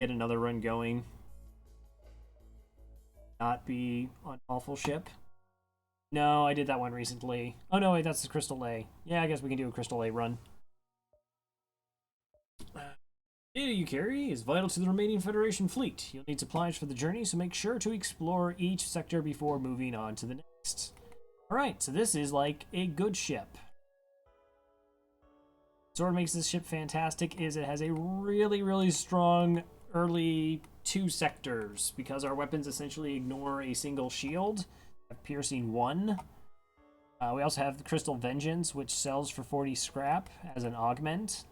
get another run going. Not be an awful ship. No, I did that one recently. Oh no, wait, that's the Crystal A. Yeah, I guess we can do a Crystal A run. Data you carry is vital to the remaining Federation fleet. You'll need supplies for the journey, so make sure to explore each sector before moving on to the next. Alright, so this is like a good ship. So what makes this ship fantastic is it has a really strong early 2 sectors, because our weapons essentially ignore a single shield, piercing 1. We also have the Crystal Vengeance, which sells for 40 scrap as an augment.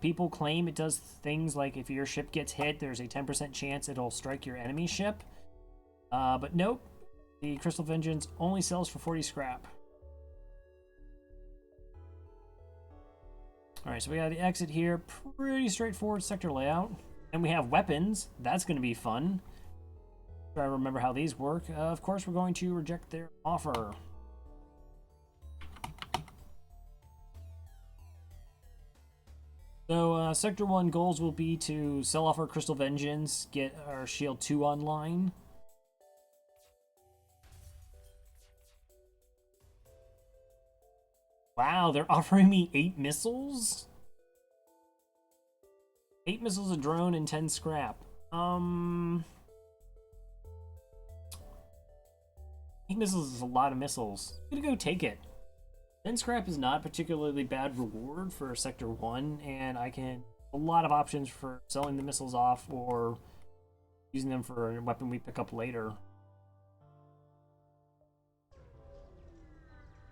People claim it does things like if your ship gets hit, there's a 10% chance it'll strike your enemy ship. But nope, the Crystal Vengeance only sells for 40 scrap. Alright, so we got the exit here. Pretty straightforward sector layout. And we have weapons. That's going to be fun. Try to remember how these work. Of course, we're going to reject their offer. So, Sector 1 goals will be to sell off our Crystal Vengeance, get our Shield 2 online. Wow, they're offering me 8 missiles? 8 missiles, a drone, and 10 scrap. 8 missiles is a lot of missiles. I'm gonna go take it. 10 scrap is not a particularly bad reward for Sector 1, and I can a lot of options for selling the missiles off or using them for a weapon we pick up later.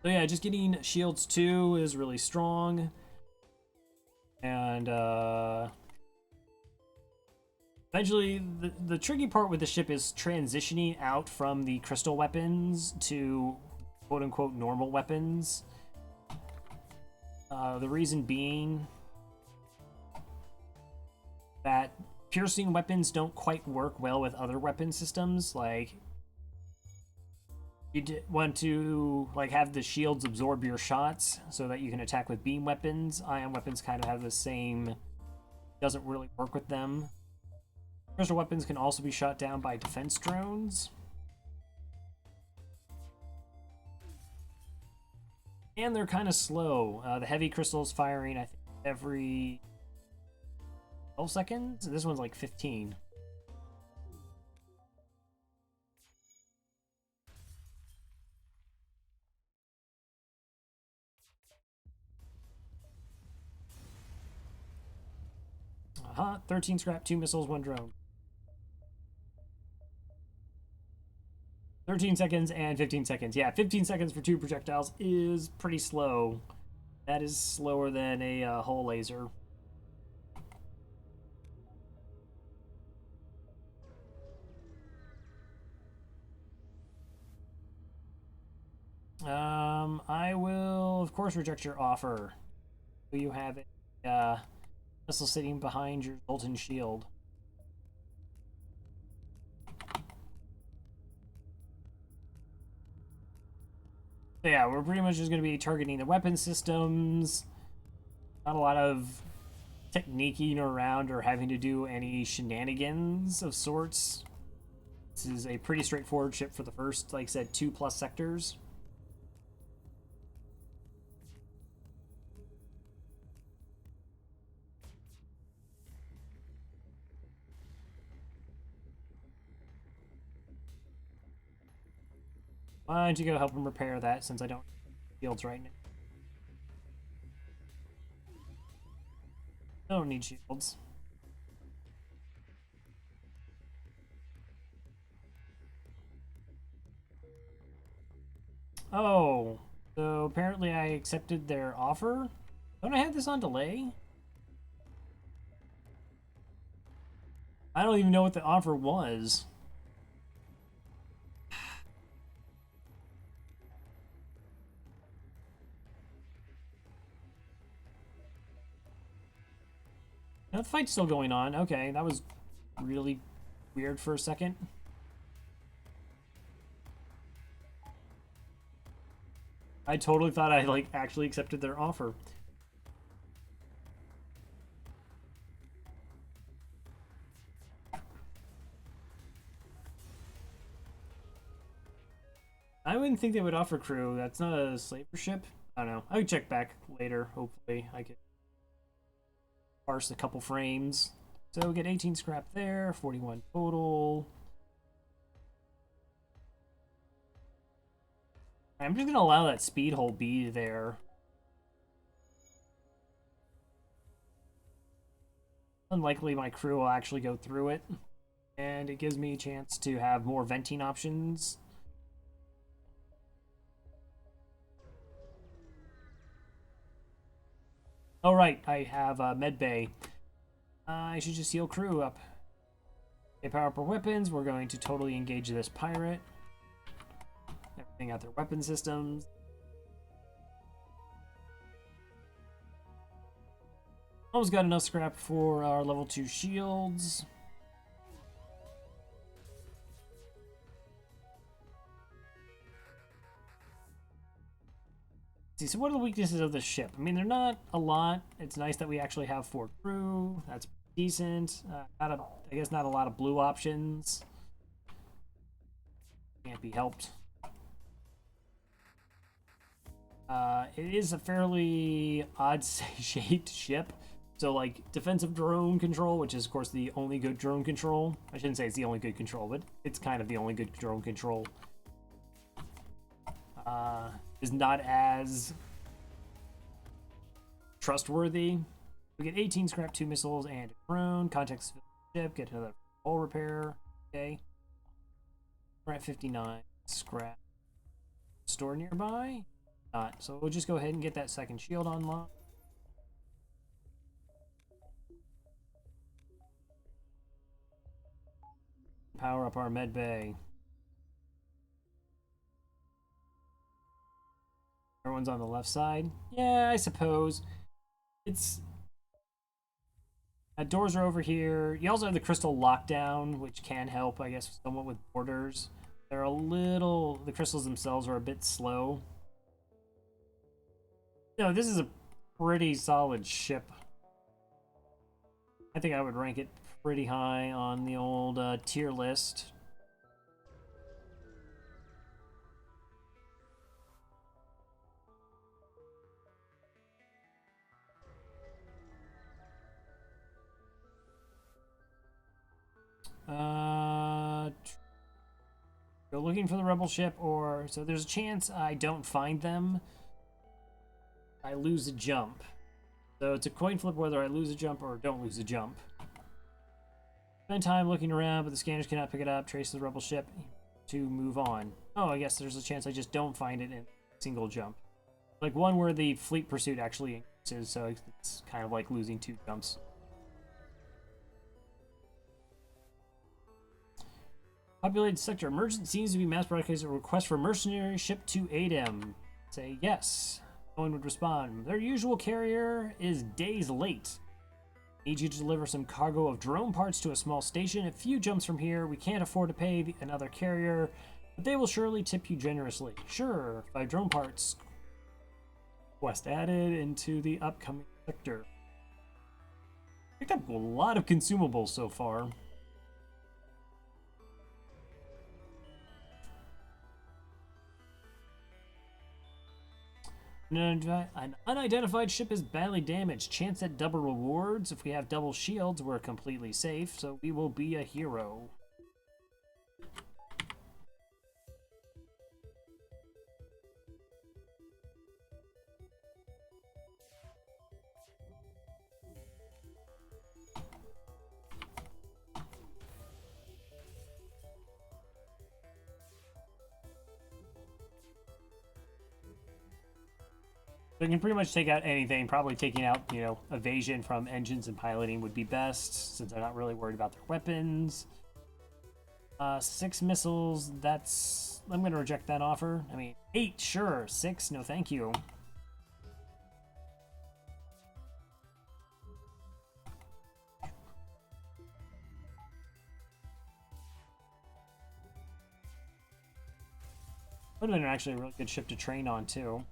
So yeah, just getting Shields 2 is really strong. And eventually, the tricky part with the ship is transitioning out from the crystal weapons to quote-unquote normal weapons. The reason being that piercing weapons don't quite work well with other weapon systems. Like, you want to have the shields absorb your shots so that you can attack with beam weapons. Ion weapons kind of have the same, doesn't really work with them. Crystal weapons can also be shot down by defense drones. And they're kind of slow. The heavy crystals firing, I think, every 12 seconds? This one's like 15. Uh-huh, 13 scrap, 2 missiles, 1 drone. 13 seconds and 15 seconds. Yeah, 15 seconds for 2 projectiles is pretty slow. That is slower than a hull laser. I will, of course, reject your offer. You have a missile sitting behind your Zoltan shield. So yeah, we're pretty much just going to be targeting the weapon systems. Not a lot of techniquing around or having to do any shenanigans of sorts. This is a pretty straightforward ship for the first, like I said, 2+ sectors. Why don't you go help him repair that, since I don't have shields right now. I don't need shields. Oh, so apparently I accepted their offer? Don't I have this on delay? I don't even know what the offer was. Now the fight's still going on. Okay, that was really weird for a second. I totally thought I actually accepted their offer. I wouldn't think they would offer crew. That's not a slaver ship. I don't know. I can check back later. Hopefully, I could parse a couple frames. So we get 18 scrap there, 41 total. I'm just gonna allow that speed hole be there. Unlikely my crew will actually go through it. And it gives me a chance to have more venting options. Oh, right, I have a med bay. I should just heal crew up. They power up our weapons. We're going to totally engage this pirate. Everything out their weapon systems. Almost got enough scrap for our level 2 shields. See, so what are the weaknesses of this ship? I mean, they're not a lot. It's nice that we actually have 4 crew. That's decent. I guess not a lot of blue options. Can't be helped. It is a fairly odd-shaped ship. So, like, defensive drone control, which is, of course, the only good drone control. I shouldn't say it's the only good control, but it's kind of the only good drone control. Is not as trustworthy. We get 18 scrap, 2 missiles, and a drone. Context ship, get another hull repair. Okay. We're at 59 scrap. Store nearby? Not. So we'll just go ahead and get that second shield unlocked. Power up our med bay. Everyone's on the left side. Yeah, I suppose. It's... doors are over here. You also have the crystal lockdown, which can help, I guess, somewhat with borders. They're a little... The crystals themselves are a bit slow. No, this is a pretty solid ship. I think I would rank it pretty high on the old tier list. Go looking for the rebel ship, or so there's a chance I don't find them. I lose a jump. So it's a coin flip whether I lose a jump or don't lose a jump. Spend time looking around, but the scanners cannot pick it up. Trace the rebel ship to move on. Oh, I guess there's a chance I just don't find it in a single jump. Like one where the fleet pursuit actually increases, so it's kind of like losing 2 jumps. Populated sector. Merchant seems to be mass broadcasting a request for mercenary ship to aid him. Say yes. No one would respond. Their usual carrier is days late. Need you to deliver some cargo of drone parts to a small station. A few jumps from here. We can't afford to pay another carrier, but they will surely tip you generously. Sure, 5 drone parts. Quest added into the upcoming sector. Picked up a lot of consumables so far. An unidentified ship is badly damaged. Chance at double rewards. If we have double shields, we're completely safe, so we will be a hero. So you can pretty much take out anything. Probably taking out, you know, evasion from engines and piloting would be best, since they're not really worried about their weapons. 6 missiles, that's... I'm going to reject that offer. I mean, 8, sure. 6, no thank you. Would have been actually a really good ship to train on, too.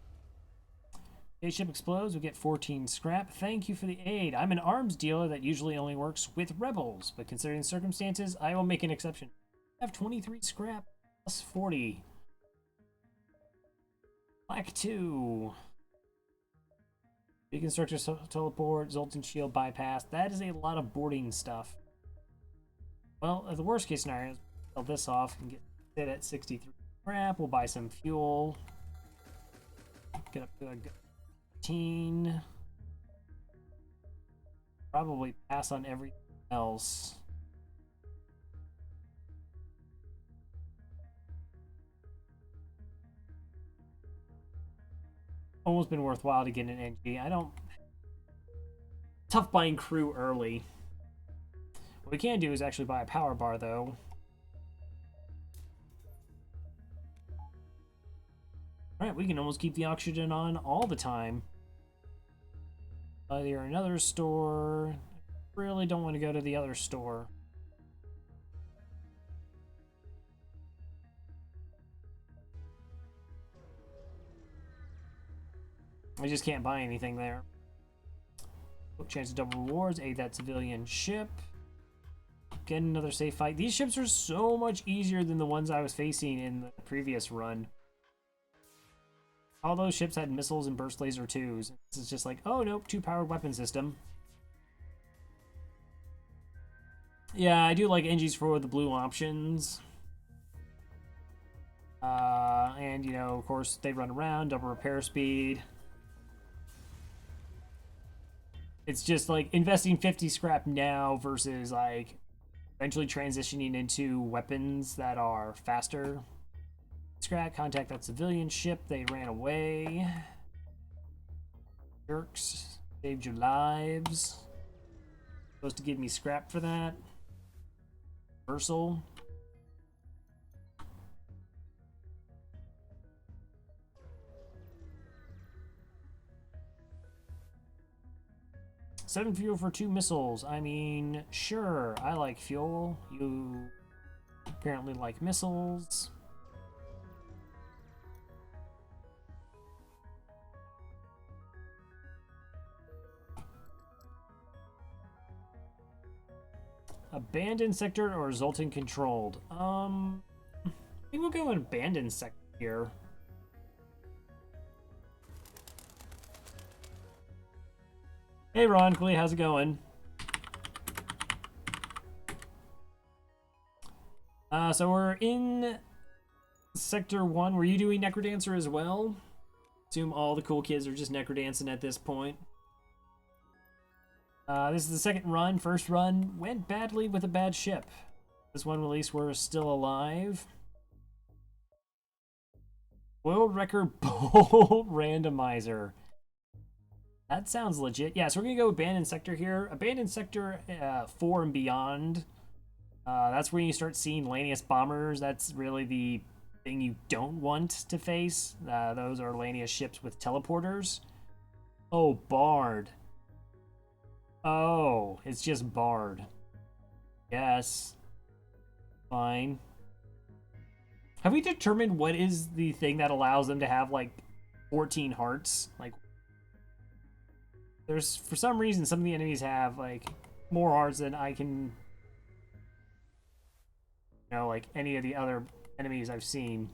A ship explodes, we get 14 scrap. Thank you for the aid. I'm an arms dealer that usually only works with rebels, but considering the circumstances, I will make an exception. I have 23 scrap plus 40. Black 2. Deconstructor teleport, Zoltan shield bypass. That is a lot of boarding stuff. Well, the worst case scenario is sell this off and get it at 63 scrap. We'll buy some fuel. Get up to a 15. Probably pass on everything else. Almost been worthwhile to get an NG. I don't... Tough buying crew early. What we can do is actually buy a power bar, though. Alright, we can almost keep the oxygen on all the time. Either another store. Really don't want to go to the other store. I just can't buy anything there. Chance of double rewards, aid that civilian ship. Get another safe fight. These ships are so much easier than the ones I was facing in the previous run. All those ships had missiles and burst laser 2s. This is just like, oh nope, 2-powered weapon system. Yeah, I do like NGs for the blue options. And, you know, of course, they run around, double repair speed. It's just like investing 50 scrap now versus like eventually transitioning into weapons that are faster. Scrap, contact that civilian ship. They ran away. Jerks. Saved your lives. Supposed to give me scrap for that. Reversal. Seven fuel for 2 missiles. I mean, sure, I like fuel. You apparently like missiles. Abandoned sector or Zoltan controlled? I think we'll go in abandoned sector here. Hey Ron, Glee, how's it going? So we're in Sector 1. Were you doing Necrodancer as well? Assume all the cool kids are just Necrodancing at this point. This is the second run. First run went badly with a bad ship. This one, at least, we're still alive. World record bolt randomizer. That sounds legit. Yeah, so we're going to go Abandoned Sector here. Abandoned Sector 4 and beyond. That's where you start seeing Lanius bombers. That's really the thing you don't want to face. Those are Lanius ships with teleporters. Oh, Bard. Oh, it's just Bard. Yes. Fine. Have we determined what is the thing that allows them to have, like, 14 hearts? Like, there's, for some reason, some of the enemies have, like, more hearts than I can, you know, like, any of the other enemies I've seen.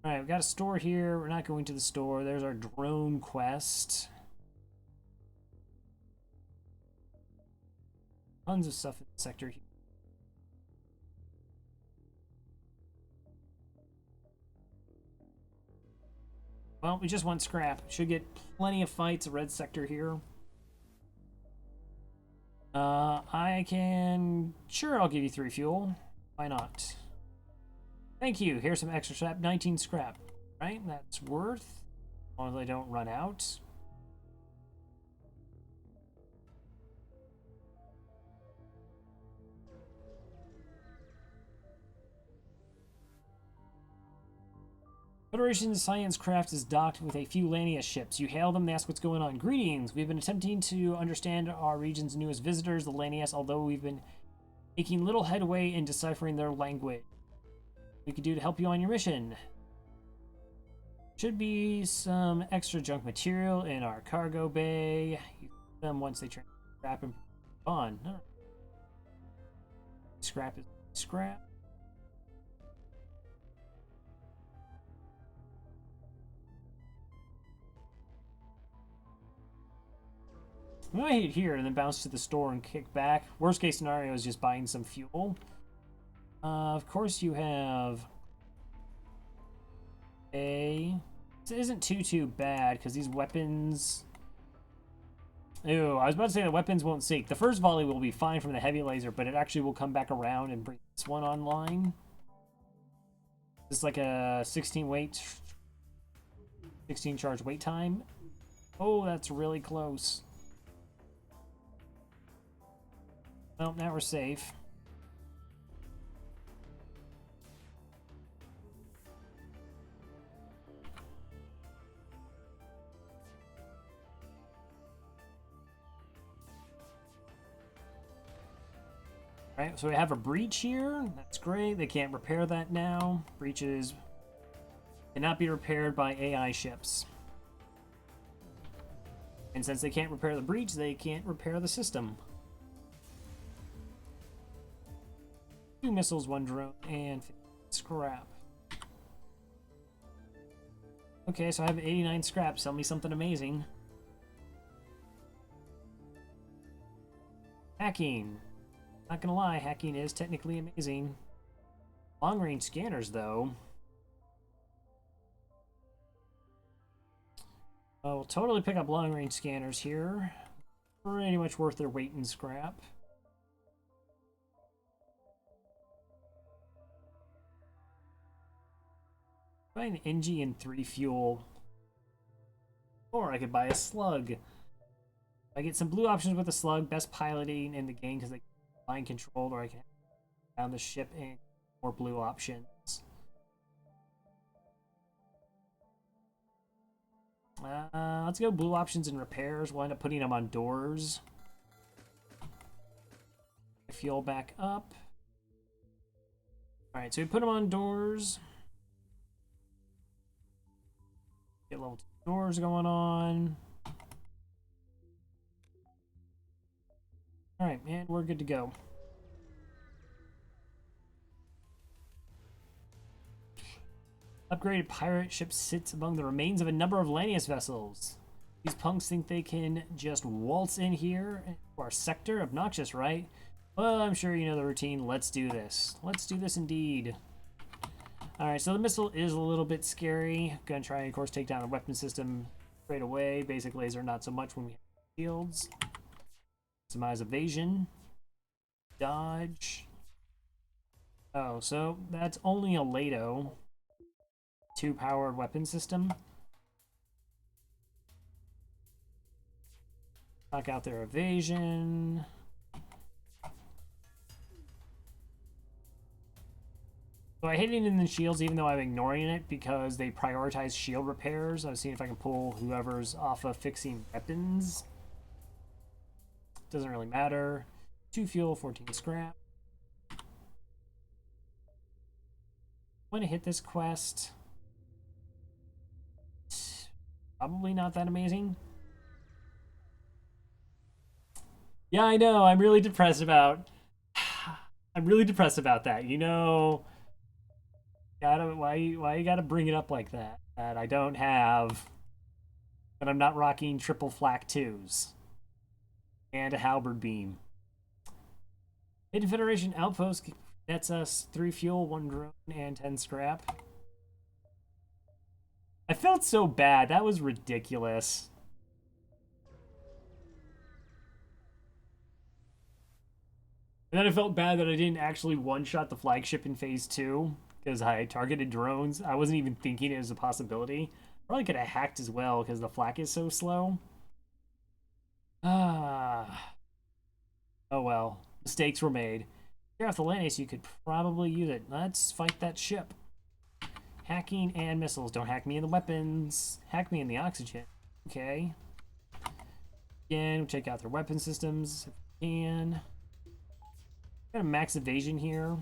Alright, we've got a store here. We're not going to the store. There's our drone quest. Tons of stuff in the sector here. Well, we just want scrap. Should get plenty of fights. Red sector here. I can... Sure, I'll give you 3 fuel. Why not? Thank you. Here's some extra scrap. 19 scrap. Right? That's worth. As long as I don't run out. Federation Science Craft is docked with a few Lanius ships. You hail them, they ask what's going on. Greetings! We've been attempting to understand our region's newest visitors, the Lanius, although we've been making little headway in deciphering their language. What we could do to help you on your mission. Should be some extra junk material in our cargo bay. You get them once they turn scrap and on. Right. Scrap is scrap. I'm gonna hit here and then bounce to the store and kick back. Worst case scenario is just buying some fuel. Of course you have a... This isn't too bad, because these weapons... Ew, I was about to say the weapons won't sink. The first volley will be fine from the heavy laser, but it actually will come back around and bring this one online. It's like a 16 charge wait time. Oh, that's really close. Well, now we're safe. Alright, so we have a breach here. That's great. They can't repair that now. Breaches cannot be repaired by AI ships. And since they can't repair the breach, they can't repair the system. 2 missiles, 1 drone, and scrap. Okay, so I have 89 scrap. Sell me something amazing. Hacking. Not gonna lie, hacking is technically amazing. Long-range scanners, though. We'll totally pick up long-range scanners here. Pretty much worth their weight in scrap. Buy an NG and 3 fuel. Or I could buy a slug. I get some blue options with the slug, best piloting in the game because they mind controlled, or I can down the ship and more blue options. Let's go blue options and repairs. We'll end up putting them on doors. Fuel back up. Alright, so we put them on doors. Get level 2 doors going on. Alright, and we're good to go. Upgraded pirate ship sits among the remains of a number of Lanius vessels. These punks think they can just waltz in here to our sector. Obnoxious, right? Well, I'm sure you know the routine. Let's do this. Let's do this indeed. Alright, so the missile is a little bit scary. Gonna try and, of course, take down the weapon system straight away. Basic laser, not so much when we have shields. Maximize evasion. Dodge. Oh, so that's only a LATO. 2-powered weapon system. Knock out their evasion. So I hit it in the shields even though I'm ignoring it because they prioritize shield repairs. I was seeing if I can pull whoever's off of fixing weapons. Doesn't really matter. 2 fuel, 14 scrap. I'm going to hit this quest. Probably not that amazing. Yeah, I know. I'm really depressed about that. You know, why you gotta bring it up like that? That I don't have, that I'm not rocking triple flak 2s and a halberd beam. Hidden Federation outpost nets us 3 fuel, 1 drone, and 10 scrap. I felt so bad. That was ridiculous. And then I felt bad that I didn't actually one-shot the flagship in phase 2 because I targeted drones. I wasn't even thinking it was a possibility. Probably could have hacked as well because the flak is so slow. Ah. Oh well. Mistakes were made. You're off the Lanius, you could probably use it. Let's fight that ship. Hacking and missiles. Don't hack me in the weapons. Hack me in the oxygen. Okay. Again, we'll check out their weapon systems if we can. Got a max evasion here.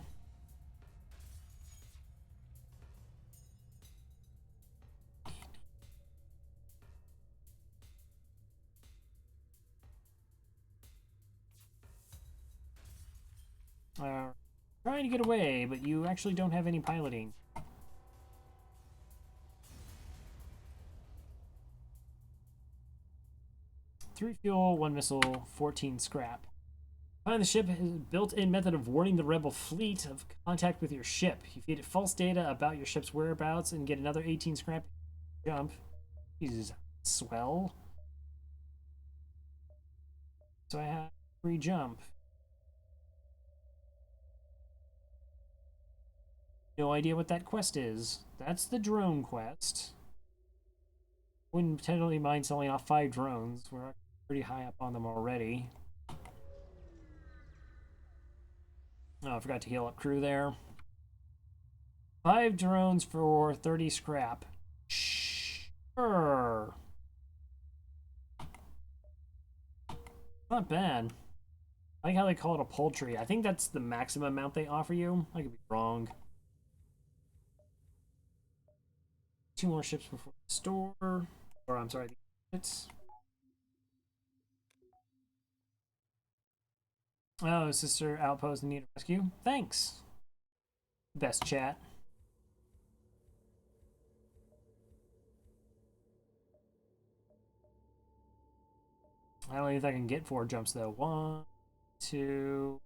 Trying to get away, but you actually don't have any piloting. 3 fuel, 1 missile, 14 scrap. Find the ship has a built-in method of warning the rebel fleet of contact with your ship. You feed it false data about your ship's whereabouts and get another 18 scrap jump. Jesus, swell. So I have free jump. No idea what that quest is. That's the drone quest. Wouldn't potentially mind selling off 5 drones. We're pretty high up on them already. Oh, I forgot to heal up crew there. 5 drones for 30 scrap. Sure. Not bad. I like how they call it a poultry. I think that's the maximum amount they offer you. I could be wrong. 2 more ships before the store. Or, I'm sorry, the exits. Oh, sister outpost need a rescue. Thanks. Best chat. I don't know if I can get 4 jumps though. 1, 2.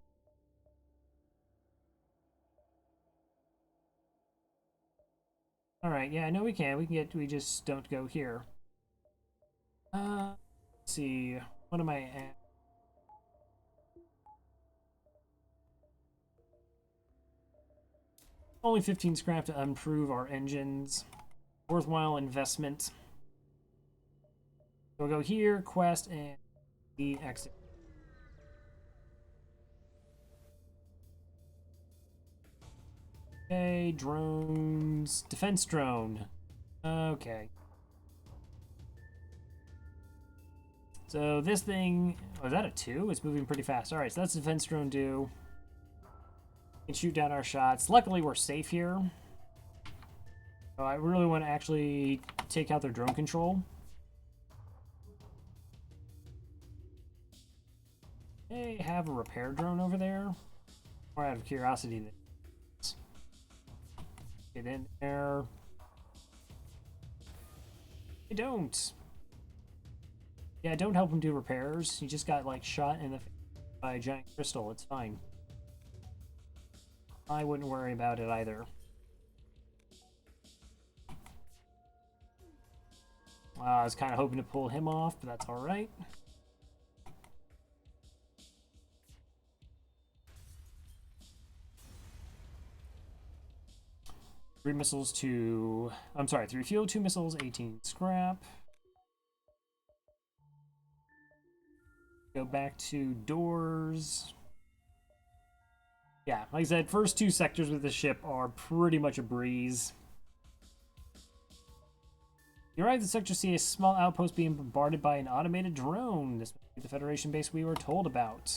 All right, yeah, I know we can. We can get. We just don't go here. Let's see. What am I at? Only 15 scrap to improve our engines. Worthwhile investment. We'll go here, quest, and the exit. Okay, drones. Defense drone. Okay. So this thing, oh, is that a 2? It's moving pretty fast. All right, so that's defense drone do. We can shoot down our shots. Luckily, we're safe here. So I really want to actually take out their drone control. They have a repair drone over there. More out of curiosity. Get in there. They don't. Yeah, don't help him do repairs. He just got like shot in the face by a giant crystal. It's fine. I wouldn't worry about it either. I was kind of hoping to pull him off, but that's all right. Three missiles to... I'm sorry, 3 fuel, 2 missiles, 18 scrap. Go back to doors. Yeah, like I said, first 2 sectors with the ship are pretty much a breeze. You arrive at the sector, see a small outpost being bombarded by an automated drone. This must be the Federation base we were told about.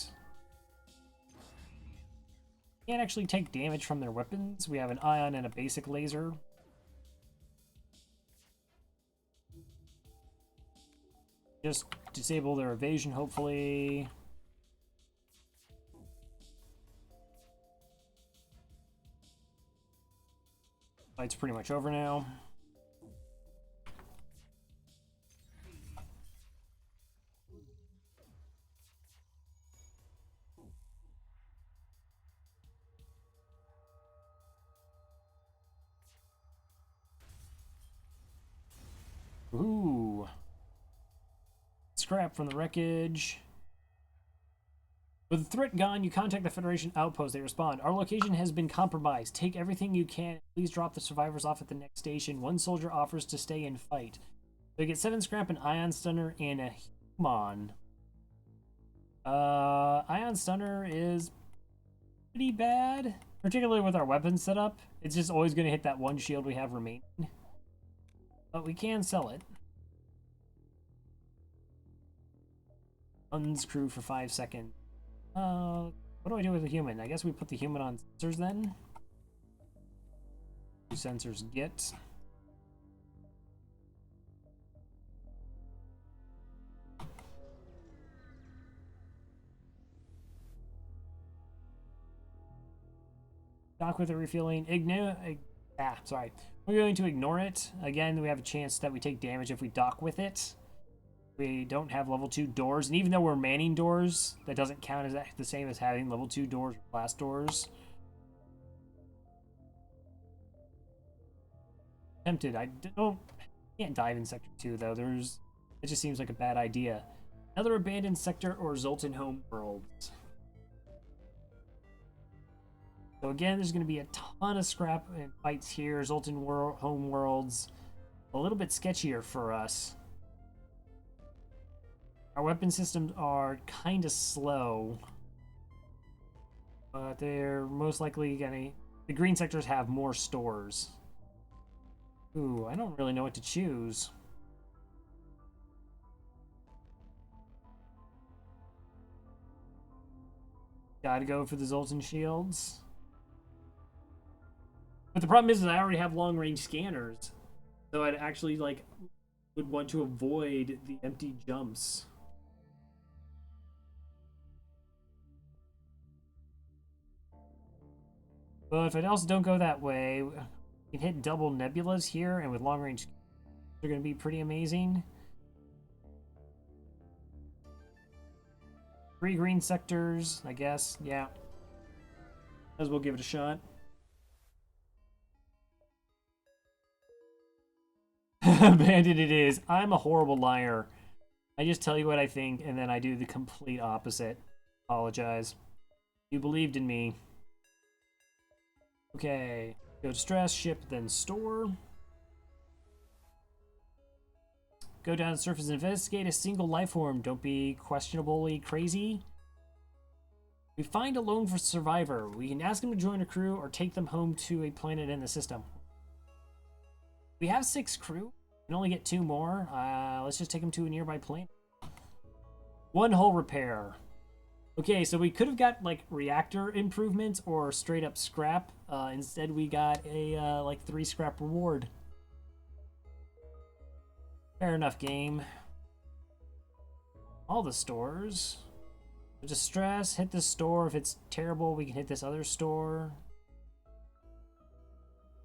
Can't actually take damage from their weapons. We have an ion and a basic laser. Just disable their evasion, hopefully. Fight's pretty much over now. Ooh. Scrap from the wreckage. With the threat gone, you contact the Federation outpost. They respond. Our location has been compromised. Take everything you can. Please drop the survivors off at the next station. 1 soldier offers to stay and fight. So you get 7 scrap, an ion stunner, and a human. Ion stunner is pretty bad. Particularly with our weapons set up. It's just always going to hit that 1 shield we have remaining. But we can sell it. Unscrew for 5 seconds. What do I do with the human? I guess we put the human on sensors then. 2 sensors get. Dock with a refueling. Sorry. We're going to ignore it. Again, we have a chance that we take damage if we dock with it. We don't have level 2 doors, and even though we're manning doors, that doesn't count as the same as having level 2 doors or blast doors. Tempted. Can't dive in Sector 2, though. It just seems like a bad idea. Another abandoned sector or Zoltan home worlds. So again, there's going to be a ton of scrap and fights here. Zoltan home worlds, a little bit sketchier for us. Our weapon systems are kind of slow, but they're most likely gonna. The green sectors have more stores. Ooh, I don't really know what to choose. Gotta go for the Zoltan shields. But the problem is that I already have long range scanners, so I'd actually would want to avoid the empty jumps. But if I also don't go that way, we can hit double nebulas here, and with long range, they're going to be pretty amazing. 3 green sectors, I guess. Yeah. Might as well give it a shot. Abandoned it is. I'm a horrible liar. I just tell you what I think, and then I do the complete opposite. Apologize. You believed in me. Okay. Go to stress, ship, then store. Go down to the surface and investigate a single life form. Don't be questionably crazy. We find a lone for survivor. We can ask them to join a crew or take them home to a planet in the system. We have 6 crew. We can only get 2 more. Let's just take them to a nearby planet. 1 hull repair. Okay, so we could have got reactor improvements or straight up scrap. Instead, we got a 3 scrap reward. Fair enough, game. All the stores. Distress, hit this store. If it's terrible, we can hit this other store.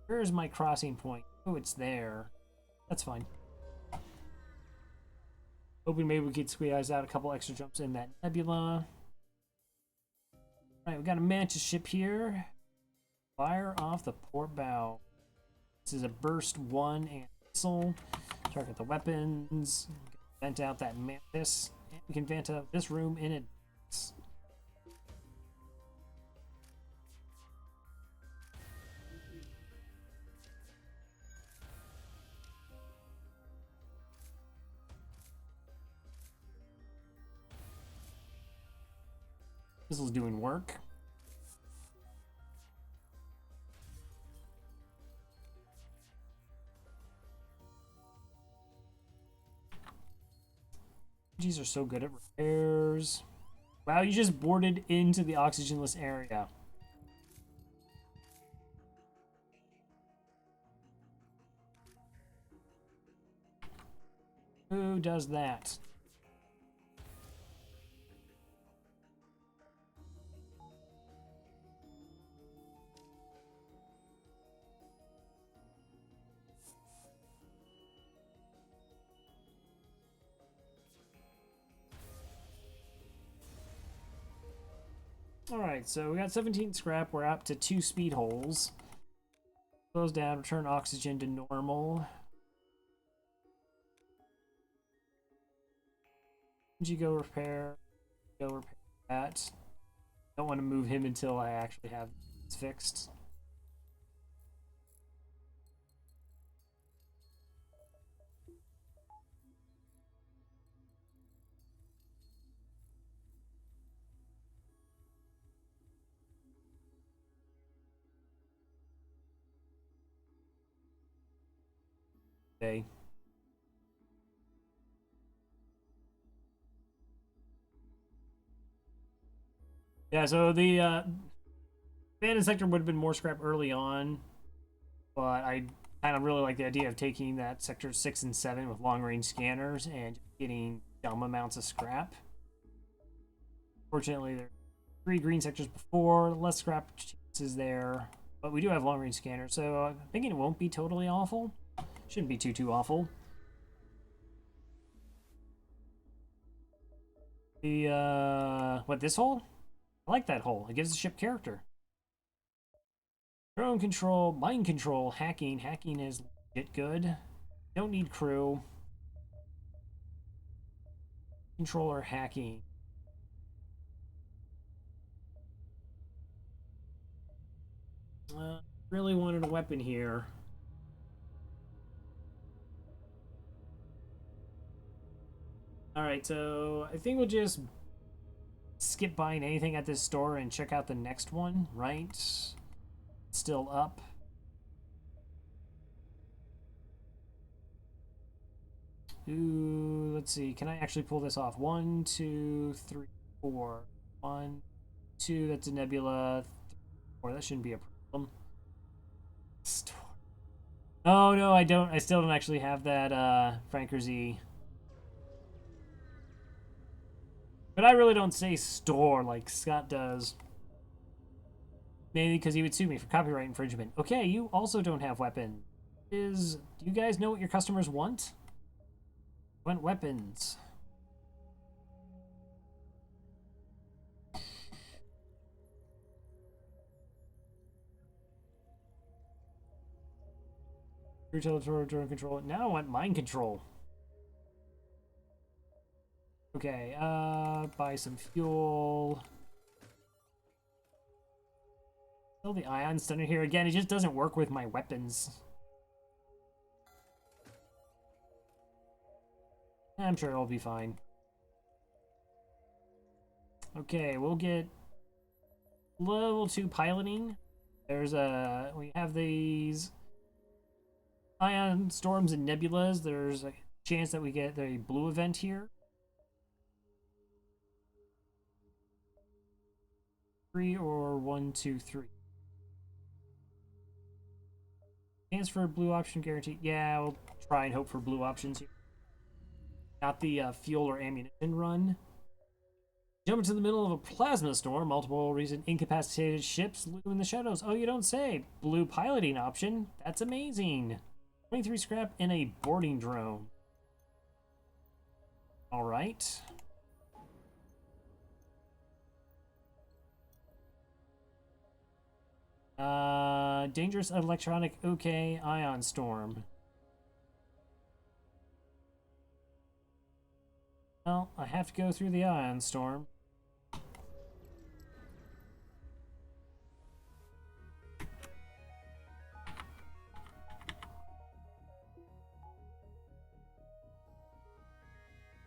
Where's my crossing point? Oh, it's there. That's fine. Hoping maybe we could squeeze out a couple extra jumps in that nebula. Alright, we got a mantis ship here. Fire off the port bow. This is a burst 1 and missile. Target the weapons. Vent out that mantis. And we can vent out this room in advance. This is doing work. These are so good at repairs. Wow, you just boarded into the oxygenless area. Who does that? Alright, so we got 17 scrap. We're up to 2 speed holes. Close down, return oxygen to normal. You go repair. Go repair that. Don't want to move him until I actually have this fixed. Okay. Yeah, so the abandoned sector would have been more scrap early on, but I kind of really like the idea of taking that sector 6 and 7 with long range scanners and getting dumb amounts of scrap. Fortunately, there are 3 green sectors before, less scrap chances there, but we do have long range scanners, so I'm thinking it won't be totally awful. Shouldn't be too awful. What, this hole? I like that hole. It gives the ship character. Drone control, mind control, hacking. Hacking is legit good. Don't need crew. Controller hacking. Really wanted a weapon here. Alright, so I think we'll just skip buying anything at this store and check out the next one, right? Still up. Ooh, let's see. Can I actually pull this off? 1, 2, 3, 4. 1, 2, that's a nebula. 4, that shouldn't be a problem. Store. Oh no, I don't. I still don't actually have that Franker Z. But I really don't say store like Scott does. Mainly because he would sue me for copyright infringement. Okay, you also don't have weapons. Do you guys know what your customers want? Want weapons. Retaliatory drone control. Now I want mind control. Okay, buy some fuel. Still the ion stunner here. Again, it just doesn't work with my weapons. I'm sure it'll be fine. Okay, we'll get level 2 piloting. We have these ion storms and nebulas. There's a chance that we get the blue event here. 3 or 1, 2, 3. Chance for a blue option guaranteed. Yeah, we'll try and hope for blue options here. Not the fuel or ammunition run. Jump into the middle of a plasma storm. Multiple recent incapacitated ships loom in the shadows. Oh, you don't say. Blue piloting option. That's amazing. 23 scrap and a boarding drone. All right. Dangerous electronic. Okay, ion storm. Well, I have to go through the ion storm.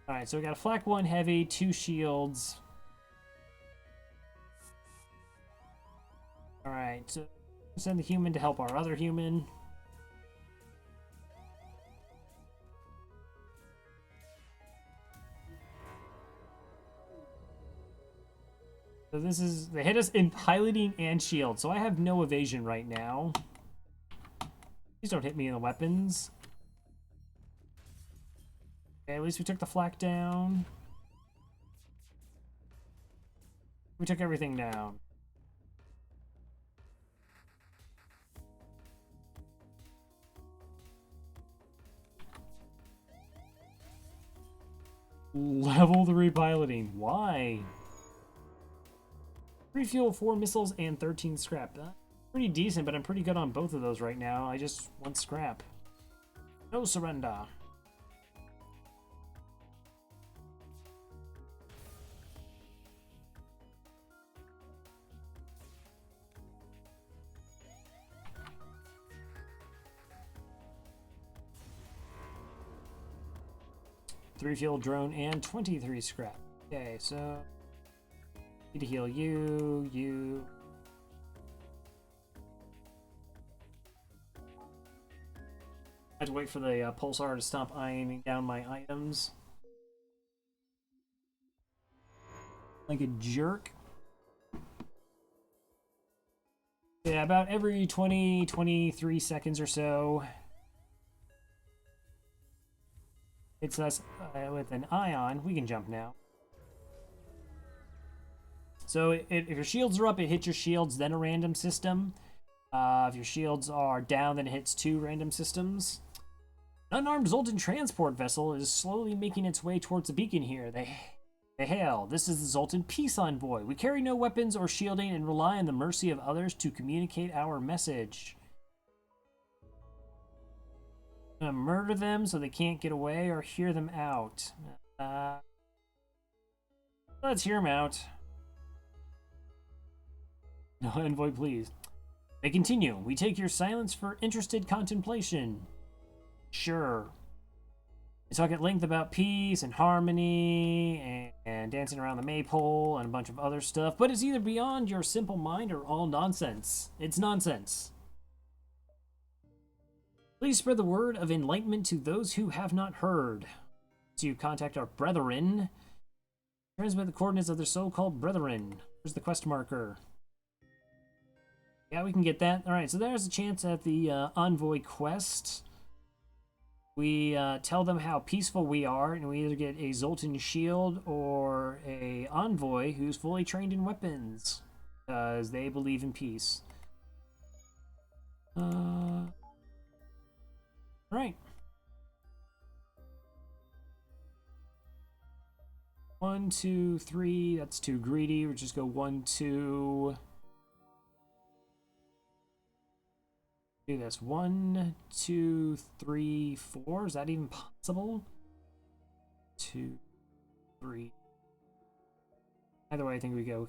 Alright, so we got a flak 1 heavy, 2 shields. Alright, so send the human to help our other human. So this is, they hit us in piloting and shield, so I have no evasion right now. Please don't hit me in the weapons. Okay, at least we took the flak down. We took everything down. Level 3 piloting. Why? 3 fuel, 4 missiles, and 13 scrap. Pretty decent, but I'm pretty good on both of those right now. I just want scrap. No surrender. Three fuel drone and 23 scrap. Okay, so need to heal you. I had to wait for the pulsar to stop aiming down my items. Like a jerk. Yeah, about every 23 seconds or so. It's us with an ion. We can jump now. So if your shields are up, it hits your shields, then a random system. If your shields are down, then it hits 2 random systems. An unarmed Zoltan transport vessel is slowly making its way towards the beacon here. Hey, hail, this is the Zoltan Peace Envoy. We carry no weapons or shielding and rely on the mercy of others to communicate our message. I'm gonna murder them so they can't get away or hear them out. Let's hear them out. No, envoy, please. They continue. We take your silence for interested contemplation. Sure. They talk at length about peace and harmony and dancing around the maypole and a bunch of other stuff, but it's either beyond your simple mind or all nonsense. It's nonsense. Please spread the word of enlightenment to those who have not heard. So you contact our brethren. Transmit the coordinates of their so-called brethren. Where's the quest marker? Yeah, we can get that. Alright, so there's a chance at the envoy quest. We tell them how peaceful we are, and we either get a Zoltan shield or a envoy who's fully trained in weapons, because they believe in peace. Right. 1, 2, 3. That's too greedy. We'll just go 1, 2. Do this. 1, 2, 3, 4. Is that even possible? 2, 3. Either way, I think we go.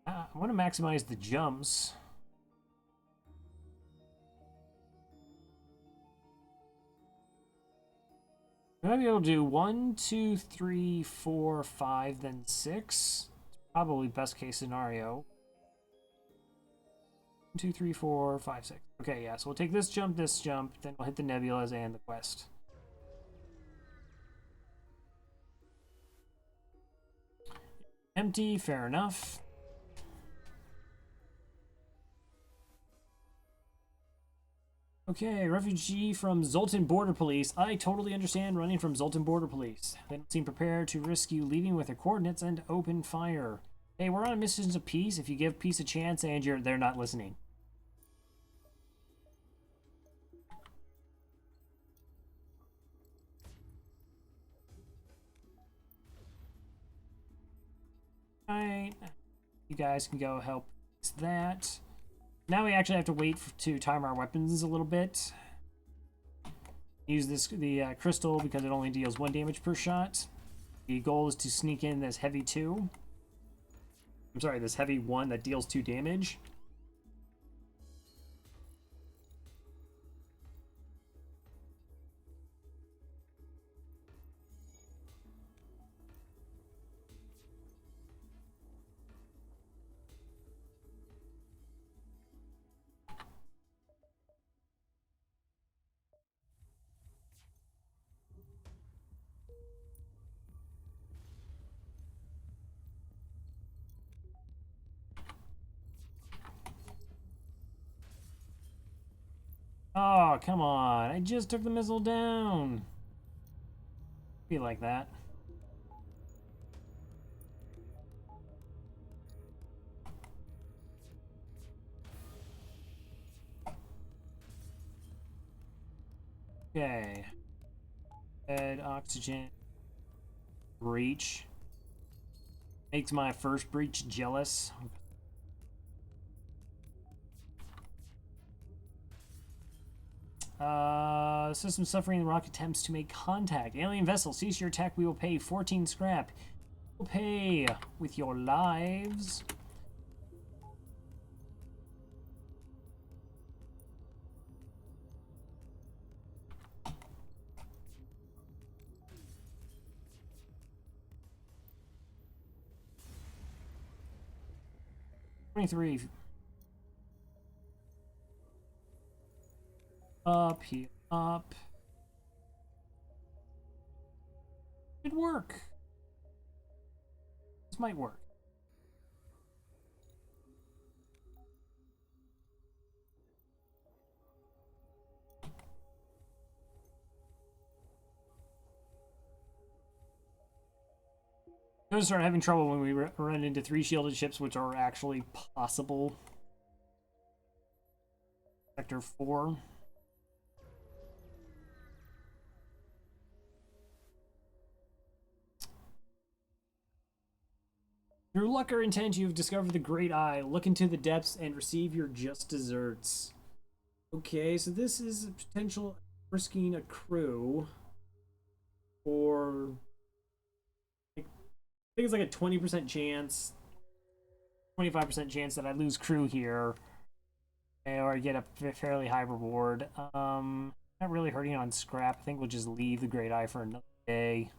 I want to maximize the jumps. We might be able to do 1, 2, 3, 4, 5, then 6. Probably best case scenario. 1, 2, 3, 4, 5, 6. Okay, yeah, so we'll take this jump, then we'll hit the nebulas and the quest. Empty, fair enough. Okay, refugee from Zoltan Border Police. I totally understand running from Zoltan Border Police. They don't seem prepared to risk you leaving with their coordinates and open fire. Hey, we're on missions of peace. If you give peace a chance and they're not listening. Alright, you guys can go help fix that. Now we actually have to wait to time our weapons a little bit. Use the crystal because it only deals 1 damage per shot. The goal is to sneak in this heavy 2. I'm sorry, this heavy 1 that deals 2 damage. Oh, come on. I just took the missile down. Be like that. Okay. Add oxygen. Breach. Makes my first breach jealous. System suffering rock attempts to make contact. Alien vessel, cease your attack. We will pay 14 scrap. We'll pay with your lives. $23. Up, heal up. It work. This might work. I'm gonna start having trouble when we run into 3 shielded ships, which are actually possible. Sector 4. Through luck or intent, you have discovered the Great Eye. Look into the depths and receive your just desserts. Okay, so this is a potential risking a crew for, like, I think it's like a 20% chance, 25% chance that I lose crew here, or get a fairly high reward. Not really hurting on scrap. I think we'll just leave the Great Eye for another day.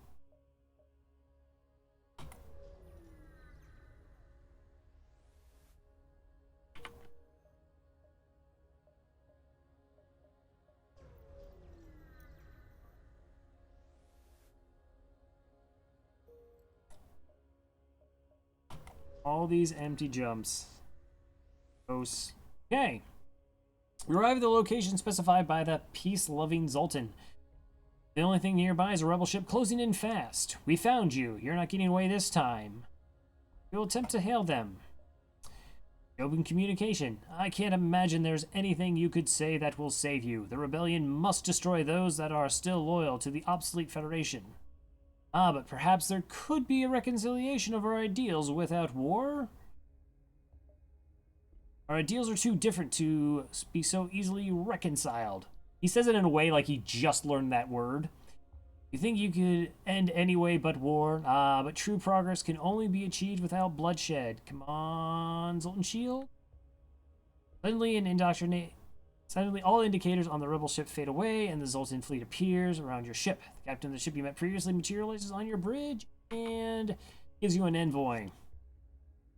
All these empty jumps. Gross. Okay. We arrive at the location specified by the peace-loving Zoltan. The only thing nearby is a rebel ship closing in fast. We found you. You're not getting away this time. We will attempt to hail them. Open communication. I can't imagine there's anything you could say that will save you. The rebellion must destroy those that are still loyal to the obsolete Federation. But perhaps there could be a reconciliation of our ideals without war? Our ideals are too different to be so easily reconciled. He says it in a way like he just learned that word. You think you could end any way but war? But true progress can only be achieved without bloodshed. Come on, Zoltan Shield. Suddenly, all indicators on the rebel ship fade away, and the Zoltan fleet appears around your ship. The captain of the ship you met previously materializes on your bridge and gives you an envoy.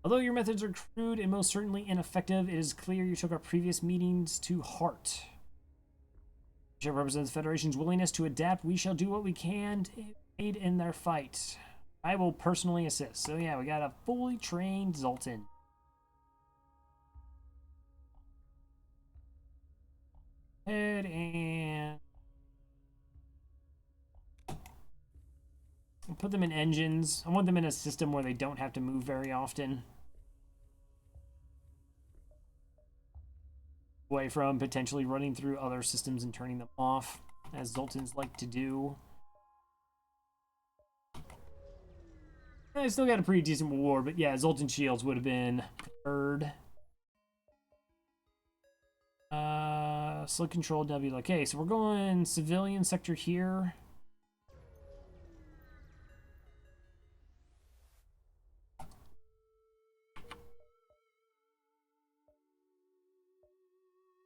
Although your methods are crude and most certainly ineffective, it is clear you took our previous meetings to heart. The ship represents the Federation's willingness to adapt. We shall do what we can to aid in their fight. I will personally assist. So yeah, we got a fully trained Zoltan. Head and I'll put them in engines. I want them in a system where they don't have to move very often. Away from potentially running through other systems and turning them off, as Zoltans like to do. I still got a pretty decent reward, but yeah, Zoltan Shields would have been preferred. Slow control W. Okay, so we're going civilian sector here.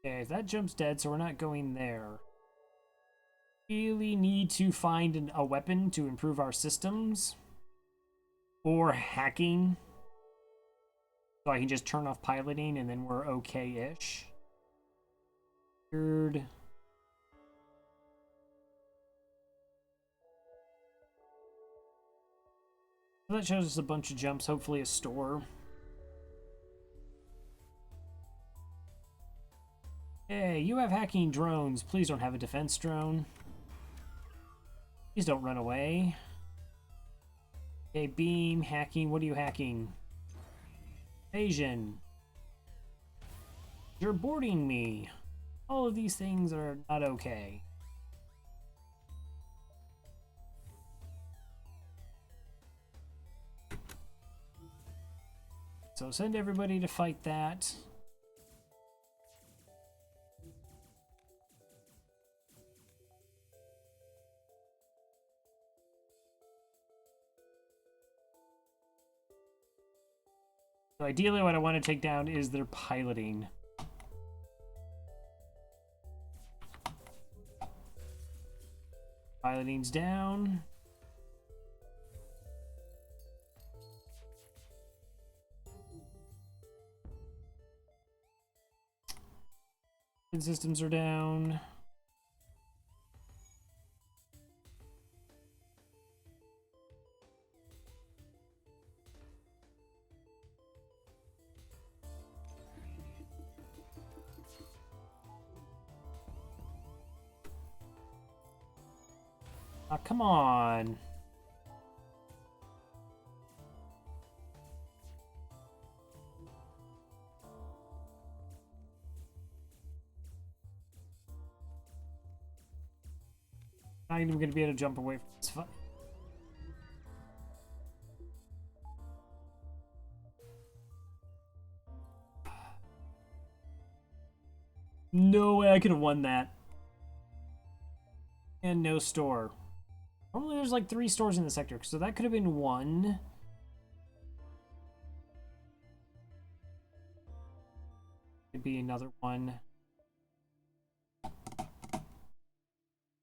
Okay, that jump's dead, so we're not going there. Really need to find a weapon to improve our systems. Or hacking. So I can just turn off piloting and then we're okay-ish. Weird. So that shows us a bunch of jumps, hopefully a store. Hey, you have hacking drones. Please don't have a defense drone. Please don't run away. Okay, beam, hacking. What are you hacking? Invasion. You're boarding me. All of these things are not okay. So send everybody to fight that. So ideally what I want to take down is their piloting. Piloting's down. Systems are down. Come on. Not even going to be able to jump away from this fight. No way I could have won that. And no store. Normally there's like 3 stores in the sector, so that could have been 1. Could be another one.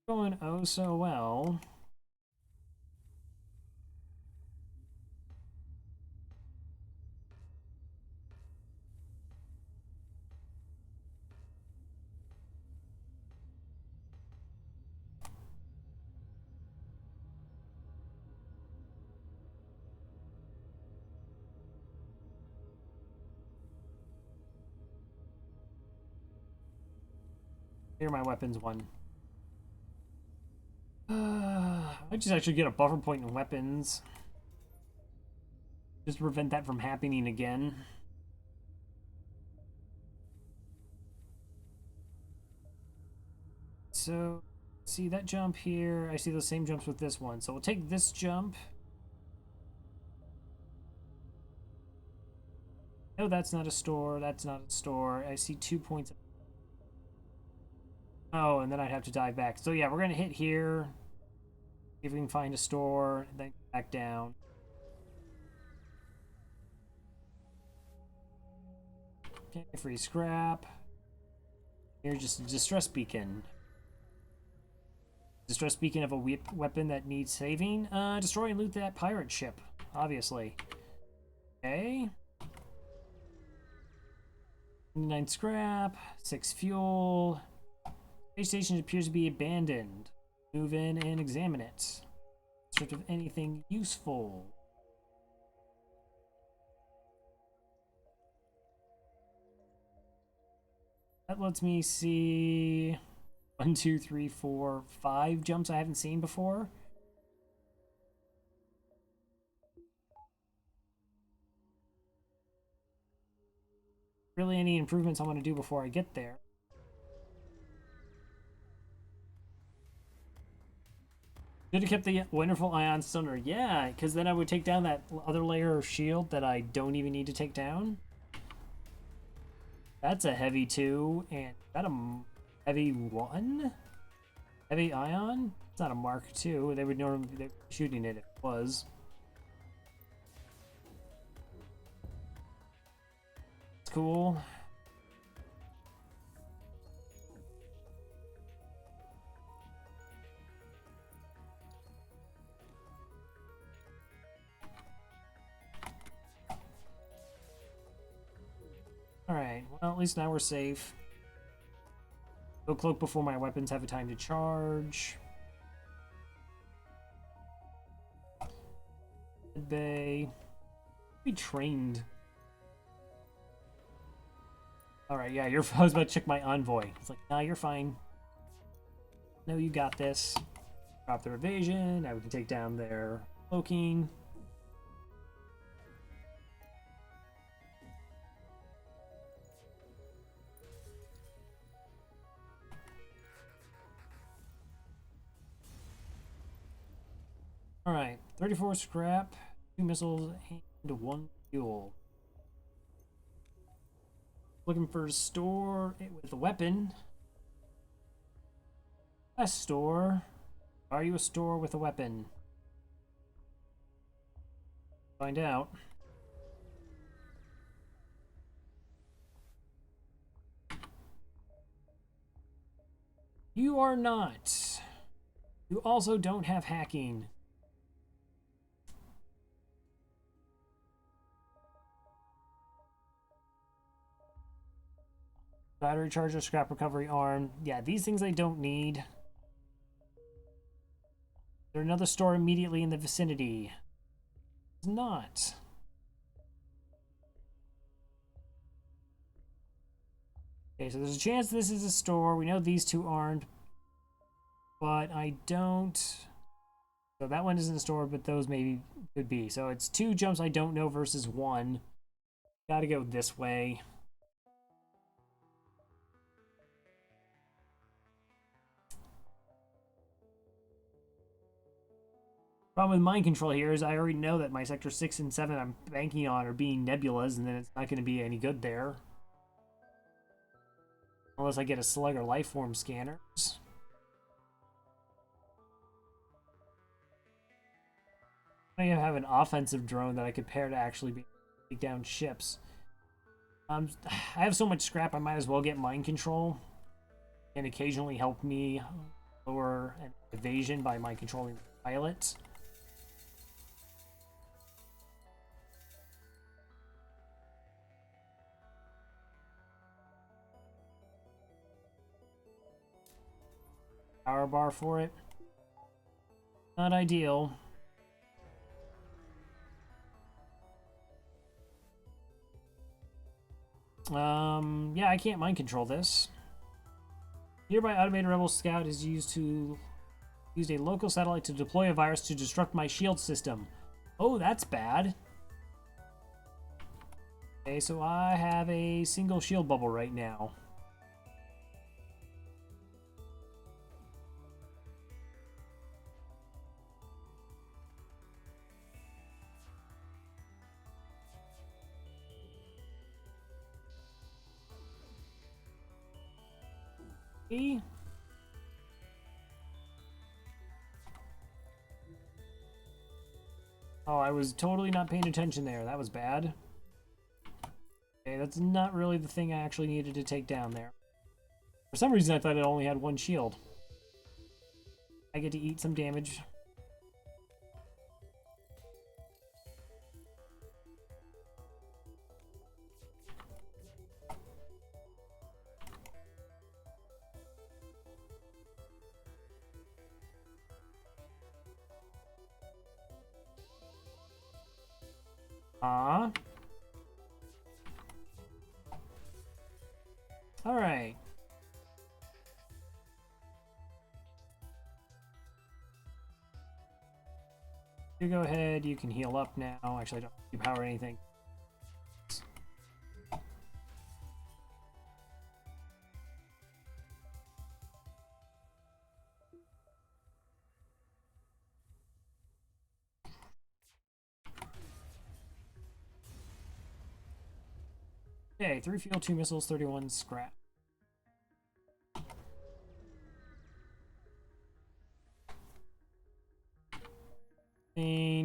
Going oh so well. Here are my weapons 1. I just actually get a buffer point in weapons. Just to prevent that from happening again. So, see that jump here. I see those same jumps with this one. So we'll take this jump. No, that's not a store. That's not a store. I see 2 points. Oh, and then I'd have to dive back. So yeah, we're going to hit here. See if we can find a store. Then back down. Okay, free scrap. Here's just a distress beacon. Distress beacon of a weapon that needs saving. Destroy and loot that pirate ship, obviously. Okay. 9 scrap, 6 fuel. Space station appears to be abandoned. Move in and examine it. Stripped of anything useful. That lets me see 1, 2, 3, 4, 5 jumps I haven't seen before. Really any improvements I want to do before I get there. Should have kept the wonderful ion stunner. Yeah, because then I would take down that other layer of shield that I don't even need to take down. That's a heavy 2, and is that a heavy 1? Heavy ion? It's not a Mark 2. They would normally be shooting it if it was. It's cool. Alright, well, at least now we're safe. Go cloak before my weapons have a time to charge. Bay. Be trained. Alright, yeah, you're I was about to check my envoy. It's like, nah, you're fine. No, you got this. Drop their evasion. Now we can take down their cloaking. Alright, 34 scrap, 2 missiles, and 1 fuel. Looking for a store with a weapon. A store. Are you a store with a weapon? Find out. You are not. You also don't have hacking. Battery charger, scrap recovery arm. Yeah, these things I don't need. There's another store immediately in the vicinity. It's not. Okay, so there's a chance this is a store. We know these 2 aren't. But I don't... So that one isn't a store, but those maybe could be. So it's 2 jumps I don't know versus 1. Gotta go this way. Problem with mind control here is I already know that my sector 6 and 7 I'm banking on are being nebulas, and then it's not going to be any good there. Unless I get a slug or life form scanners. I have an offensive drone that I could pair to actually take down ships. I have so much scrap, I might as well get mind control and occasionally help me lower an evasion by mind controlling the pilot. Power bar for it. Not ideal. Yeah, I can't mind control this. Nearby automated rebel scout is used a local satellite to deploy a virus to disrupt my shield system. Oh, that's bad. Okay, so I have a single shield bubble right now. Okay. Oh, I was totally not paying attention there. That was bad. Okay, that's not really the thing I actually needed to take down there. For some reason, I thought it only had one shield. I get to eat some damage. Alright. You go ahead, you can heal up now. Actually, I don't need power anything. Okay, 3 fuel, 2 missiles, 31 scrap.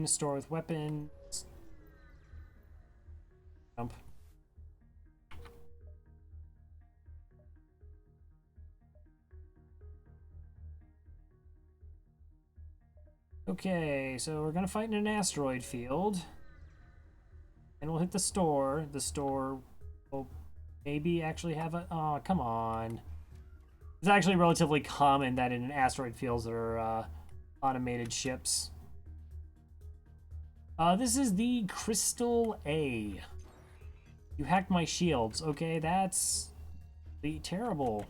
Store with weapons. Jump. Okay, so we're gonna fight in an asteroid field. And we'll hit the store. The store will maybe actually have a... Oh, come on. It's actually relatively common that in asteroid fields there are automated ships. This is the Crystal A. You hacked my shields. Okay, that's terrible.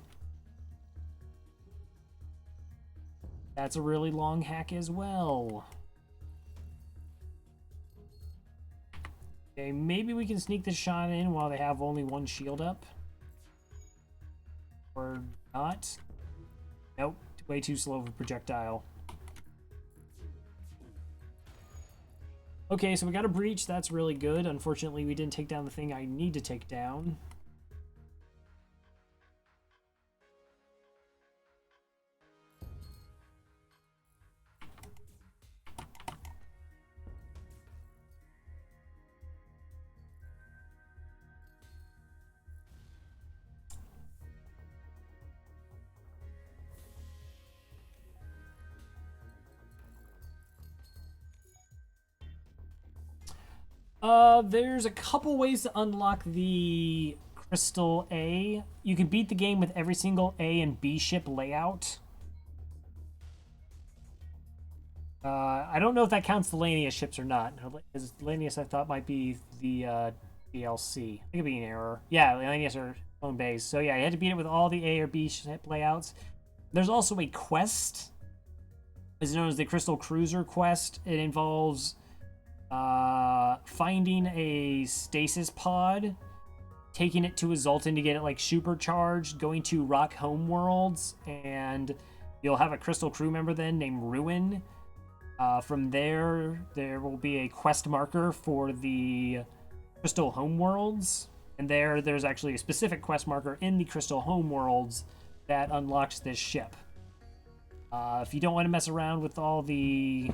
That's a really long hack as well. Okay, maybe we can sneak this shot in while they have only one shield up. Or not. Nope, way too slow of a projectile. Okay, so we got a breach. That's really good. Unfortunately, we didn't take down the thing I need to take down. There's a couple ways to unlock the Crystal A. You can beat the game with every single A and B ship layout. I don't know if that counts the Lanius ships or not. Lanius I thought might be the DLC. I think it'd be an error. Yeah, Lanius are own base. So yeah, you had to beat it with all the A or B ship layouts. There's also a quest. It's known as the Crystal Cruiser quest. It involves finding a stasis pod, taking it to a Zoltan to get it like supercharged, going to Rock Homeworlds, and you'll have a Crystal crew member then named Ruin. From there will be a quest marker for the Crystal Homeworlds, And there's actually a specific quest marker in the Crystal Homeworlds that unlocks this ship. If you don't want to mess around with all the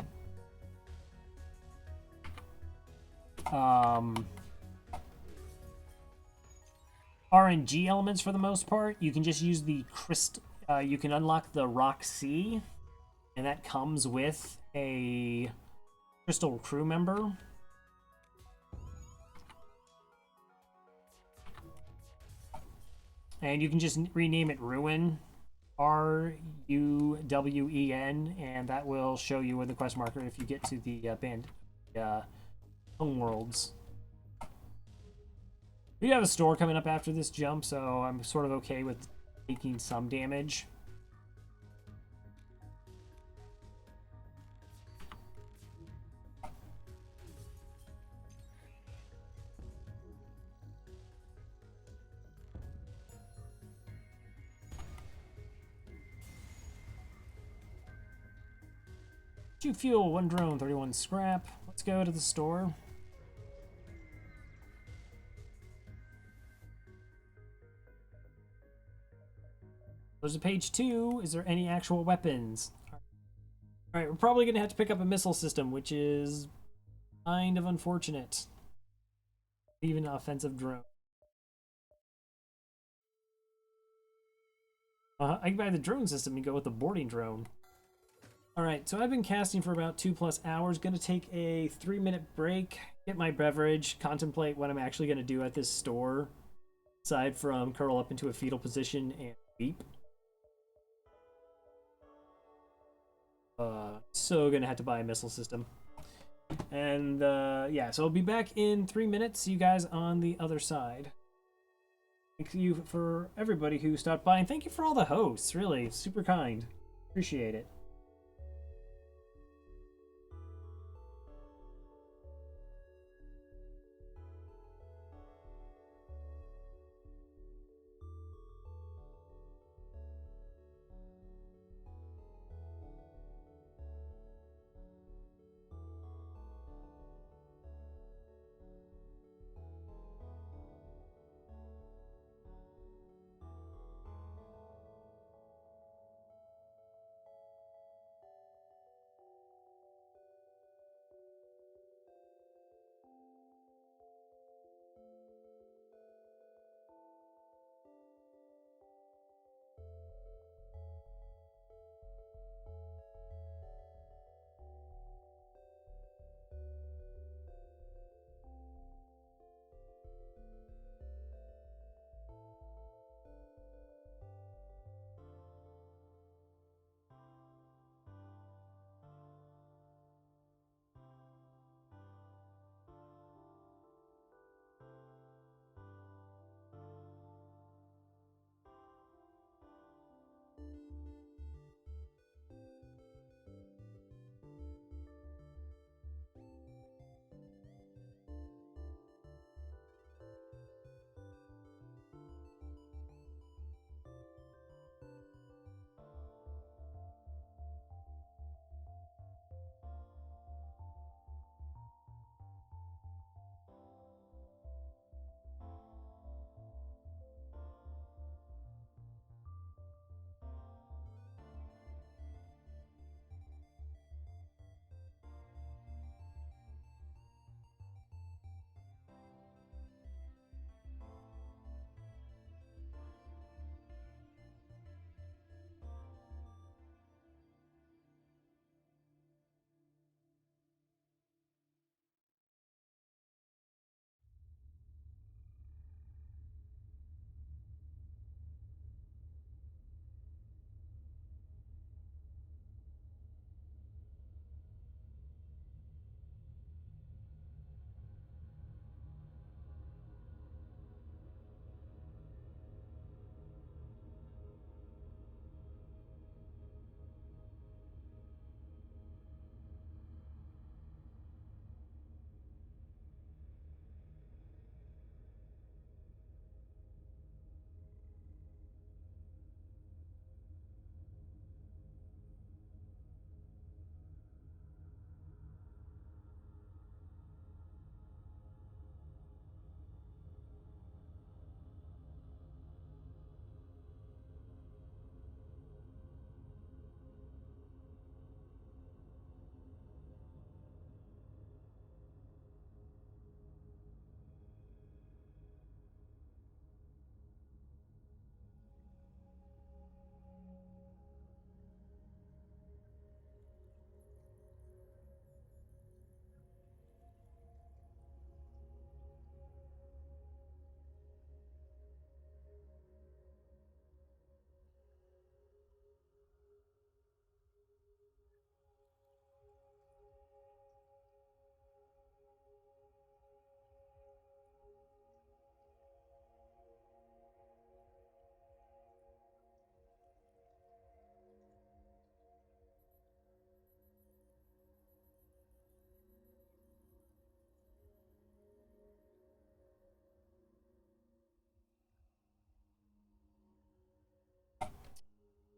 RNG elements for the most part, you can just use the crystal. You can unlock the Rock Sea, and that comes with a crystal crew member. And you can just rename it Ruin, Ruwen, and that will show you in the quest marker if you get to the Homeworlds. We have a store coming up after this jump, so I'm sort of okay with taking some damage. Two fuel, 1 drone, 31 scrap. Let's go to the store. There's a page 2. Is there any actual weapons? Alright, we're probably going to have to pick up a missile system, which is kind of unfortunate. Even an offensive drone. I can buy the drone system and go with the boarding drone. Alright, so I've been casting for about 2+ hours. Gonna take a 3-minute break, get my beverage, contemplate what I'm actually gonna do at this store, aside from curl up into a fetal position and weep. So gonna have to buy a missile system. And yeah, so I'll be back in 3 minutes. See you guys on the other side. Thank you for everybody who stopped by, and thank you for all the hosts. Really, super kind. Appreciate it.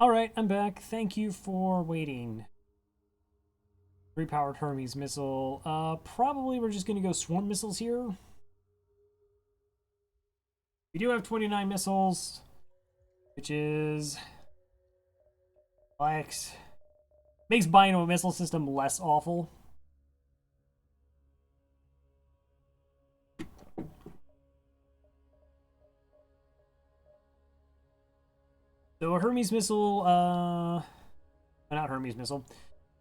Alright, I'm back. Thank you for waiting. 3-powered Hermes missile. Probably we're just gonna go swarm missiles here. We do have 29 missiles, which is makes buying a missile system less awful. So a Hermes missile, not Hermes missile.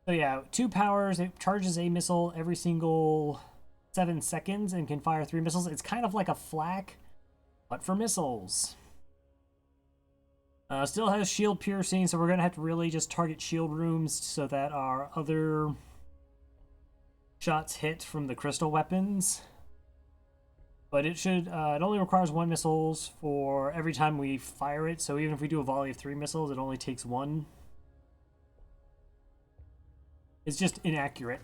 So yeah, 2 powers. It charges a missile every single 7 seconds and can fire 3 missiles. It's kind of like a flak, but for missiles. Still has shield piercing, so we're gonna have to really just target shield rooms so that our other shots hit from the crystal weapons. But it should, it only requires 1 missiles for every time we fire it, so even if we do a volley of 3 missiles, it only takes 1. It's just inaccurate.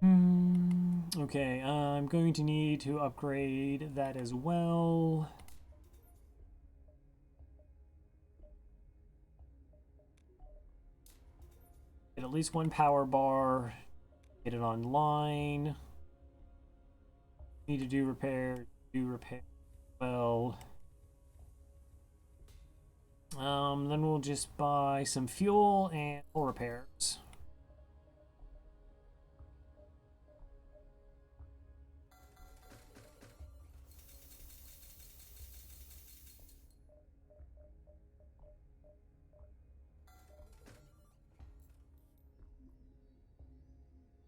Okay, I'm going to need to upgrade that as well. Get at least 1 power bar. Get it online. Need to do repair. Well. Then we'll just buy some fuel and full repairs.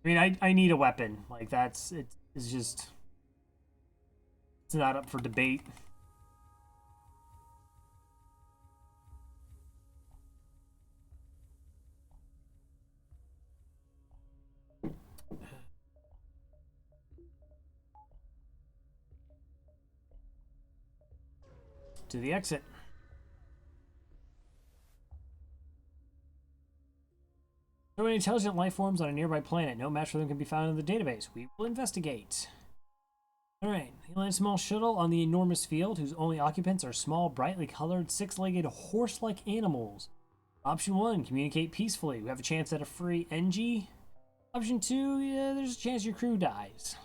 I mean, I need a weapon. Like, it's just... It's not up for debate. To the exit. There are intelligent life forms on a nearby planet. No match for them can be found in the database. We will investigate. Alright, you land a small shuttle on the enormous field whose only occupants are small, brightly colored, 6-legged, horse-like animals. Option 1, communicate peacefully. We have a chance at a free NG. Option 2, yeah, there's a chance your crew dies.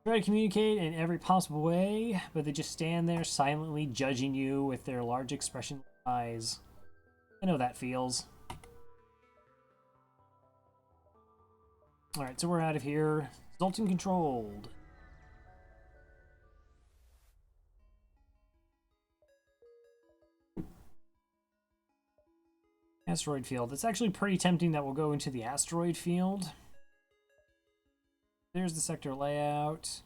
Try to communicate in every possible way, but they just stand there silently judging you with their large expression eyes. I know that feels. Alright, so we're out of here. Zoltan controlled. Asteroid field. It's actually pretty tempting that we'll go into the asteroid field. There's the sector layout.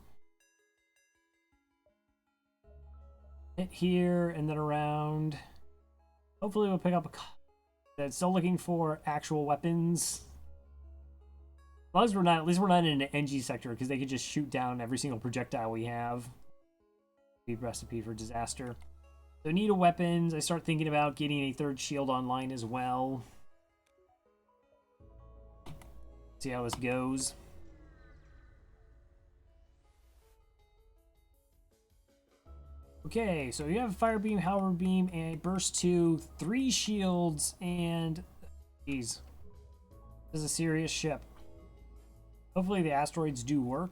Hit here and then around. Hopefully we'll pick up a... It's still looking for actual weapons. As long as we're not, at least we're not in an NG sector, because they could just shoot down every single projectile we have. Be recipe for disaster. So need of weapons. I start thinking about getting a 3rd shield online as well. See how this goes. Okay, so you have a fire beam, power beam, and burst 2, 3 shields, and... Jeez. This is a serious ship. Hopefully the asteroids do work.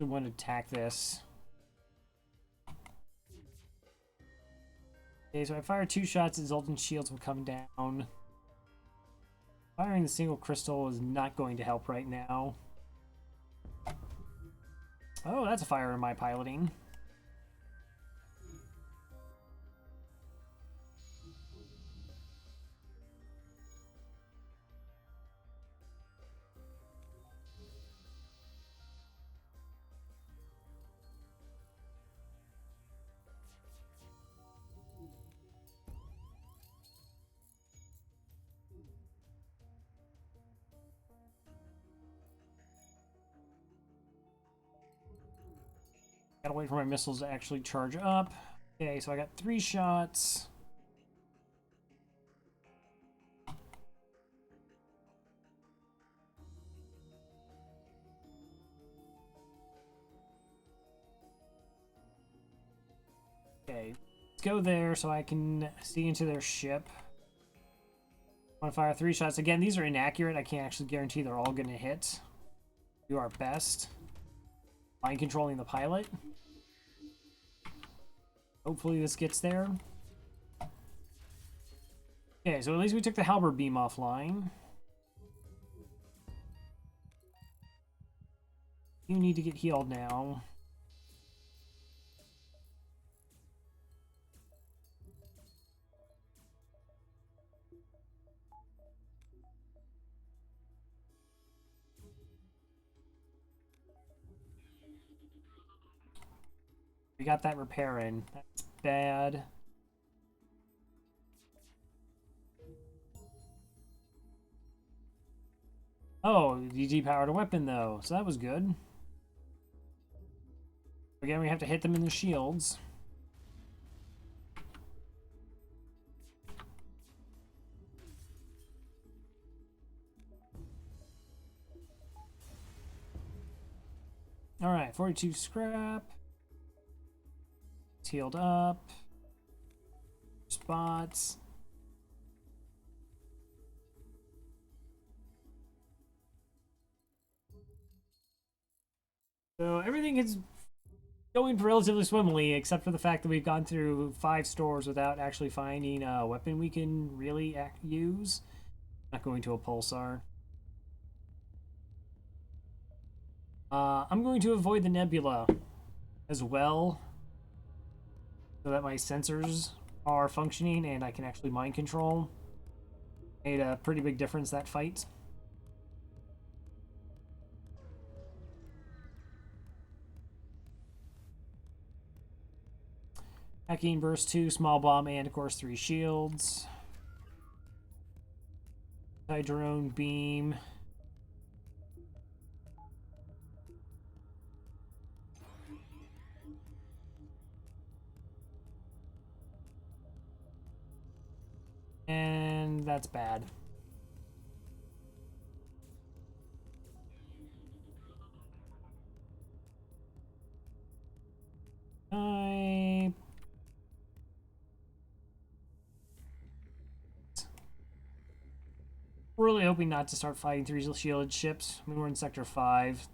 I want to attack this. Okay, so I fire 2 shots, Zoltan shields will come down. Firing the single crystal is not going to help right now. Oh, that's a fire in my piloting. Gotta wait for my missiles to actually charge up. Okay, so I got 3 shots. Okay, let's go there so I can see into their ship. I want to fire 3 shots. Again, these are inaccurate. I can't actually guarantee they're all going to hit. Do our best. Mind controlling the pilot. Hopefully this gets there. Okay, so at least we took the halberd beam offline. You need to get healed now. We got that repair in. That's bad. Oh, you depowered a weapon though, so that was good. Again, we have to hit them in the shields. Alright, 42 scrap. It's healed up. Spots. So everything is going relatively swimmingly, except for the fact that we've gone through 5 stores without actually finding a weapon we can really use. Not going to a pulsar. I'm going to avoid the nebula as well, so that my sensors are functioning and I can actually mind control. Made a pretty big difference that fight. Hacking burst 2, small bomb, and of course 3 shields. Anti-drone beam. And that's bad. I really hoping not to start fighting 3 shielded ships. I mean, we're in Sector 5.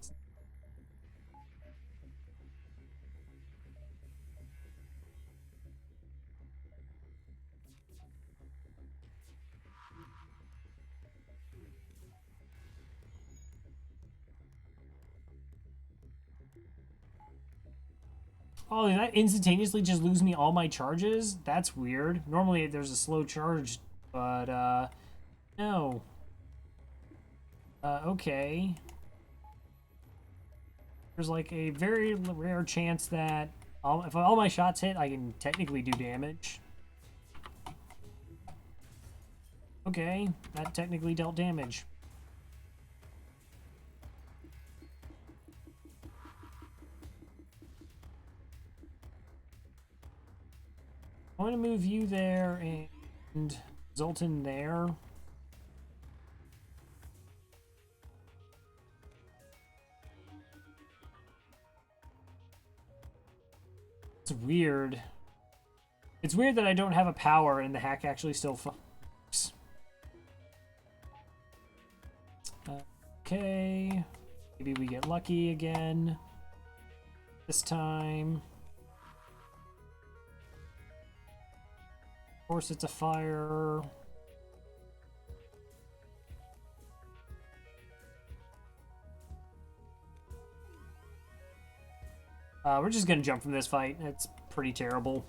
Oh, did that instantaneously just lose me all my charges? That's weird. Normally there's a slow charge, but, no. Okay. There's like a very rare chance that if all my shots hit, I can technically do damage. Okay, that technically dealt damage. I'm going to move you there and Zoltan there. It's weird. It's weird that I don't have a power and the hack actually still fucks. Okay. Maybe we get lucky again. This time. Of course it's a fire. We're just gonna jump from this fight. It's pretty terrible.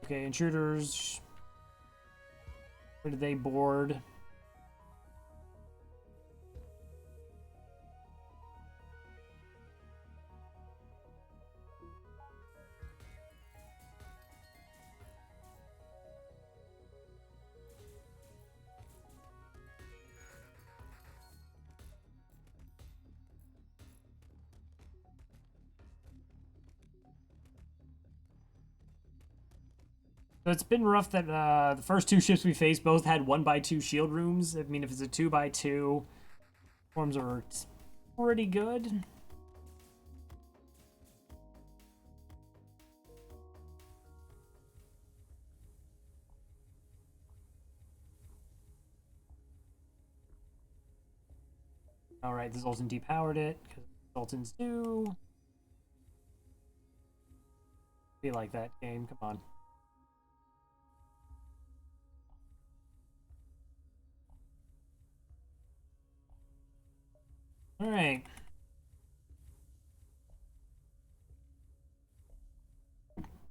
Okay, intruders. Where did they board? So it's been rough that the first two ships we faced both had 1x2 shield rooms. I mean, if it's a 2x2, forms are pretty good. Alright, the Zoltan depowered it, because Zoltans do. Be like that game, come on. Alright.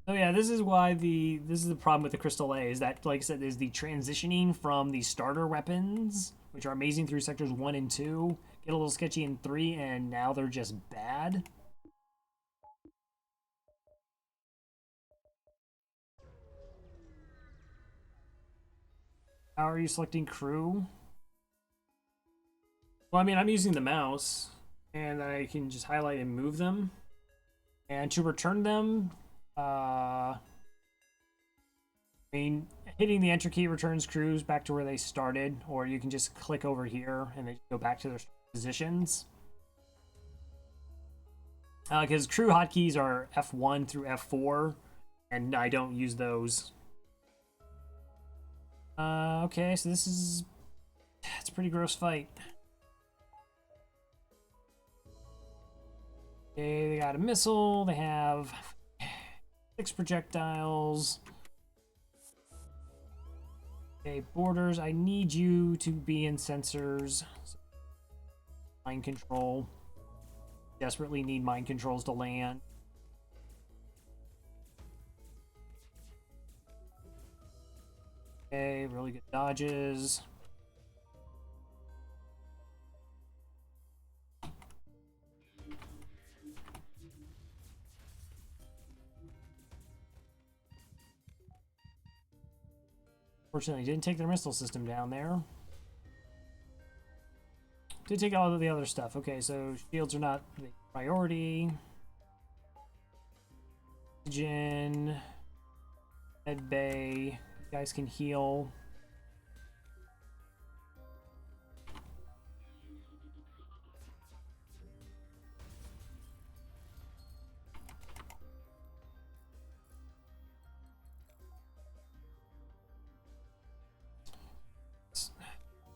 So yeah, this is why this is the problem with the Crystal A, is that, like I said, is the transitioning from the starter weapons, which are amazing through sectors 1 and 2, get a little sketchy in 3, and now they're just bad. How are you selecting crew? Well, I mean, I'm using the mouse, and I can just highlight and move them. And to return them, I mean, hitting the enter key returns crews back to where they started, or you can just click over here and they go back to their positions. Because crew hotkeys are F1 through F4, and I don't use those. Okay, so it's a pretty gross fight. Okay, they got a missile, they have 6 projectiles. Okay, borders, I need you to be in sensors. Mind control. Desperately need mind controls to land. Okay, really good dodges. Fortunately, didn't take their missile system down there. Did take all of the other stuff. Okay, so shields are not the priority. Oxygen. Med bay. You guys can heal.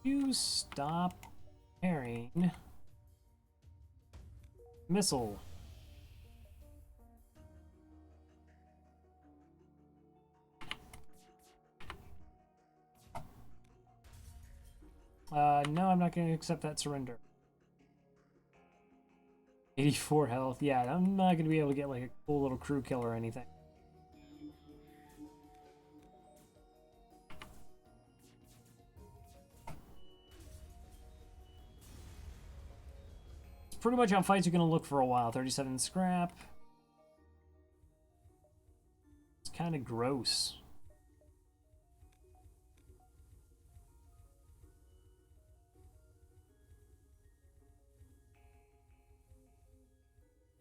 You stop carrying missile. No, I'm not going to accept that surrender. 84 health. Yeah, I'm not going to be able to get like a cool little crew kill or anything. It's pretty much how fights are going to look for a while. 37 scrap. It's kind of gross.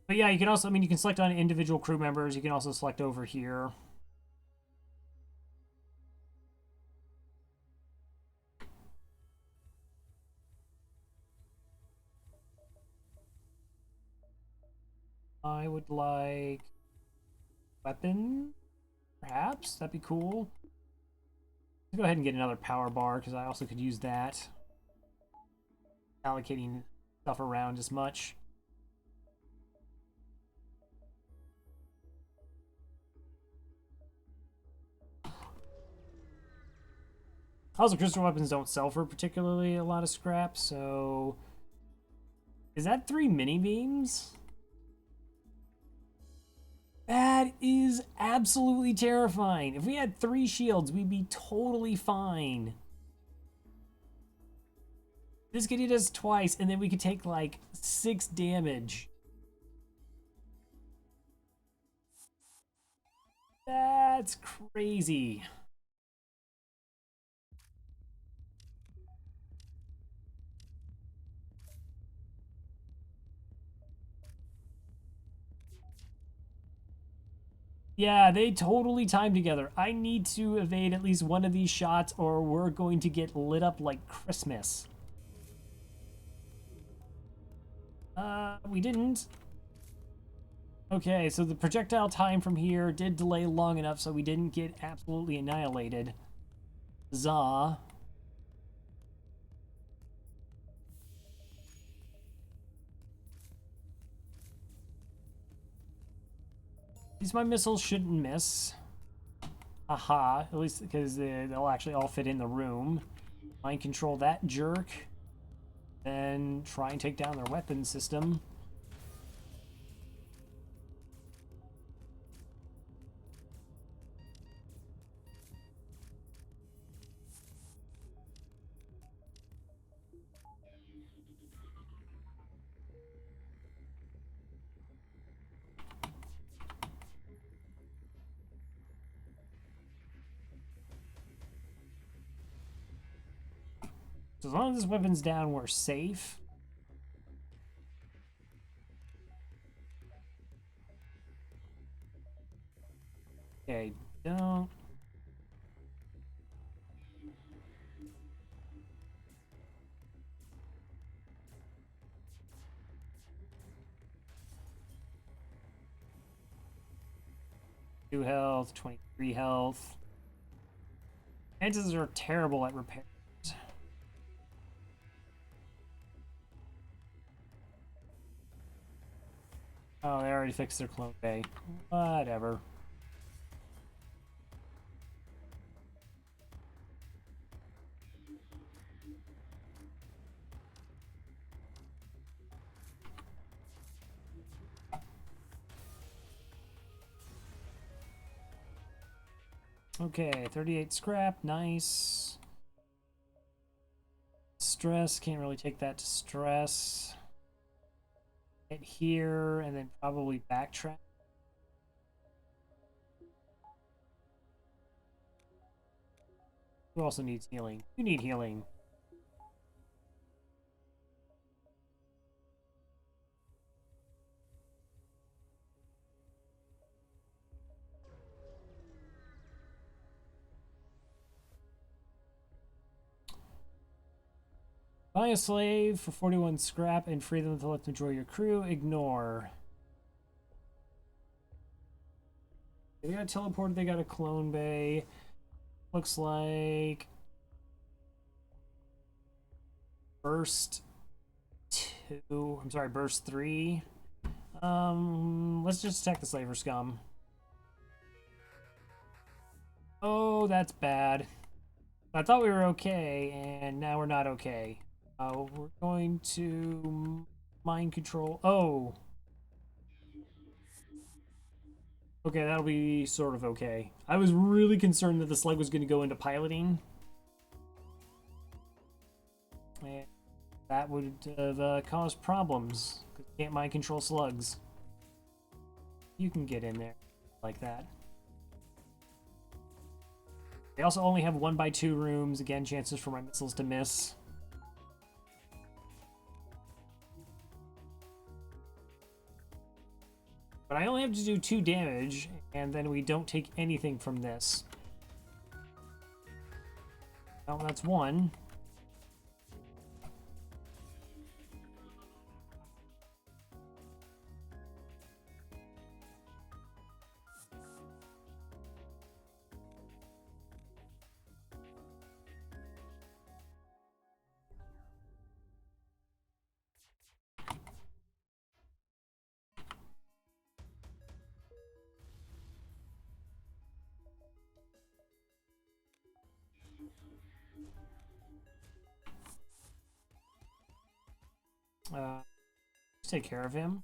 But yeah, you can also, I mean, you can select on individual crew members. You can also select over here. I would like weapon, perhaps. That'd be cool. Let's go ahead and get another power bar because I also could use that. Allocating stuff around as much. Also, crystal weapons don't sell for particularly a lot of scrap, so... Is that 3 mini beams? That is absolutely terrifying. If we had 3 shields, we'd be totally fine. This could hit us twice, and then we could take like 6 damage. That's crazy. Yeah, they totally time together. I need to evade at least one of these shots or we're going to get lit up like Christmas. We didn't. Okay, so the projectile time from here did delay long enough so we didn't get absolutely annihilated. Zah. At least my missiles shouldn't miss. Aha, at least because they'll actually all fit in the room. Mind control that jerk. Then try and take down their weapon system. So as long as this weapon's down, we're safe. Okay, don't. Two health, 23 health. Chances are terrible at repairs. Oh, they already fixed their clone bay. Whatever. Okay, 38 scrap, nice. Stress, can't really take that to stress. Hit here, and then probably backtrack. Who also needs healing? You need healing. Buy a slave for 41 scrap and free them to let them enjoy your crew. Ignore. They got teleported, they got a clone bay. Looks like burst 2. I'm sorry, burst 3. Let's just attack the slaver scum. Oh, that's bad. I thought we were okay, and now we're not okay. We're going to mind control. Oh. Okay, that'll be sort of okay. I was really concerned that the slug was going to go into piloting. And that would have caused problems. You can't mind control slugs. You can get in there like that. They also only have 1x2 rooms. Again, chances for my missiles to miss. But I only have to do 2 damage, and then we don't take anything from this. Well, that's 1. Let's take care of him.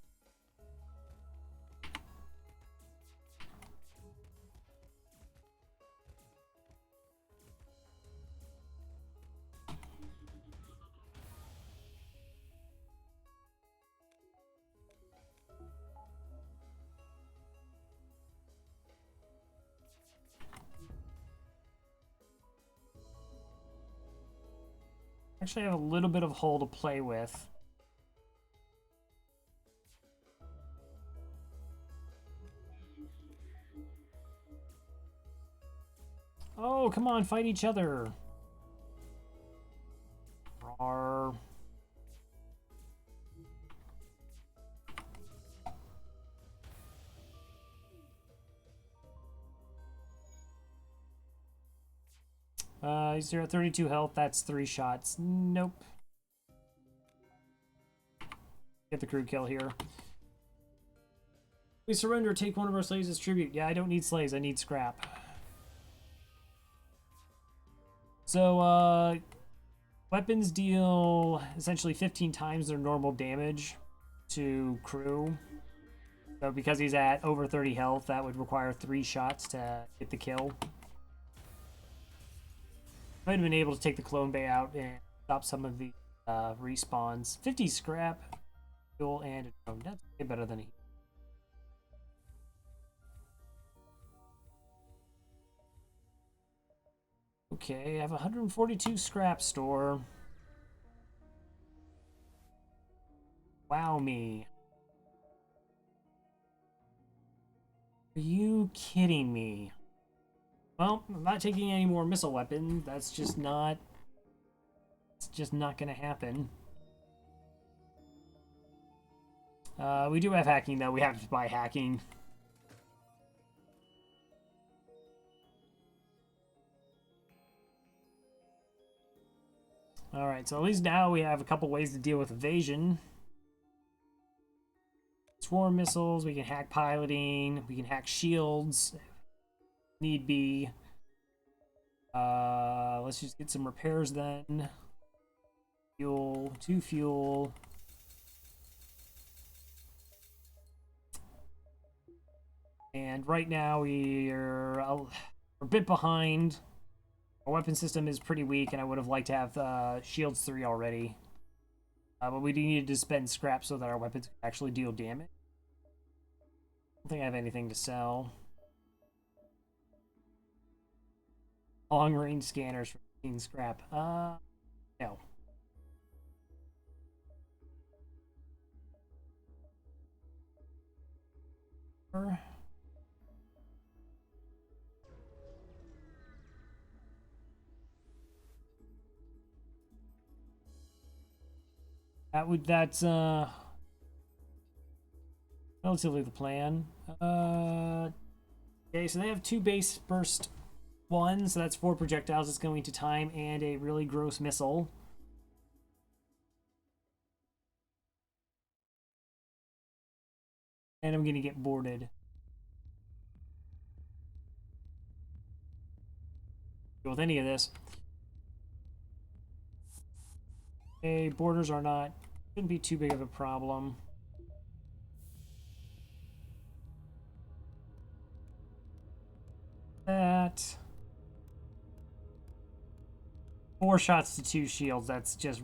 Actually, I have a little bit of hull to play with. come on, fight each other. Rawr. He's at 32 health. That's 3 shots. Nope. Get the crew kill here. We surrender. Take one of our slaves as tribute. Yeah, I don't need slaves. I need scrap. So, weapons deal essentially 15 times their normal damage to crew. So because he's at over 30 health, that would require 3 shots to get the kill. Might have been able to take the clone bay out and stop some of the respawns. 50 scrap, fuel, and a drone. That's way better than he. Okay, I have 142 scrap store. Wow me. Are you kidding me? Well, I'm not taking any more missile weapons. That's just not... It's just not gonna happen. We do have hacking, though. We have to buy hacking. Alright, so at least now we have a couple ways to deal with evasion. Swarm missiles, we can hack piloting, we can hack shields, if need be. Let's just get some repairs then. Fuel, 2 fuel. And right now we're a bit behind. Our weapon system is pretty weak, and I would have liked to have shields 3 already. But we do need to spend scrap so that our weapons can actually deal damage. I don't think I have anything to sell. Long range scanners for 15 scrap. No. That's relatively the plan. Okay, so they have 2 base burst 1, so that's 4 projectiles it's going to time, and a really gross missile. And I'm gonna get boarded. Go with any of this. Okay, borders are not, shouldn't be too big of a problem. That 4 shots to 2 shields. That's just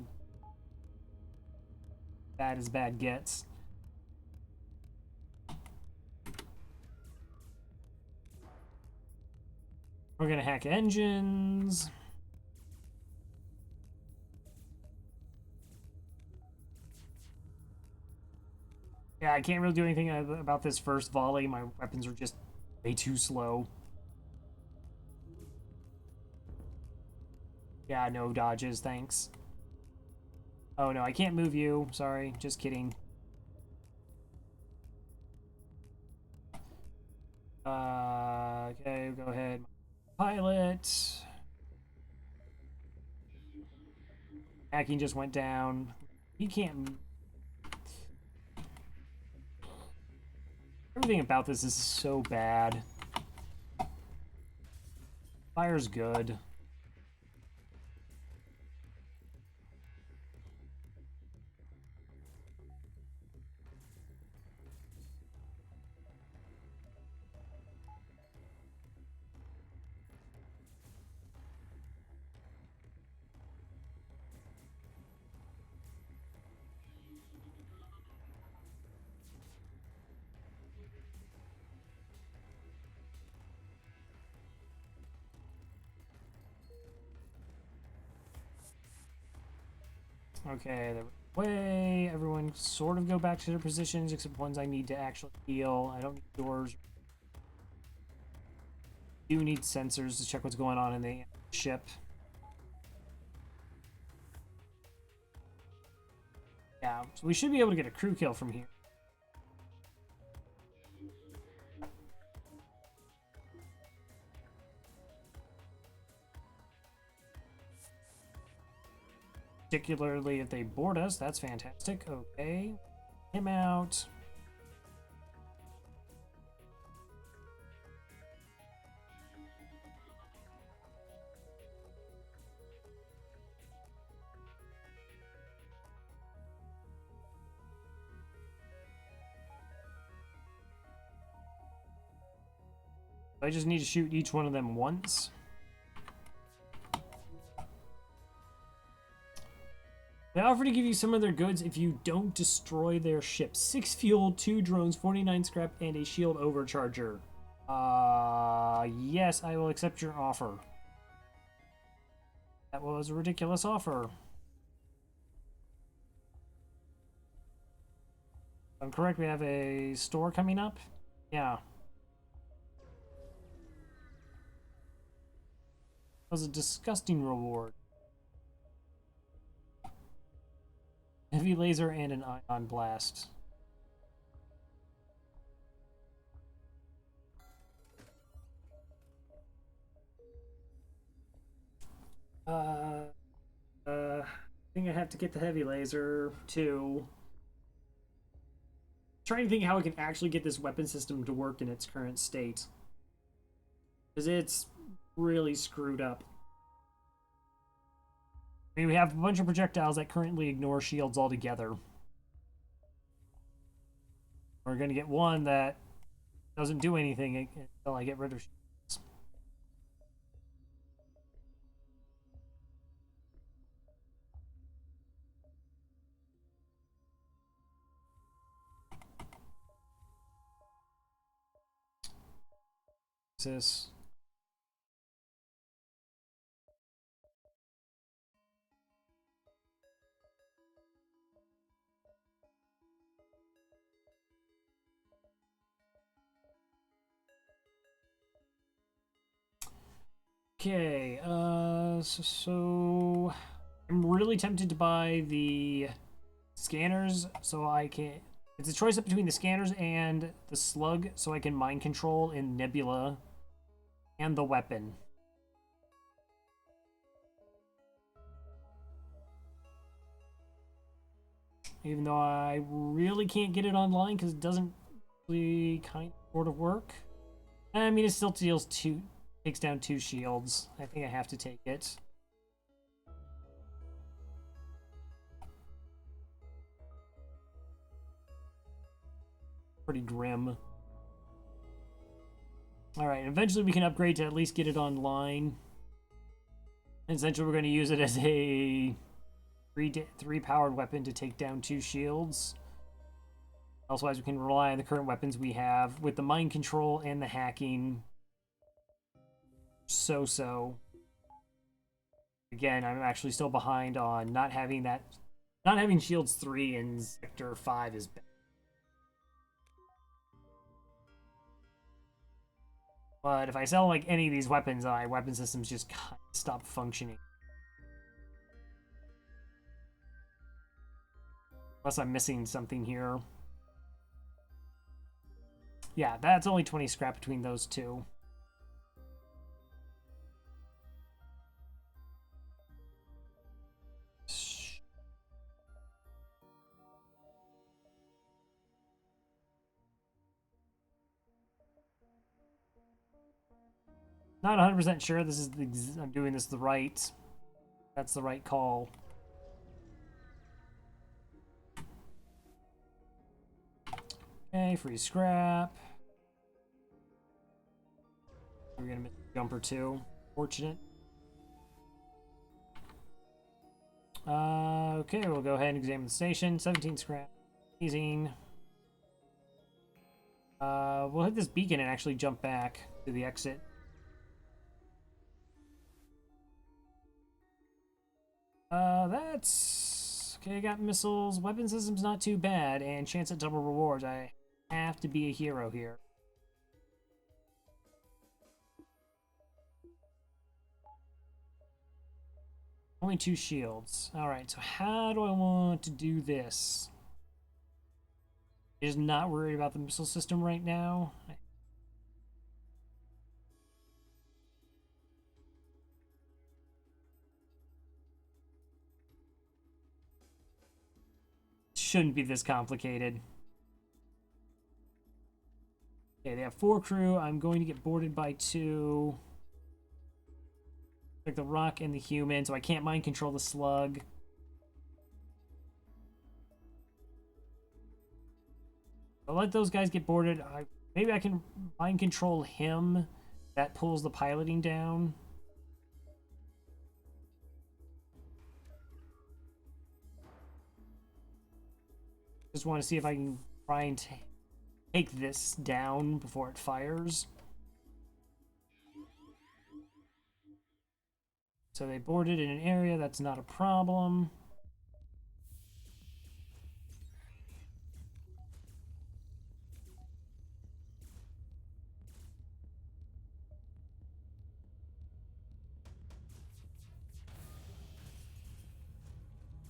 bad as bad gets. We're gonna hack engines. Yeah, I can't really do anything about this first volley. My weapons are just way too slow. Yeah, no dodges, thanks. Oh no, I can't move you. Sorry, just kidding. Okay, go ahead. Pilot. Hacking just went down. He can't... Everything about this is so bad. Fire's good. Okay, the way everyone sort of go back to their positions, except ones I need to actually heal. I don't need doors. do need sensors to check what's going on in the ship. Yeah, so we should be able to get a crew kill from here. Particularly if they board us, that's fantastic. Okay, him out. I just need to shoot each one of them once. They offer to give you some of their goods if you don't destroy their ship. 6 fuel, 2 drones, 49 scrap, and a shield overcharger. Yes, I will accept your offer. That was a ridiculous offer. If I'm correct, we have a store coming up? Yeah. That was a disgusting reward. Heavy laser and an ion blast. I think I have to get the heavy laser too. Trying to think how we can actually get this weapon system to work in its current state. Because it's really screwed up. I mean, we have a bunch of projectiles that currently ignore shields altogether. We're going to get one that doesn't do anything until I get rid of shields. This. Okay, so I'm really tempted to buy the scanners so I can... It's a choice up between the scanners and the slug so I can mind control in Nebula and the weapon. Even though I really can't get it online because it doesn't really kind of sort of work. I mean, it still takes down 2 shields. I think I have to take it. Pretty grim. Alright, eventually we can upgrade to at least get it online. And essentially we're going to use it as a 3 powered weapon to take down 2 shields. Elsewise, we can rely on the current weapons we have with the mind control and the hacking. So. Again, I'm actually still behind on not having shields 3 in Sector 5 is bad. But if I sell like any of these weapons, my weapon systems just kind of stop functioning. Unless I'm missing something here. Yeah, that's only 20 scrap between those two. Not 100% sure this is I'm doing this that's the right call. Okay, free scrap. We're gonna miss a jumper too. Fortunate. Okay, we'll go ahead and examine the station. 17 scrap. Amazing. We'll hit this beacon and actually jump back to the exit. That's... Okay, I got missiles. Weapon system's not too bad, and chance at double rewards. I have to be a hero here. Only 2 shields. Alright, so how do I want to do this? Just not worried about the missile system right now. Shouldn't be this complicated. Okay, they have 4 crew. I'm going to get boarded by 2. Like the rock and the human, so I can't mind control the slug. I'll let those guys get boarded. Maybe I can mind control him. That pulls the piloting down. Just want to see if I can try and take this down before it fires. So they boarded in an area, that's not a problem.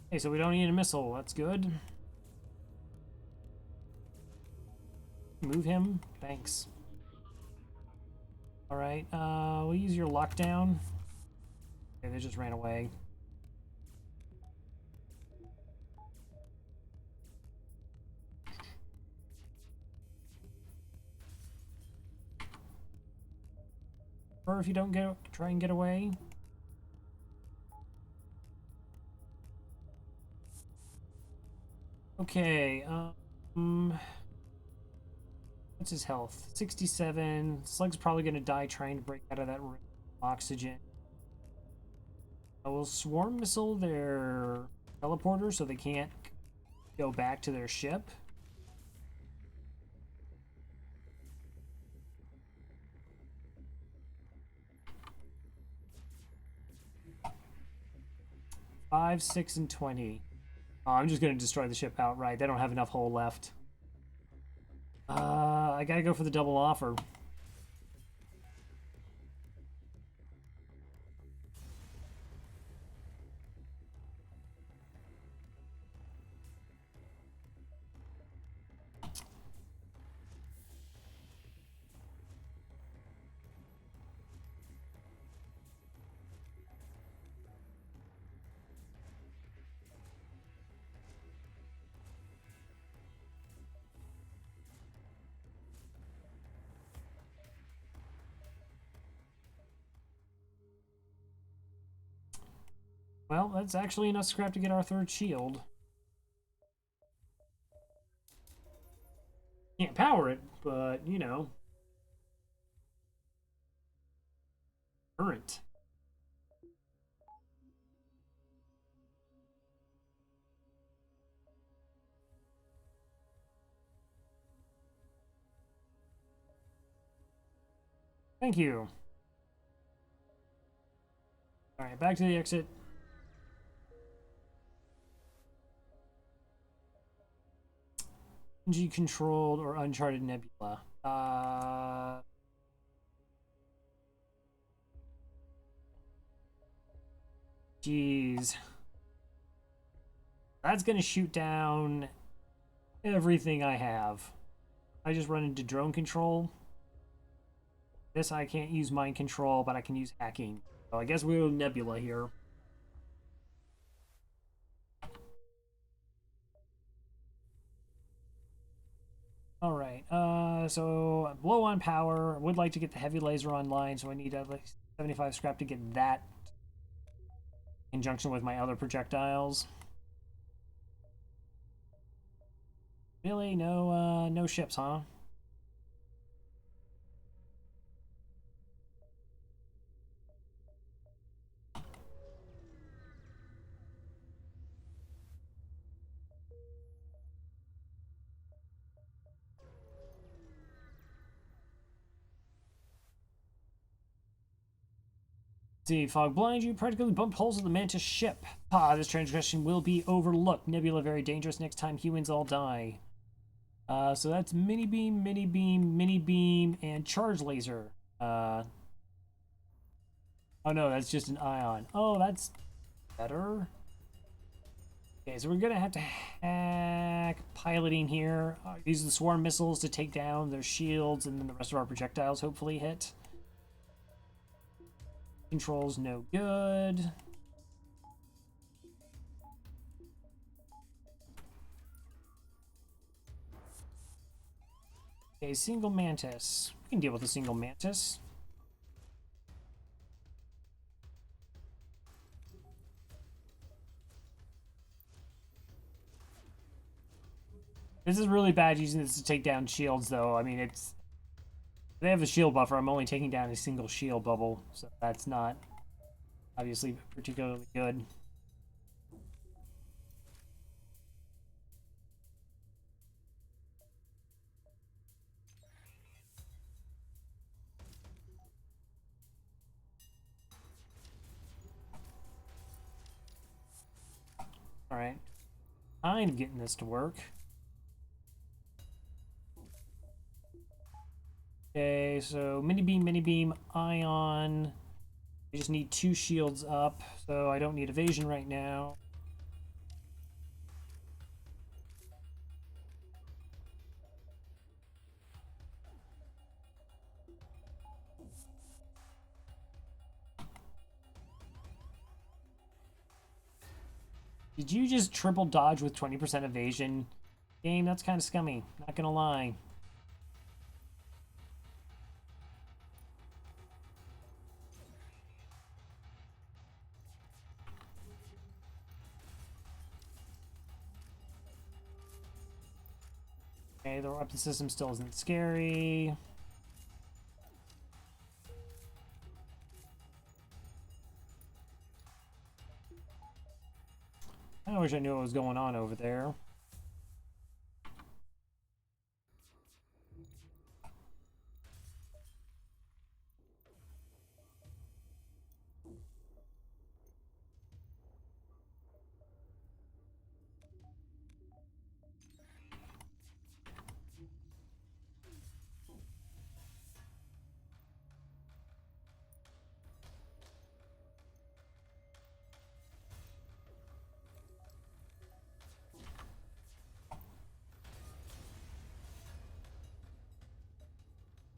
Okay, so we don't need a missile, that's good. Move him, thanks. Alright, we'll use your lockdown. Okay, they just ran away. Or if you don't try and get away. Okay, what's his health? 67. Slug's probably gonna die trying to break out of that oxygen. I will swarm missile their teleporter so they can't go back to their ship. Five, 6, and 20. Oh, I'm just gonna destroy the ship outright. They don't have enough hull left. I gotta go for the double offer. Well, that's actually enough scrap to get our 3rd shield. Can't power it, but, you know. Current. Thank you. Alright, back to the exit. G-controlled or uncharted nebula. Jeez. That's gonna shoot down everything I have. I just run into drone control. This I can't use mind control, but I can use hacking. So I guess we'll nebula here. Alright, so low on power. Would like to get the heavy laser online, so I need at least 75 scrap to get that in conjunction with my other projectiles. Really? No ships, huh? See, fog blinds you, practically bump holes in the Mantis ship. This transgression will be overlooked. Nebula very dangerous. Next time humans all die. So that's mini beam, mini beam, mini beam, and charge laser. Oh no, that's just an ion. Oh, that's better. Okay, so we're gonna have to hack piloting here. Use the swarm missiles to take down their shields, and then the rest of our projectiles hopefully hit. Controls no good. Okay, single mantis. We can deal with a single mantis. This is really bad using this to take down shields, though. I mean, it's... They have a shield buffer. I'm only taking down a single shield bubble, so that's not obviously particularly good. Alright. Kind of getting this to work. Okay, so mini beam, ion. I just need 2 shields up, so I don't need evasion right now. Did you just triple dodge with 20% evasion? Game, that's kind of scummy, not gonna lie. Okay, the weapon system still isn't scary. I wish I knew what was going on over there.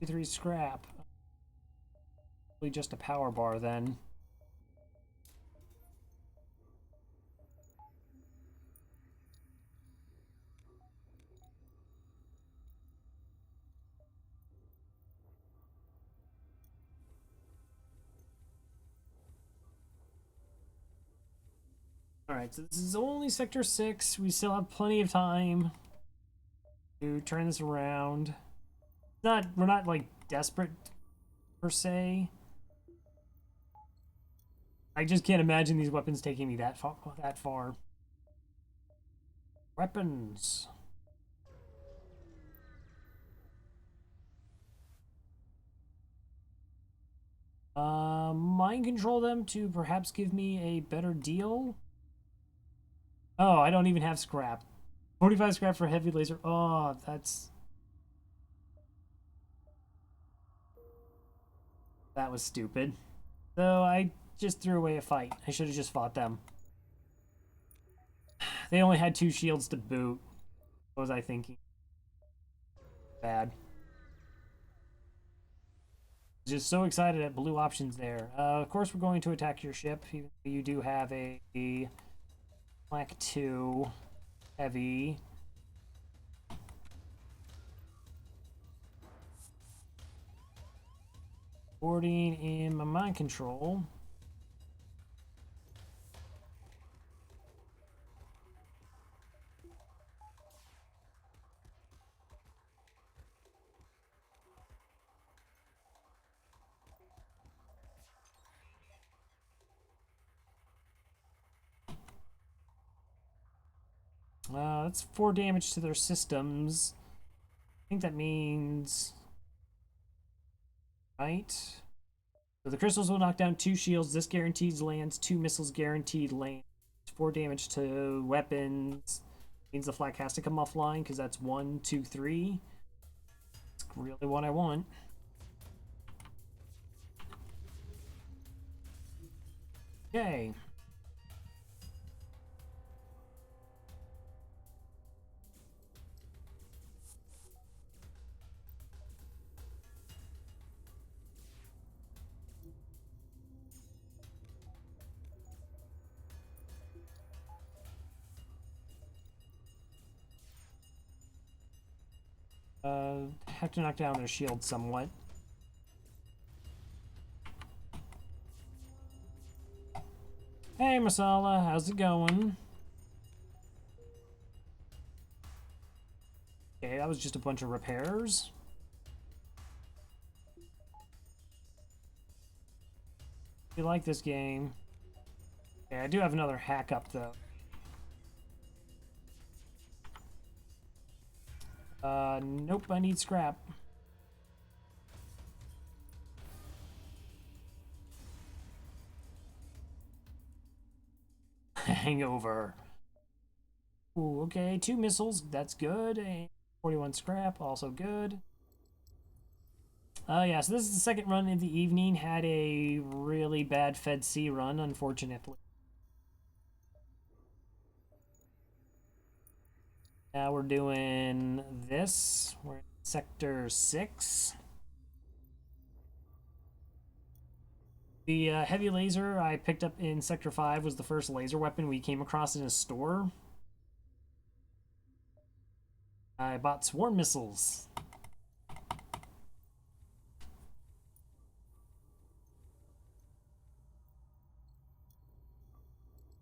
Three scrap. Probably just a power bar then. Alright, so this is only Sector 6. We still have plenty of time to turn this around. We're not like desperate per se. I just can't imagine these weapons taking me that far. Weapons. Mind control them to perhaps give me a better deal. Oh, I don't even have scrap. 45 scrap for heavy laser. Oh, that was stupid. So I just threw away a fight. I should have just fought them. They only had 2 shields to boot. What was I thinking? Bad. Just so excited at blue options there. Of course, we're going to attack your ship. You do have a Black 2 heavy. Boarding in my mind control. That's 4 damage to their systems. I think that means... Right? So the crystals will knock down 2 shields. This guarantees lands. 2 missiles guaranteed land. 4 damage to weapons. Means the flak has to come offline because that's 1, 2, 3. That's really what I want. Okay. have to knock down their shield somewhat. Hey, Masala, how's it going? Okay, that was just a bunch of repairs. You like this game? Okay, I do have another hack up though. Nope, I need scrap. Hangover. Ooh, okay, 2 missiles, that's good. And 41 scrap, also good. Yeah, so this is the second run in the evening. Had a really bad Fed C run, unfortunately. Now we're doing this. We're in Sector 6. The heavy laser I picked up in Sector 5 was the first laser weapon we came across in a store. I bought swarm missiles.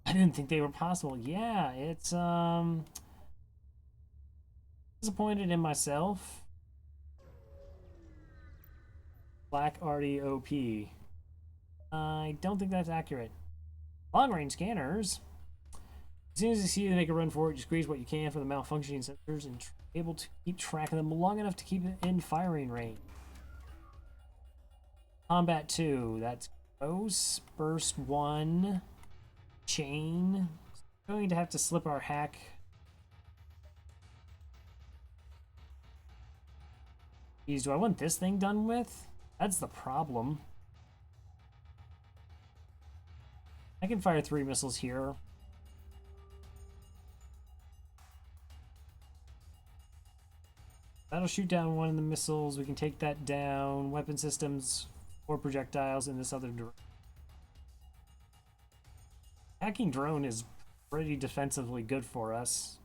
I didn't think they were possible. Yeah, it's disappointed in myself. Black RDOP. I don't think that's accurate. Long range scanners. As soon as you see they make a run for it, just squeeze what you can for the malfunctioning sensors and able to keep track of them long enough to keep it in firing range. Combat 2, that's gross. Burst 1. Chain. We're going to have to slip our hack. Geez, do I want this thing done with? That's the problem. I can fire 3 missiles here. That'll shoot down one of the missiles. We can take that down. Weapon systems, 4 projectiles in this other direction. Hacking drone is pretty defensively good for us.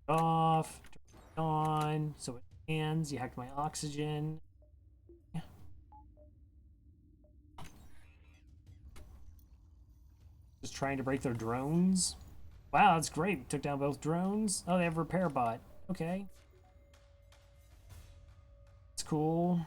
Off, on, so it hands. You hacked my oxygen. Just trying to break their drones. Wow, that's great. Took down both drones. Oh, they have repair bot. Okay. It's cool.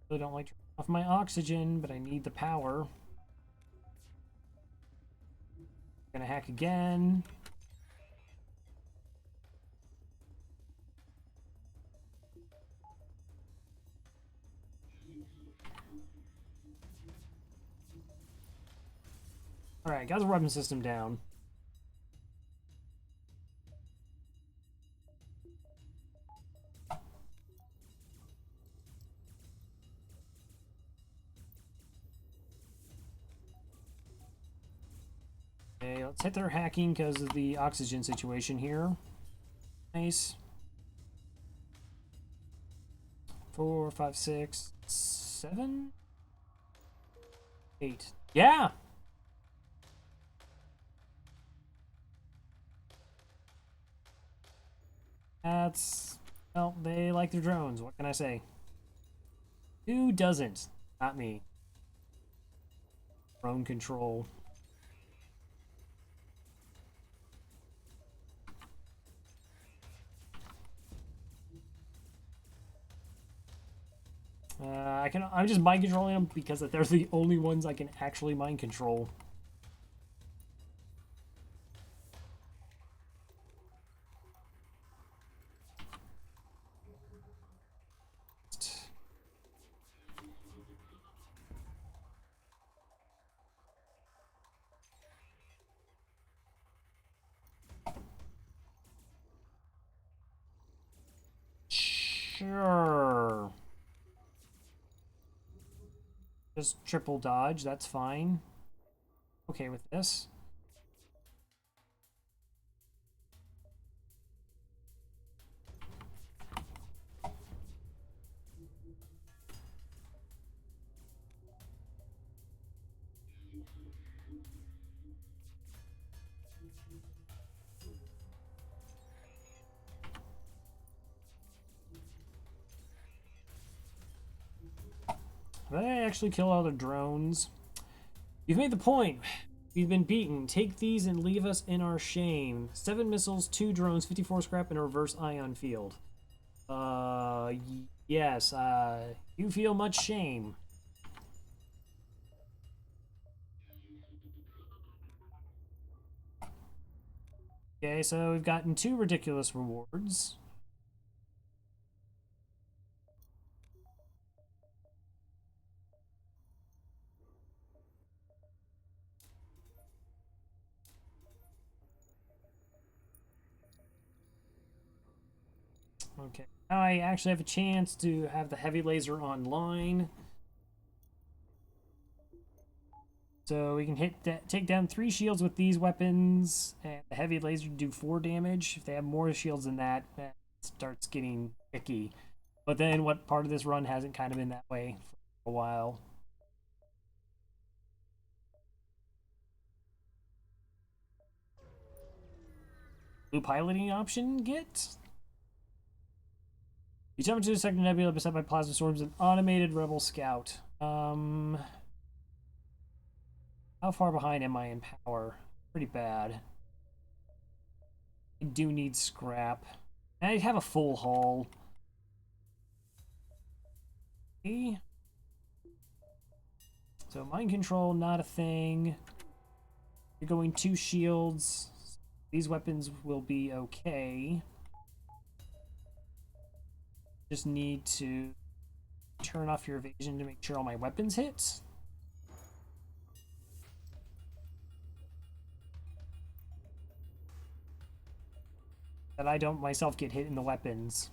Really don't like to turn off my oxygen, but I need the power. Gonna hack again. Alright, got the weapon system down. Okay, let's hit their hacking because of the oxygen situation here. Nice. 4, 5, 6, 7, 8. Yeah! That's... well, they like their drones. What can I say? Who doesn't? Not me. Drone control. I'm just mind controlling them because they're the only ones I can actually mind control. Sure. Just triple dodge, that's fine. Okay with this. Did I actually kill all the drones? You've made the point. We've been beaten. Take these and leave us in our shame. 7 missiles, 2 drones, 54 scrap, and a reverse ion field. Yes, you feel much shame. Okay, so we've gotten 2 ridiculous rewards. Okay, now I actually have a chance to have the heavy laser online. So we can take down 3 shields with these weapons, and the heavy laser do 4 damage. If they have more shields than that, it starts getting tricky. But then what part of this run hasn't kind of been that way for a while? Blue piloting option get? You jump into the second nebula beset by plasma storms and automated rebel scout. How far behind am I in power? Pretty bad. I do need scrap. I have a full haul. Okay. So mind control, not a thing. You're going 2 shields. These weapons will be okay. Just need to turn off your evasion to make sure all my weapons hit. That I don't myself get hit in the weapons.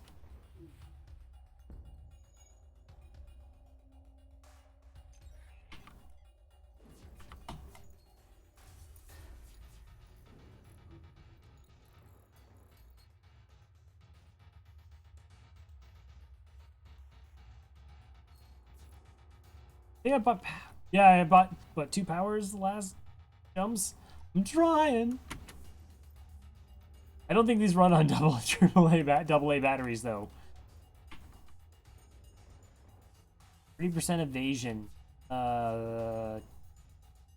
I think I bought, yeah, I bought, what, 2 powers the last jumps? I'm trying. I don't think these run on double A batteries though. 30% evasion.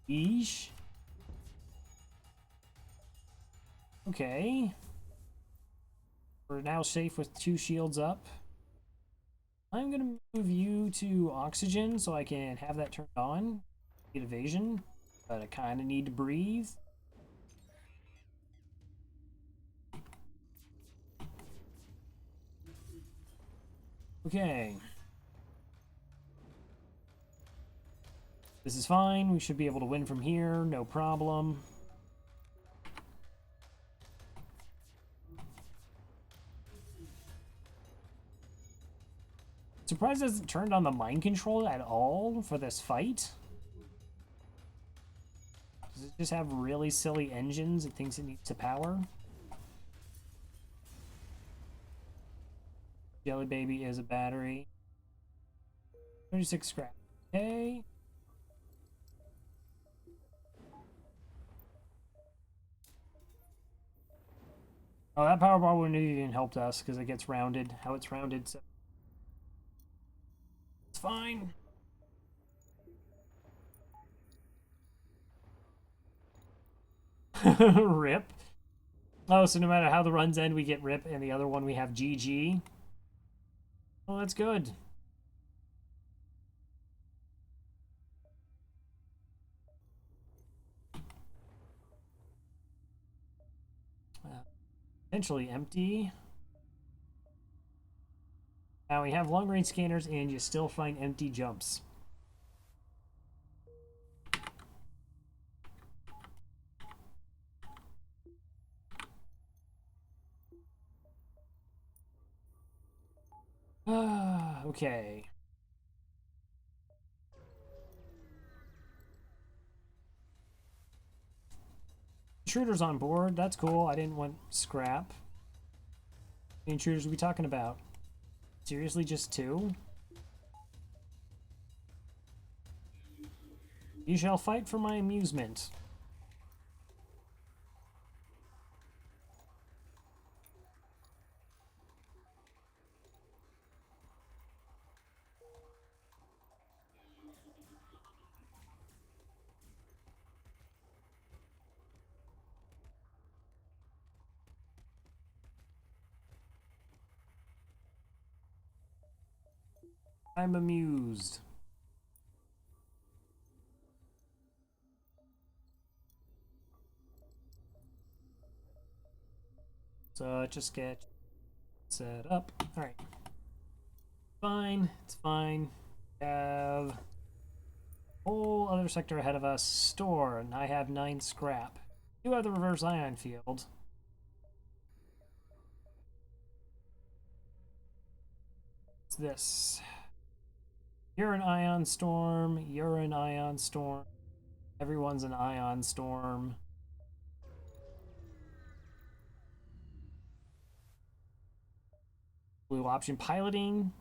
Eesh. Okay. We're now safe with 2 shields up. I'm gonna move you to oxygen so I can have that turned on. Get evasion, but I kind of need to breathe. Okay. This is fine. We should be able to win from here. No problem. Surprised it hasn't turned on the mind control at all for this fight. Does it just have really silly engines it thinks it needs to power? Jelly Baby is a battery. 36 scrap. Okay. Oh, that power bar wouldn't even helped us because it gets rounded how it's rounded, so it's fine. Rip. Oh, so no matter how the runs end, we get rip, and the other one we have GG. Oh, that's good. Potentially empty. Now we have long range scanners, and you still find empty jumps. Okay. intruders on board. That's cool. I didn't want scrap. How many intruders are we talking about? Seriously, just 2? You shall fight for my amusement. I'm amused. So just get set up. All right. Fine. It's fine. Have a whole other sector ahead of us. Store, and I have 9 scrap. You have the reverse ion field. What's this? You're an ion storm. You're an ion storm. Everyone's an ion storm. Blue option piloting.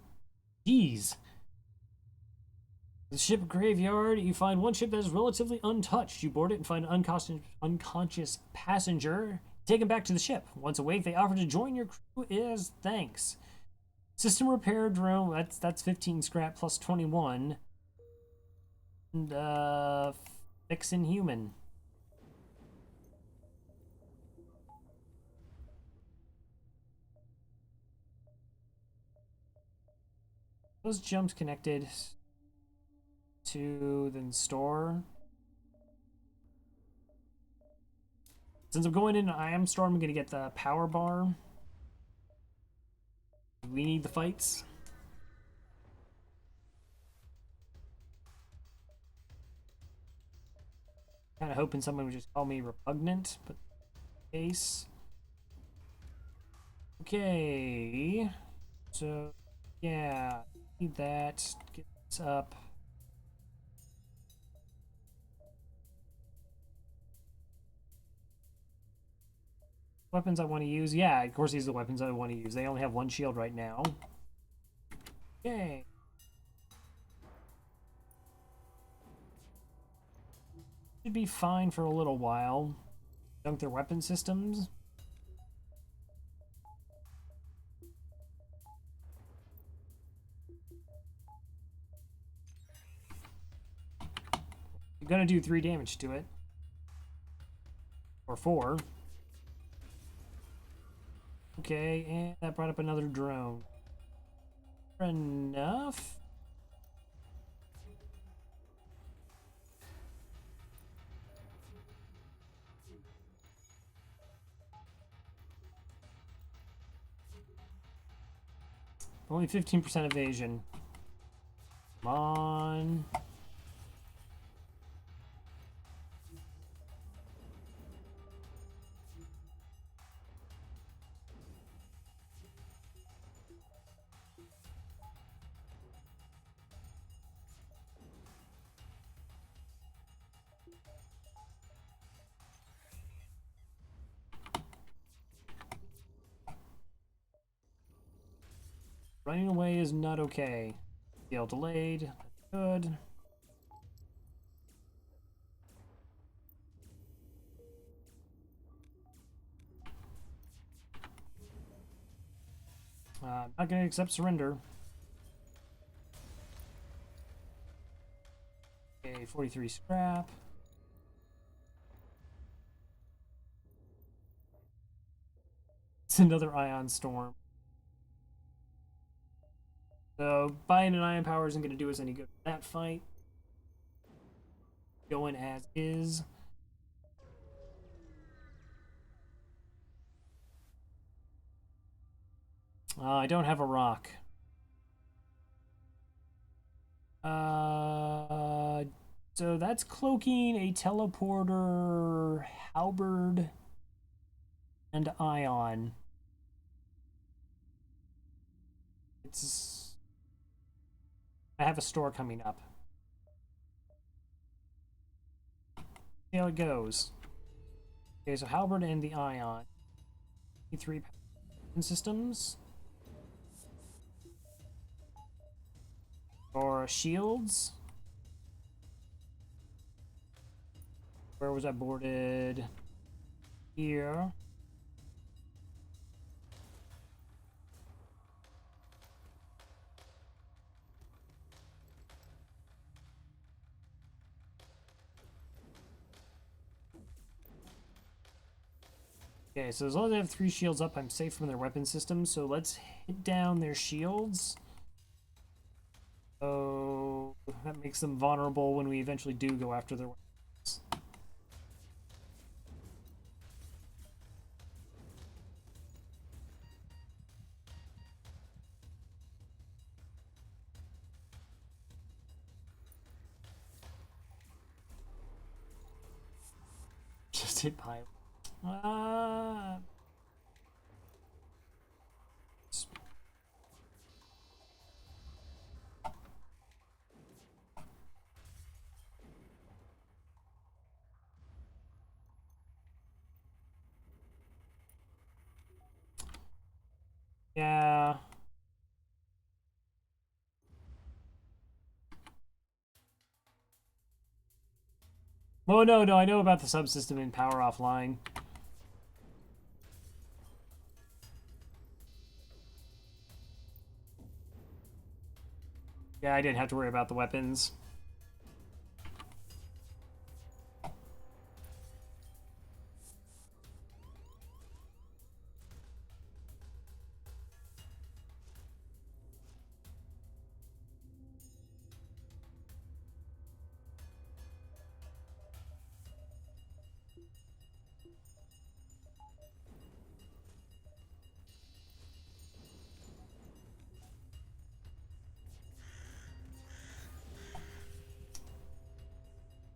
Jeez. The ship graveyard, you find one ship that is relatively untouched. You board it and find an unconscious passenger. Take him back to the ship. Once awake, they offer to join your crew as thanks. System repair drone, that's 15 scrap plus 21. And fixin' human. Those jumps connected to then store. Since I'm going in Ion Storm, I'm gonna get the power bar. We need the fights. Kind of hoping someone would just call me repugnant, but case. Okay, so yeah, need that. Get this up. Weapons I want to use. Yeah, of course these are the weapons I want to use. They only have 1 shield right now. Okay. Should be fine for a little while. Dunk their weapon systems. You're gonna do 3 damage to it. Or 4. Okay, and that brought up another drone. Enough? Only 15% evasion. Come on. Running away is not okay. Deal delayed. Good. Not gonna accept surrender. Okay, 43 scrap. It's another ion storm. So buying an ion power isn't gonna do us any good for that fight. Going as is. I don't have a rock. So that's cloaking, a teleporter, halberd, and ion. I have a store coming up. See how it goes. Okay, so Halberd and the Ion. E3 systems. Or shields. Where was I boarded? Here. Okay, so as long as I have 3 shields up, I'm safe from their weapon system. So let's hit down their shields. So that makes them vulnerable when we eventually do go after their weapons. Just hit pilot. Yeah. Oh, no, I know about the subsystem in Power Offline. Yeah, I didn't have to worry about the weapons.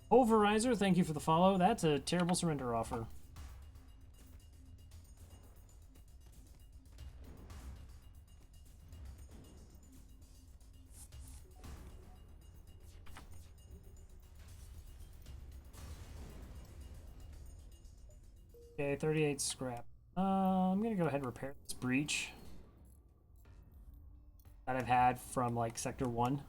Pulverizer, thank you for the follow. That's a terrible surrender offer. Okay, 38 scrap. I'm gonna go ahead and repair this breach that I've had from like Sector 1.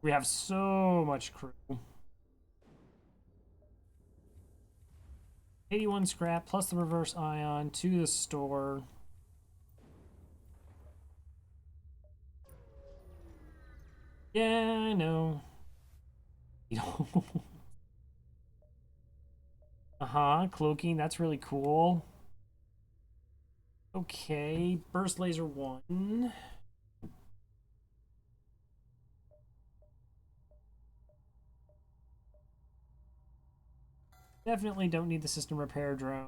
We have so much crew. 81 scrap plus the reverse ion to the store. Yeah, I know. Uh-huh, cloaking, that's really cool. Okay, burst laser 1. Definitely don't need the system repair drone.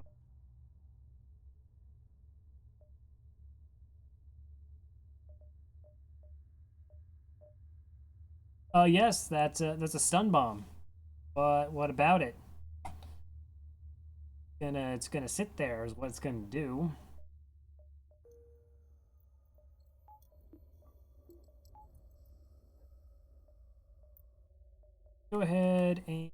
Yes, that's a stun bomb. But what about it? It's gonna sit there is what it's gonna do. Go ahead and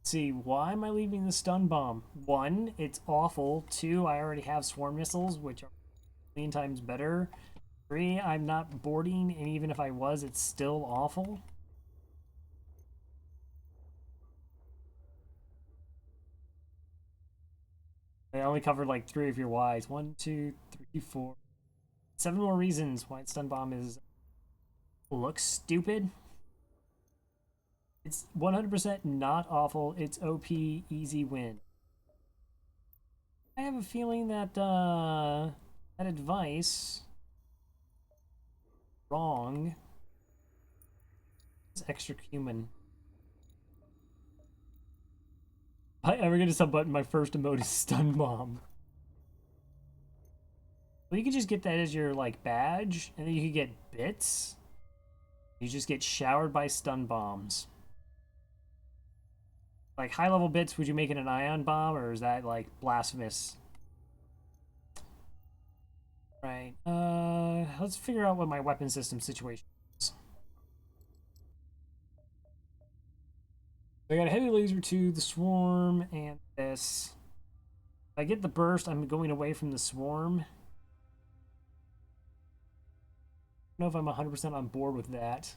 see, why am I leaving the stun bomb? 1, it's awful. 2, I already have swarm missiles, which are a million times better. 3, I'm not boarding, and even if I was, it's still awful. I only covered like 3 of your whys. 1, 2, 3, 4. 7 more reasons why stun bomb is looks stupid. It's 100% not awful. It's OP, easy win. I have a feeling that that advice wrong. It's extra human. If I ever get a sub button, my first emote is stun bomb. Well, you could just get that as your like badge, and then you could get bits. You just get showered by stun bombs. Like, high-level bits, would you make it an ion bomb, or is that, like, blasphemous? Right. Let's figure out what my weapon system situation is. I got a heavy laser to the swarm and this. If I get the burst, I'm going away from the swarm. I don't know if I'm 100% on board with that.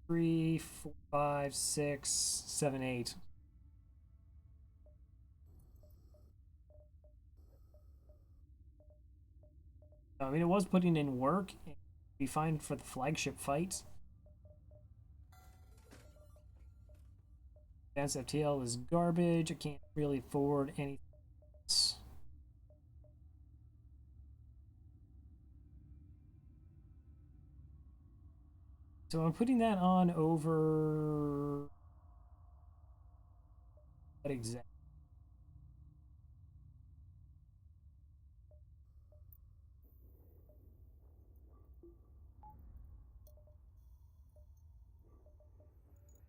Three, four, five, six, seven, eight. I mean, it was putting in work. It'd be fine for the flagship fight. Advanced FTL is garbage. I can't really afford anything else. So I'm putting that on over... What exactly?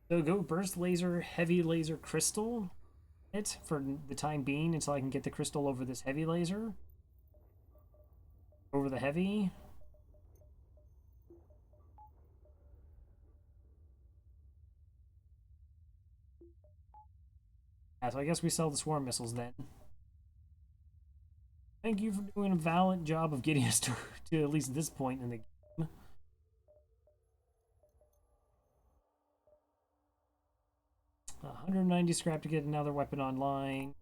So go burst laser, heavy laser, crystal. It for the time being until I can get the crystal over this heavy laser. Over the heavy. Yeah, so I guess we sell the swarm missiles then. Thank you for doing a valiant job of getting us to at least this point in the game. 190 scrap to get another weapon online.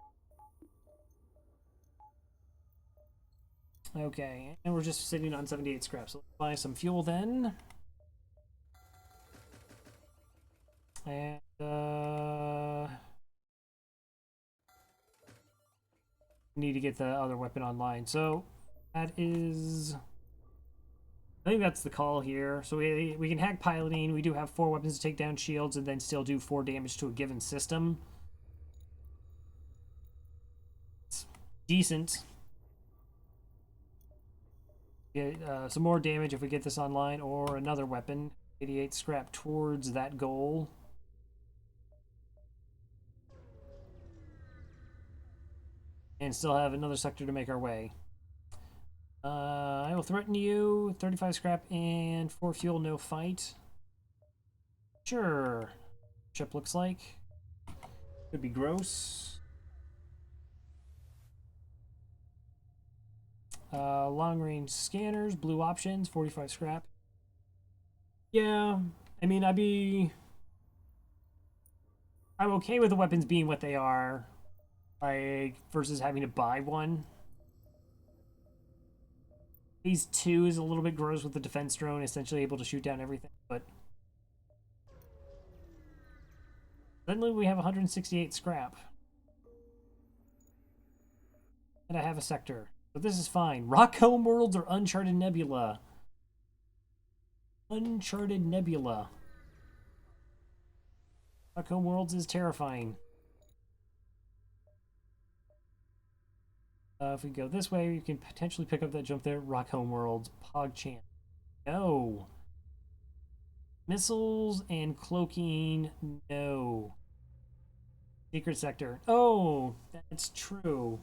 Okay, and we're just sitting on 78 scrap, so let's buy some fuel then. And, need to get the other weapon online. So, that is... I think that's the call here. So we can hack piloting. We do have 4 weapons to take down shields and then still do 4 damage to a given system. It's decent. Get some more damage if we get this online, or another weapon. 88 scrap towards that goal. And still have another sector to make our way. I will threaten you. 35 scrap and 4 fuel, no fight. Sure. Ship looks like. Could be gross. Long range scanners, blue options, 45 scrap. Yeah, I mean, I'm okay with the weapons being what they are, like, versus having to buy one. Phase 2 is a little bit gross with the defense drone, essentially able to shoot down everything, but suddenly we have 168 scrap. And I have a sector. But this is fine. Rockcomb Worlds or Uncharted Nebula? Uncharted Nebula. Rockcomb Worlds is terrifying. If we go this way, you can potentially pick up that jump there. Rockcomb Worlds. PogChamp. No. Missiles and cloaking. No. Secret sector. Oh, that's true.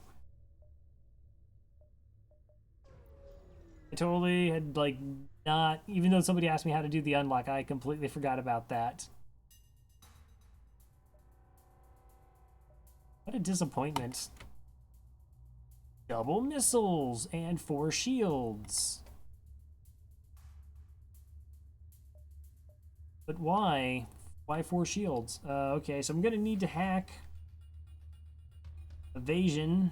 I totally had, like, not... Even though somebody asked me how to do the unlock, I completely forgot about that. What a disappointment. Double missiles and 4 shields. But why? Why 4 shields? Okay, so I'm gonna need to hack evasion.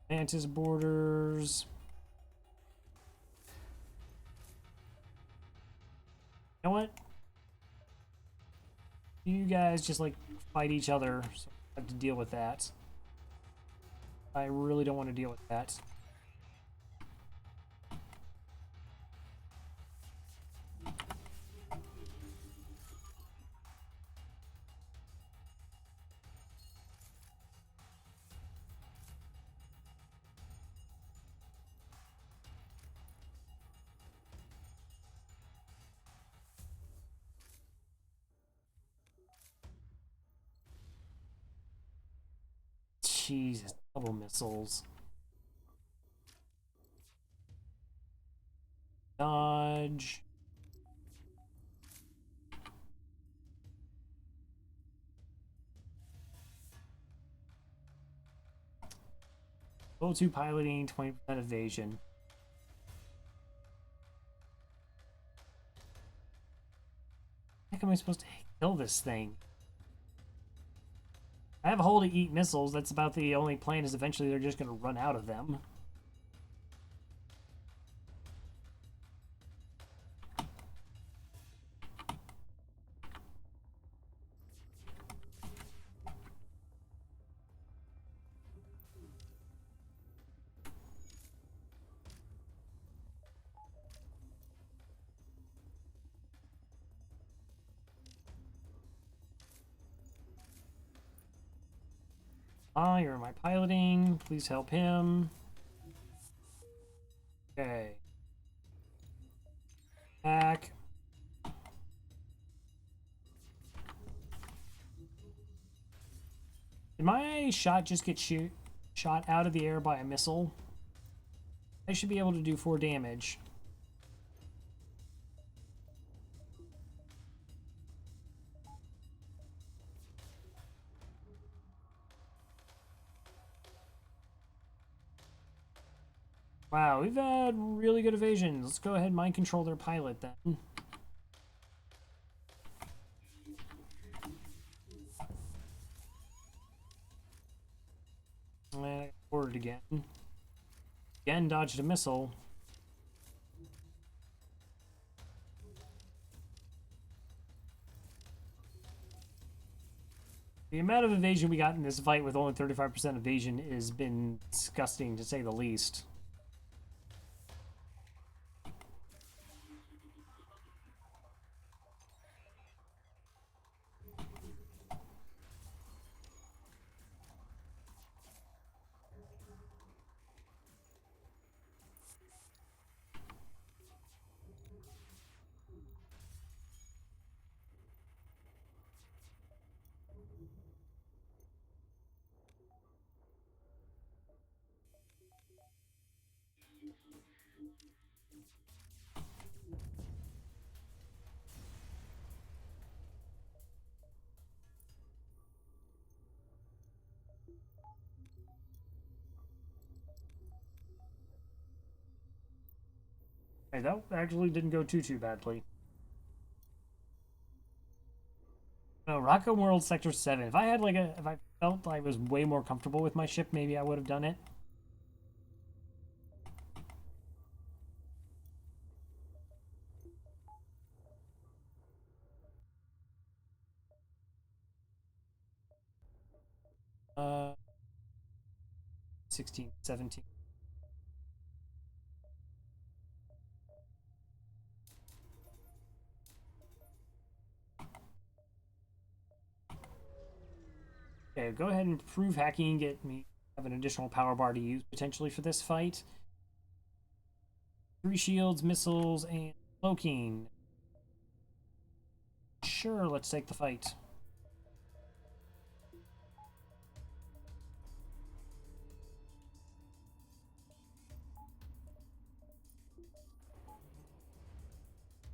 Mantis borders. You know what? You guys just, like, fight each other, so I have to deal with that. I really don't want to deal with that. Jesus, double missiles. Dodge. Level 2 piloting, 20% evasion. How am I supposed to kill this thing? I have a hole to eat missiles. That's about the only plan, is eventually they're just going to run out of them. Ah, you're my piloting. Please help him. Okay. Back. Did my shot just get shot out of the air by a missile? I should be able to do 4 damage. Wow, we've had really good evasion. Let's go ahead and mind control their pilot then. And I got boarded again. Again, dodged a missile. The amount of evasion we got in this fight with only 35% evasion has been disgusting, to say the least. Hey, that actually didn't go too badly. No, Rocket World Sector 7. If I had if I felt I was way more comfortable with my ship, maybe I would have done it. Uh, 16, 17. Okay, go ahead and improve hacking, get me have an additional power bar to use potentially for this fight. 3 shields, missiles, and cloaking. Sure, let's take the fight.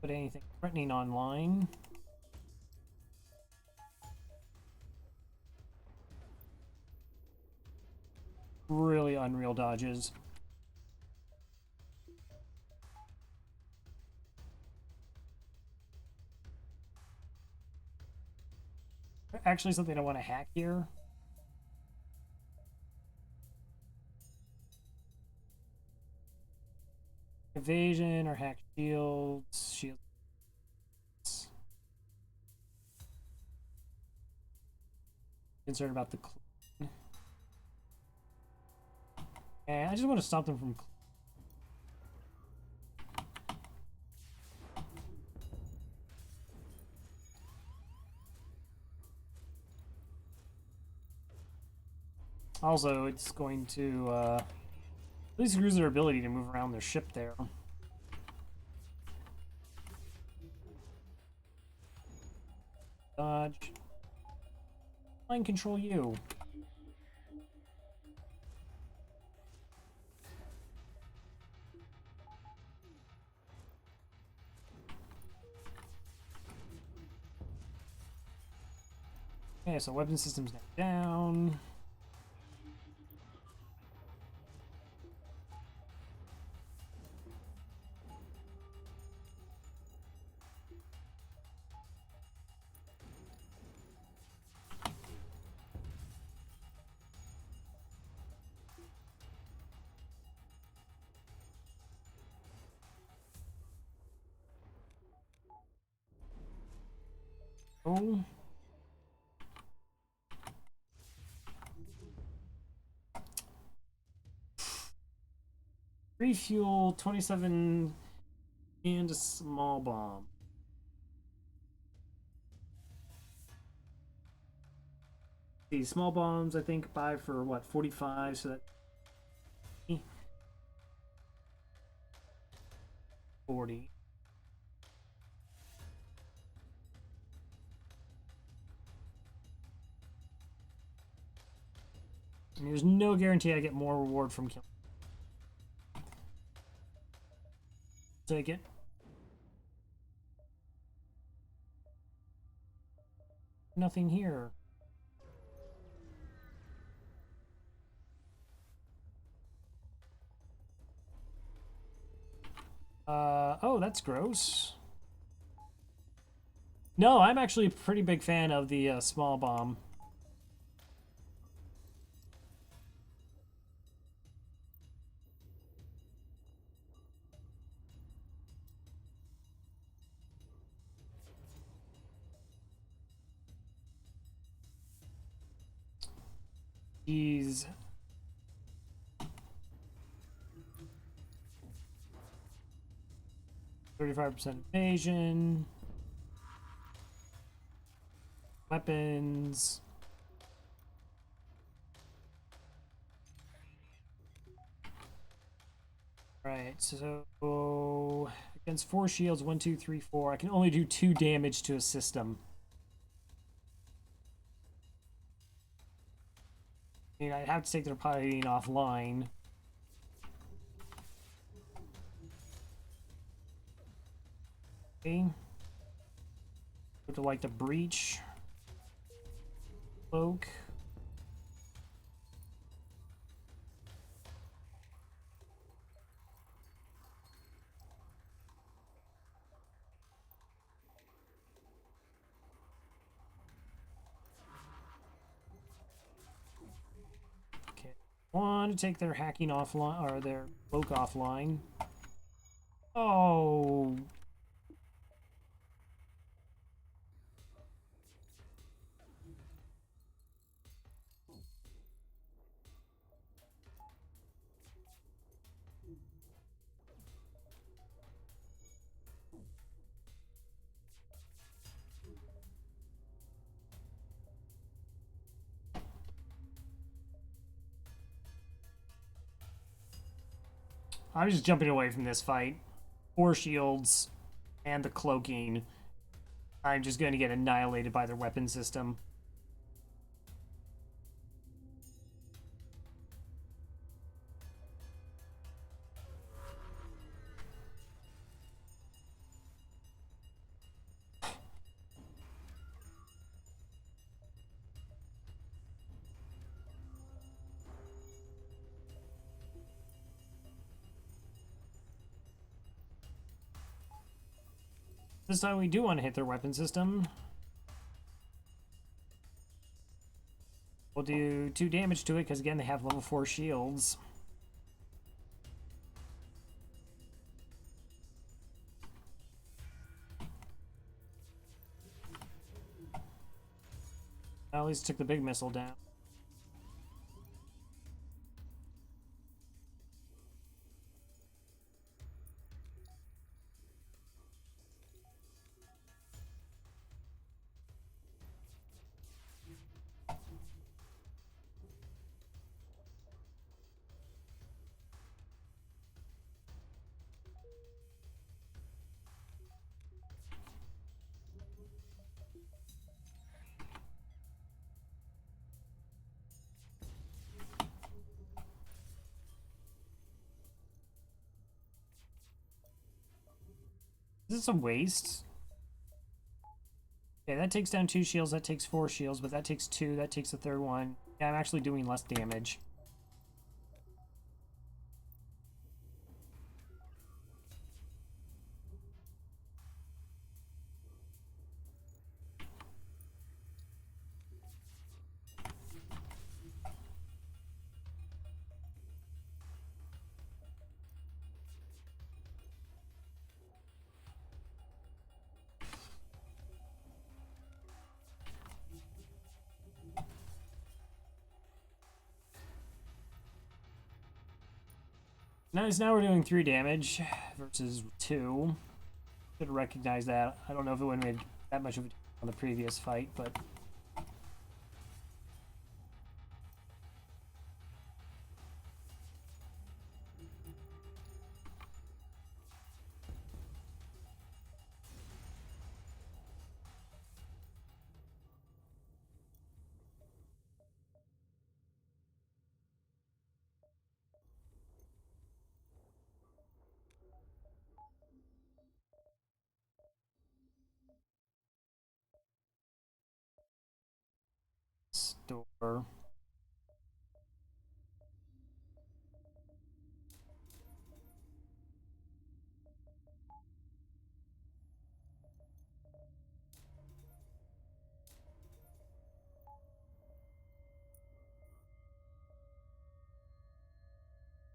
Put anything threatening online. Really unreal dodges. Actually, something I want to hack here. Evasion or hack shields. Shields. Concerned about the clean. And I just want to stop them from. Also, it's going to at least lose their ability to move around their ship there. Dodge. Mind control you. Okay, so weapon systems now down. Oh. Refuel 27 and a small bomb. These small bombs, I think, buy for what, 45, so that 40. And there's no guarantee I get more reward from killing. Take it. Nothing here. Oh, that's gross. No, I'm actually a pretty big fan of the small bomb. Jeez. 35% evasion. Weapons. Right, so against 4 shields, 1, 2, 3, 4, I can only do 2 damage to a system. I mean, I'd have to take their piloting offline. Okay. Go to like the breach. Cloak. Want to take their hacking offline, or their cloak offline. Oh. I'm just jumping away from this fight. 4 shields and the cloaking. I'm just going to get annihilated by their weapon system. This time we do want to hit their weapon system. We'll do 2 damage to it because, again, they have level 4 shields. I at least took the big missile down. Is this a waste? Okay, that takes down 2 shields, that takes 4 shields, but that takes 2, that takes the third one. Yeah, I'm actually doing less damage. Now we're doing 3 damage versus 2. Should recognize that. I don't know if it would have made that much of a difference on the previous fight, but store.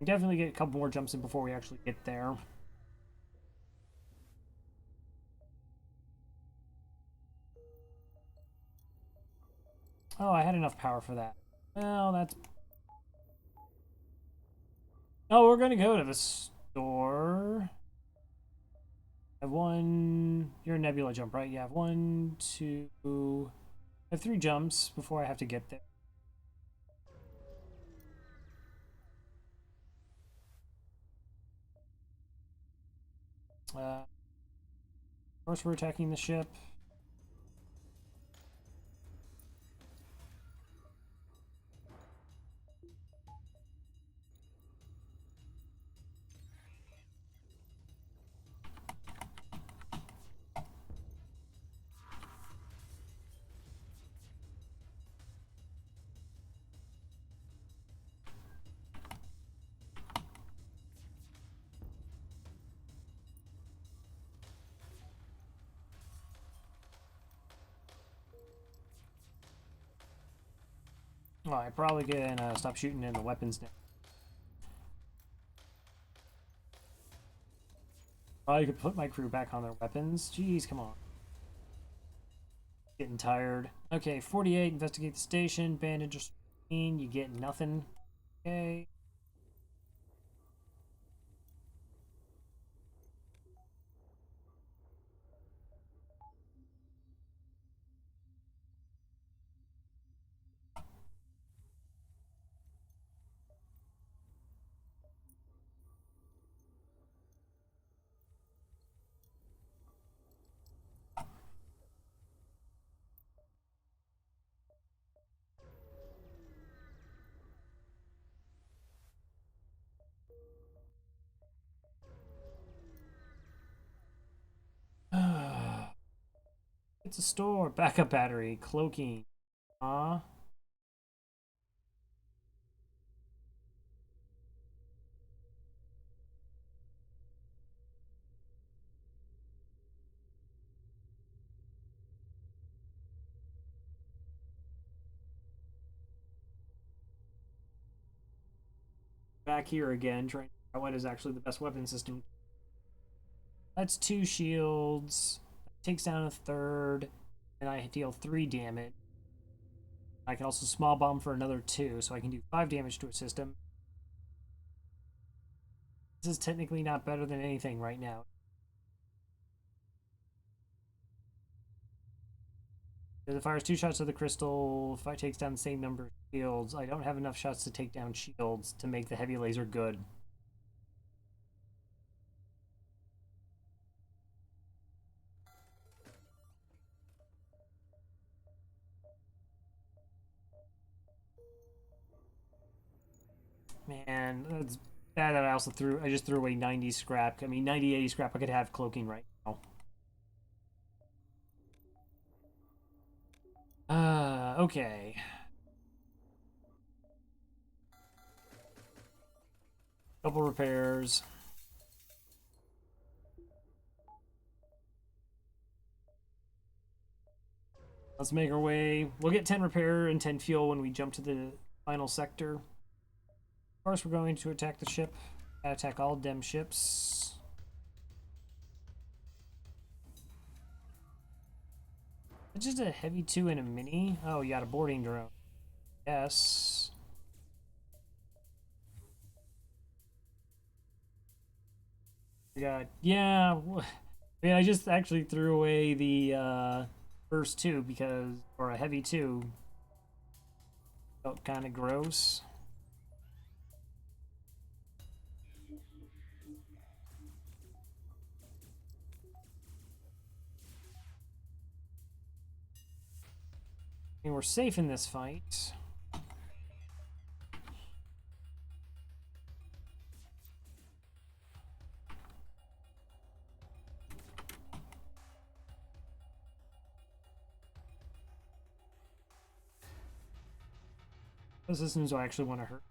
Definitely get a couple more jumps in before we actually get there. Oh, I had enough power for that. Well, that's... Oh, we're gonna go to the store. I have 1... You're a nebula jump, right? Yeah, I have 1, 2... I have 3 jumps before I have to get there. First, we're attacking the ship. Well, I probably can stop shooting in the weapons now. Probably could put my crew back on their weapons. Jeez, come on. Getting tired. Okay, 48, investigate the station. Bandage or screen, you get nothing. Okay. It's a store. Backup battery. Cloaking. Back here again, trying to figure out what is actually the best weapon system. That's 2 shields. Takes down a third. And I deal 3 damage. I can also small bomb for another 2, so I can do 5 damage to a system. This is technically not better than anything right now. If it fires 2 shots of the crystal, if I takes down the same number of shields, I don't have enough shots to take down shields to make the heavy laser good. Man, that's bad that I just threw away 90 scrap. I mean, 90, 80 scrap I could have cloaking right now. Okay. Couple repairs. Let's make our way. We'll get 10 repair and 10 fuel when we jump to the final sector. Of course, we're going to attack the ship. Attack all dem ships. It's just a heavy 2 and a mini. Oh, you got a boarding drone. Yes. We got, yeah. I mean, I just actually threw away the first 2 because, or a heavy 2. Felt kind of gross. I mean, we're safe in this fight. Those systems I actually want to hurt.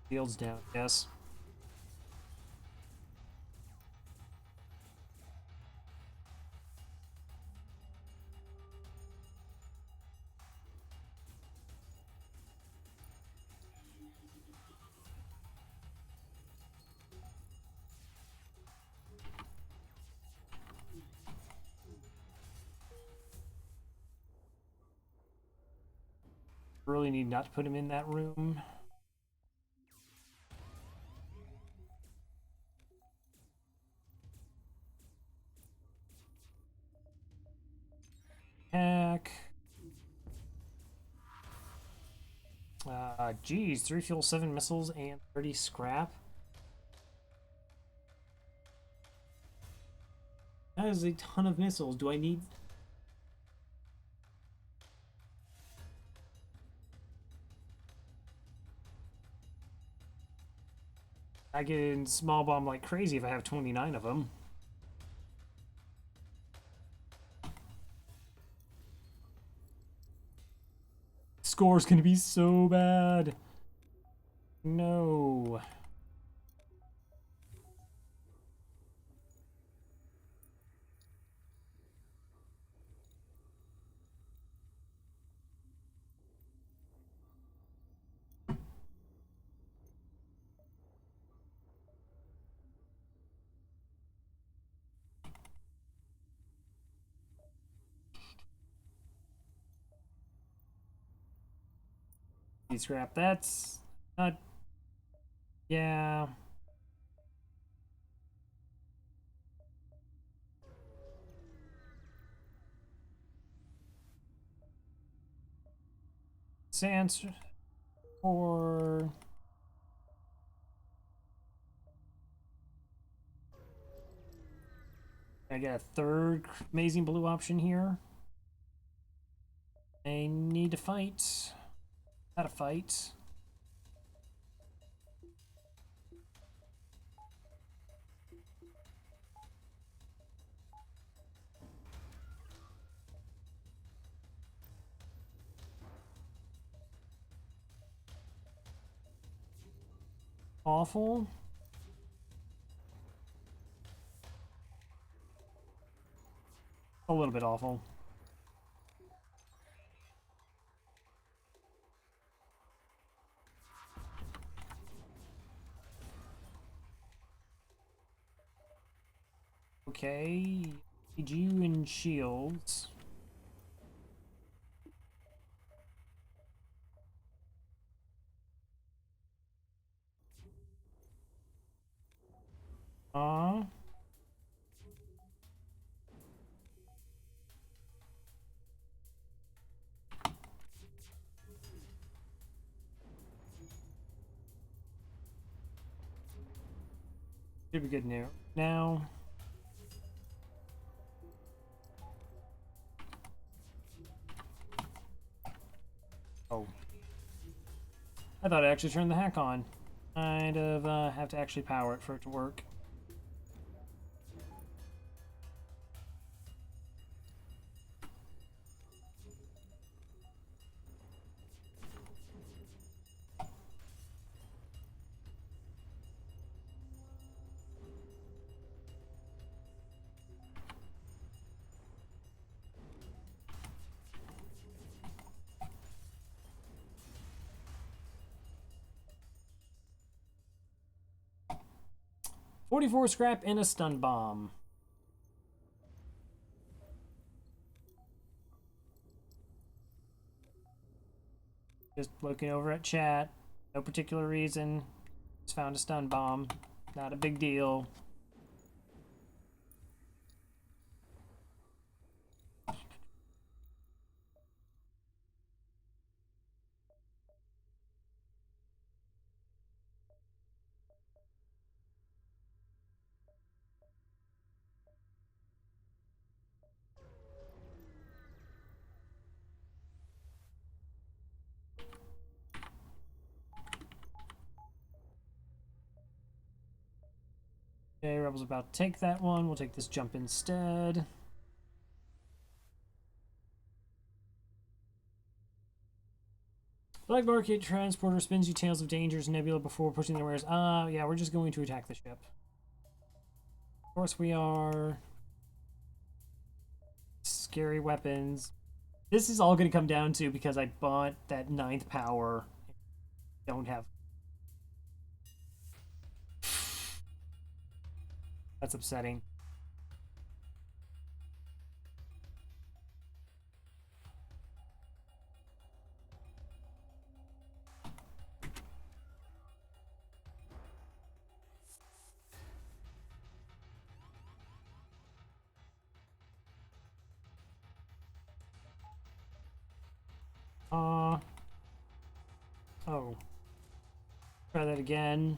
Fields down, yes. Really need not to put him in that room. Hack. Geez, 3 fuel, 7 missiles, and 30 scrap. That is a ton of missiles. Do I need... I can small bomb like crazy if I have 29 of them. Score's gonna be so bad. No. Scrap. That's not. Yeah. Sans or I get a third amazing blue option here. I need to fight. How to fight. Awful. A little bit awful. Okay. Need you in shields. Should be good now. Oh. I thought I actually turned the hack on. Kind of have to actually power it for it to work. 44 scrap and a stun bomb. Just looking over at chat. No particular reason. Just found a stun bomb. Not a big deal. Okay, Rebel's about to take that one. We'll take this jump instead. Black Market Transporter spins you Tales of Dangers Nebula before pushing their wares. Yeah, we're just going to attack the ship. Of course we are. Scary weapons. This is all going to come down to because I bought that 9th power. Don't have. That's upsetting. Oh. Try that again.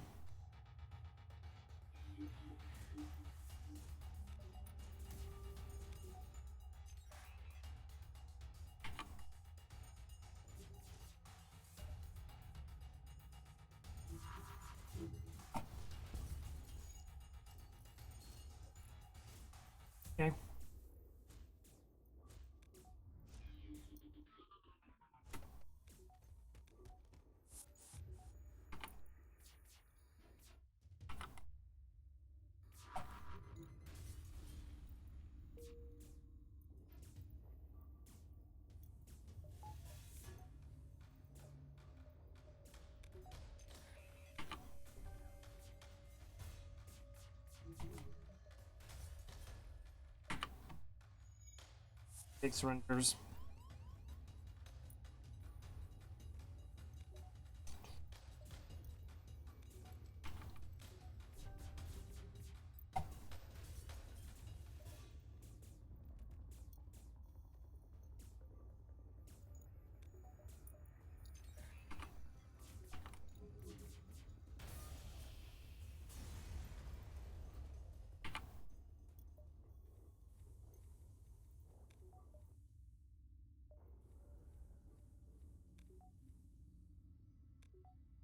Okay. Big surrenders.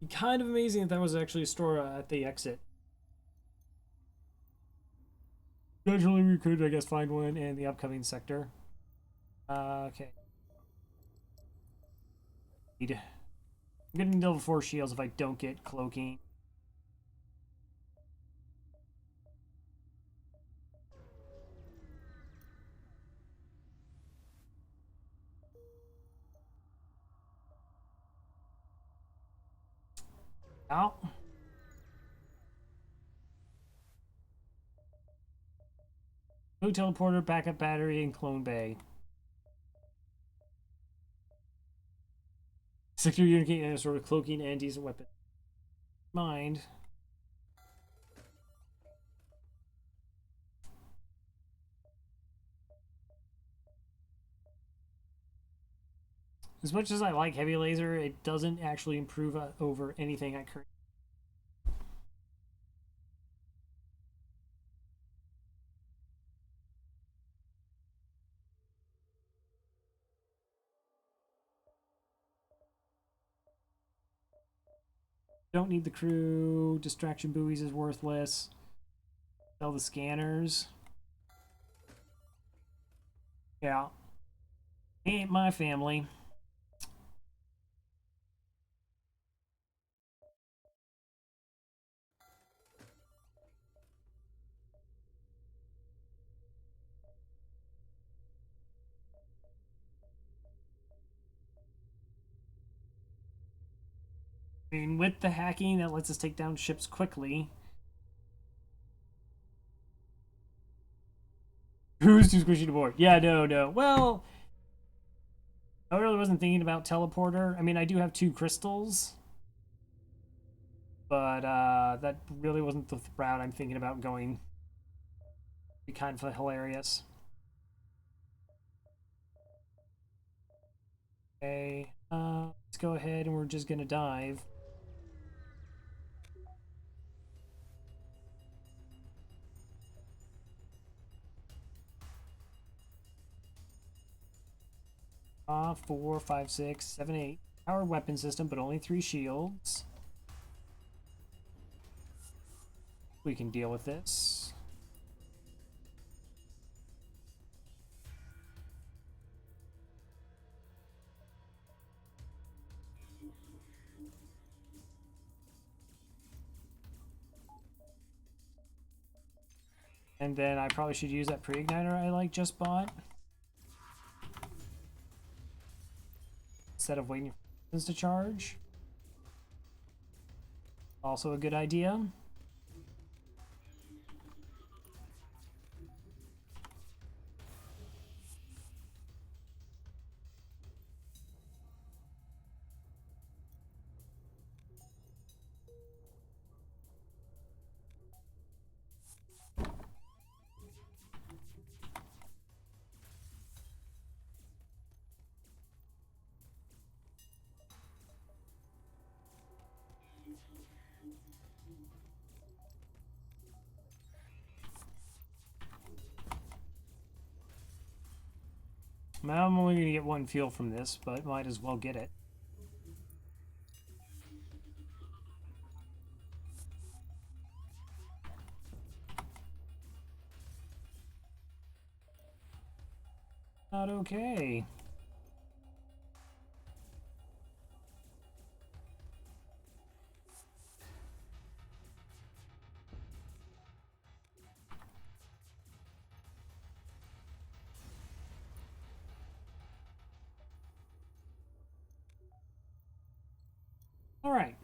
Kind of amazing that was actually a store at the exit. Eventually we could, I guess, find one in the upcoming sector. Okay. I'm getting level 4 shields if I don't get cloaking. Out. Blue teleporter, backup battery, and clone bay. Sector unit and a sort of cloaking and decent weapon. Mind. As much as I like heavy laser, it doesn't actually improve over anything I currently. Don't need the crew. Distraction buoys is worthless. Sell the scanners. Yeah. Ain't my family. I mean, with the hacking that lets us take down ships quickly, was too squishy to board. Yeah, no. Well, I really wasn't thinking about teleporter. I mean, I do have 2 crystals. But that really wasn't the route I'm thinking about going. Be kind of hilarious. Okay, let's go ahead and we're just gonna dive. Ah, 4, 5, 6, 7, 8. Powered weapon system, but only 3 shields. We can deal with this. And then I probably should use that pre-igniter I just bought. Instead of waiting for weapons to charge. Also a good idea. I'm only going to get 1 fuel from this, but might as well get it. Not okay. All right.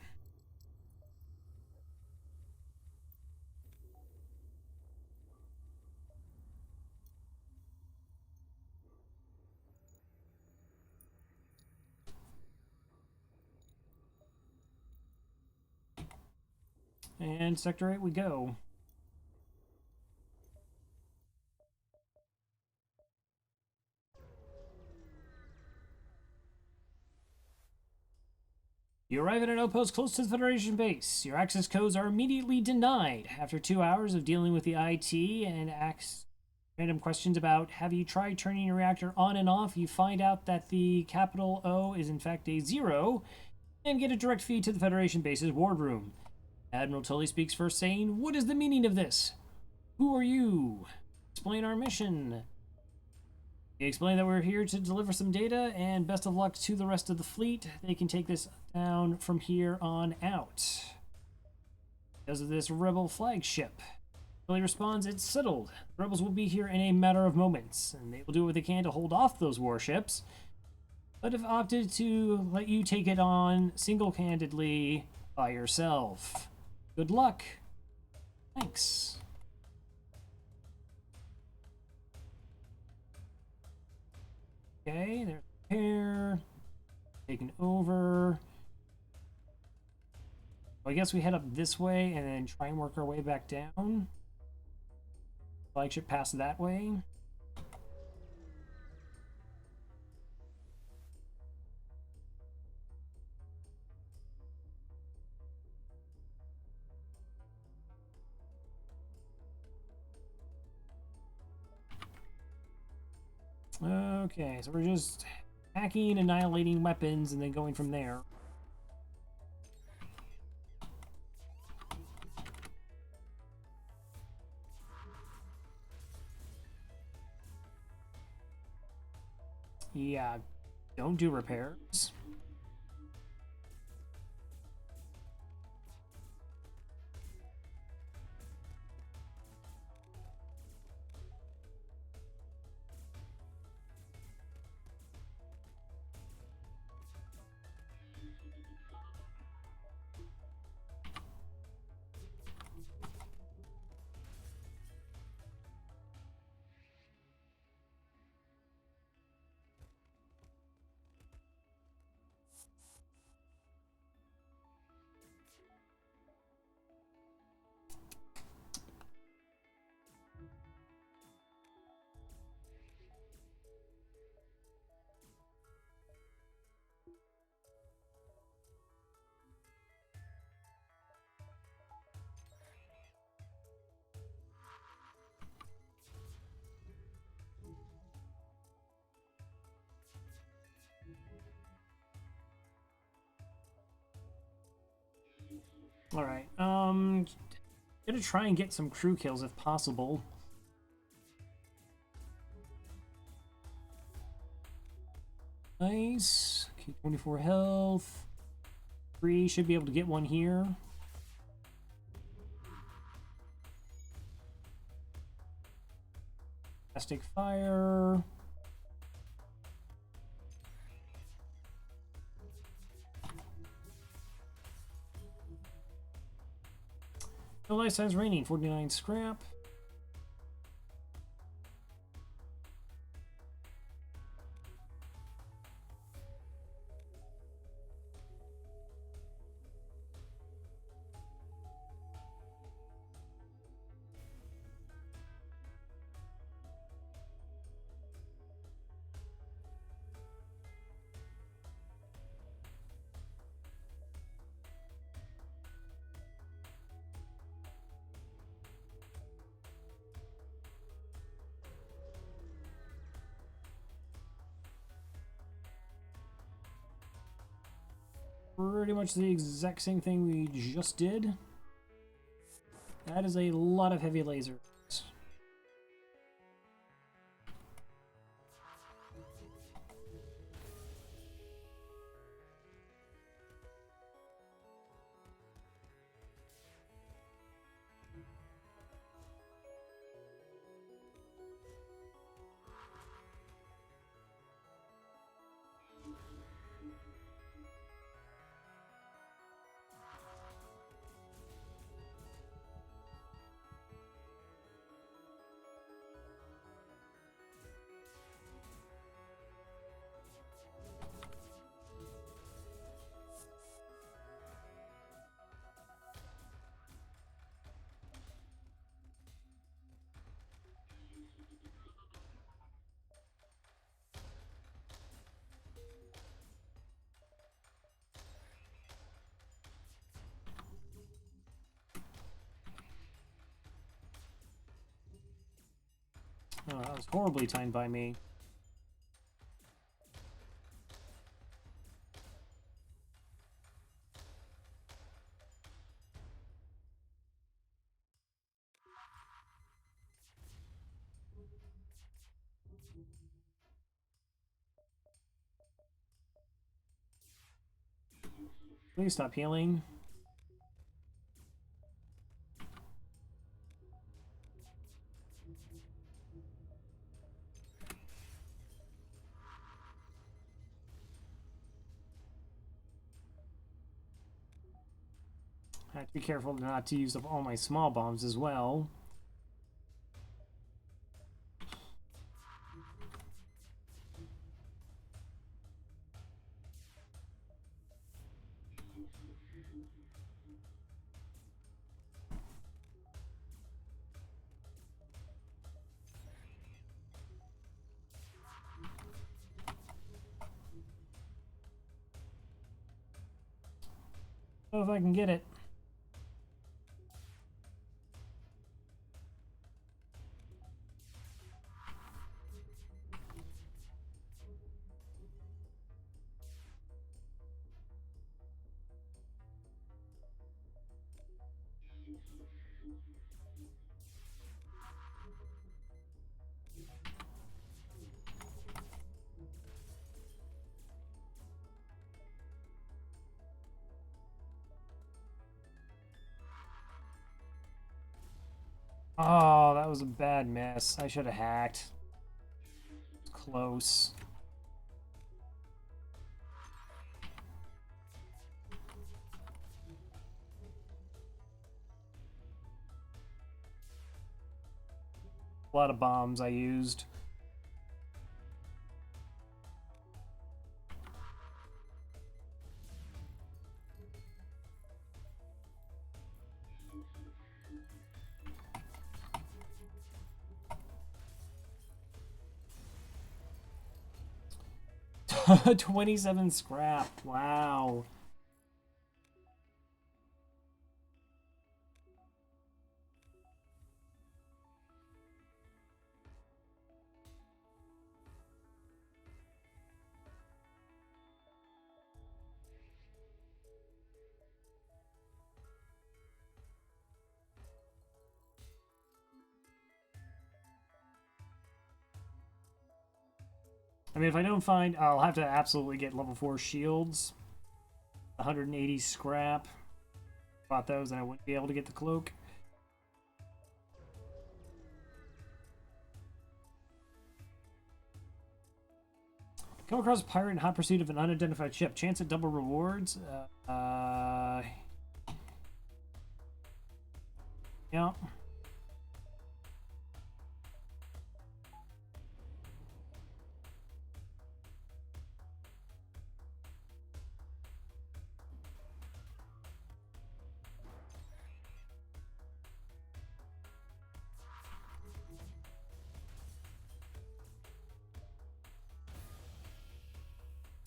And Sector 8 we go. You arrive at an outpost close to the Federation base. Your access codes are immediately denied. After 2 hours of dealing with the IT and ask random questions about have you tried turning your reactor on and off, you find out that the capital O is in fact a 0 and get a direct feed to the Federation base's wardroom. Admiral Tully speaks first, saying, "What is the meaning of this? Who are you? Explain our mission." They explain that we're here to deliver some data, and best of luck to the rest of the fleet. They can take this down from here on out. Because of this rebel flagship. Billy responds, "It's settled. The rebels will be here in a matter of moments, and they will do what they can to hold off those warships, but have opted to let you take it on single-handedly by yourself. Good luck." Thanks. Okay, there's repair. Taken over. Well, I guess we head up this way and then try and work our way back down. Flagship pass that way. Okay, so we're just hacking, annihilating weapons, and then going from there. Yeah, don't do repairs. All right. Gonna try and get some crew kills if possible. Nice. Okay, 24 health. 3 should be able to get one here. Plastic fire. No life size raining. 49 scrap. Pretty much the exact same thing we just did. That is a lot of heavy lasers. Oh, that was horribly timed by me. Please stop healing. I have to be careful not to use up all my small bombs as well. Oh, if I can get it. Oh, that was a bad miss. I should have hacked. Close. A lot of bombs I used. $27 scrap. Wow. I mean, if I don't find, I'll have to absolutely get level 4 shields. 180 scrap. Bought those and I wouldn't be able to get the cloak. Come across a pirate in hot pursuit of an unidentified ship. Chance at double rewards. Yeah.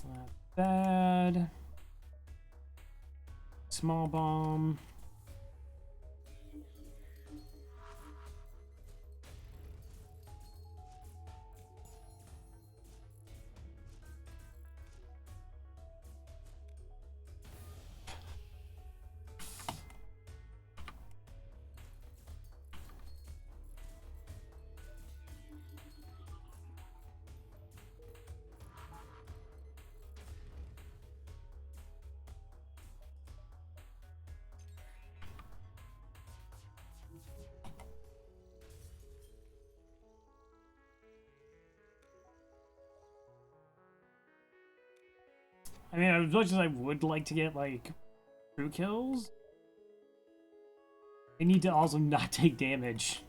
Not bad. Small bomb. I mean, as much as I would like to get, like, crew kills, I need to also not take damage.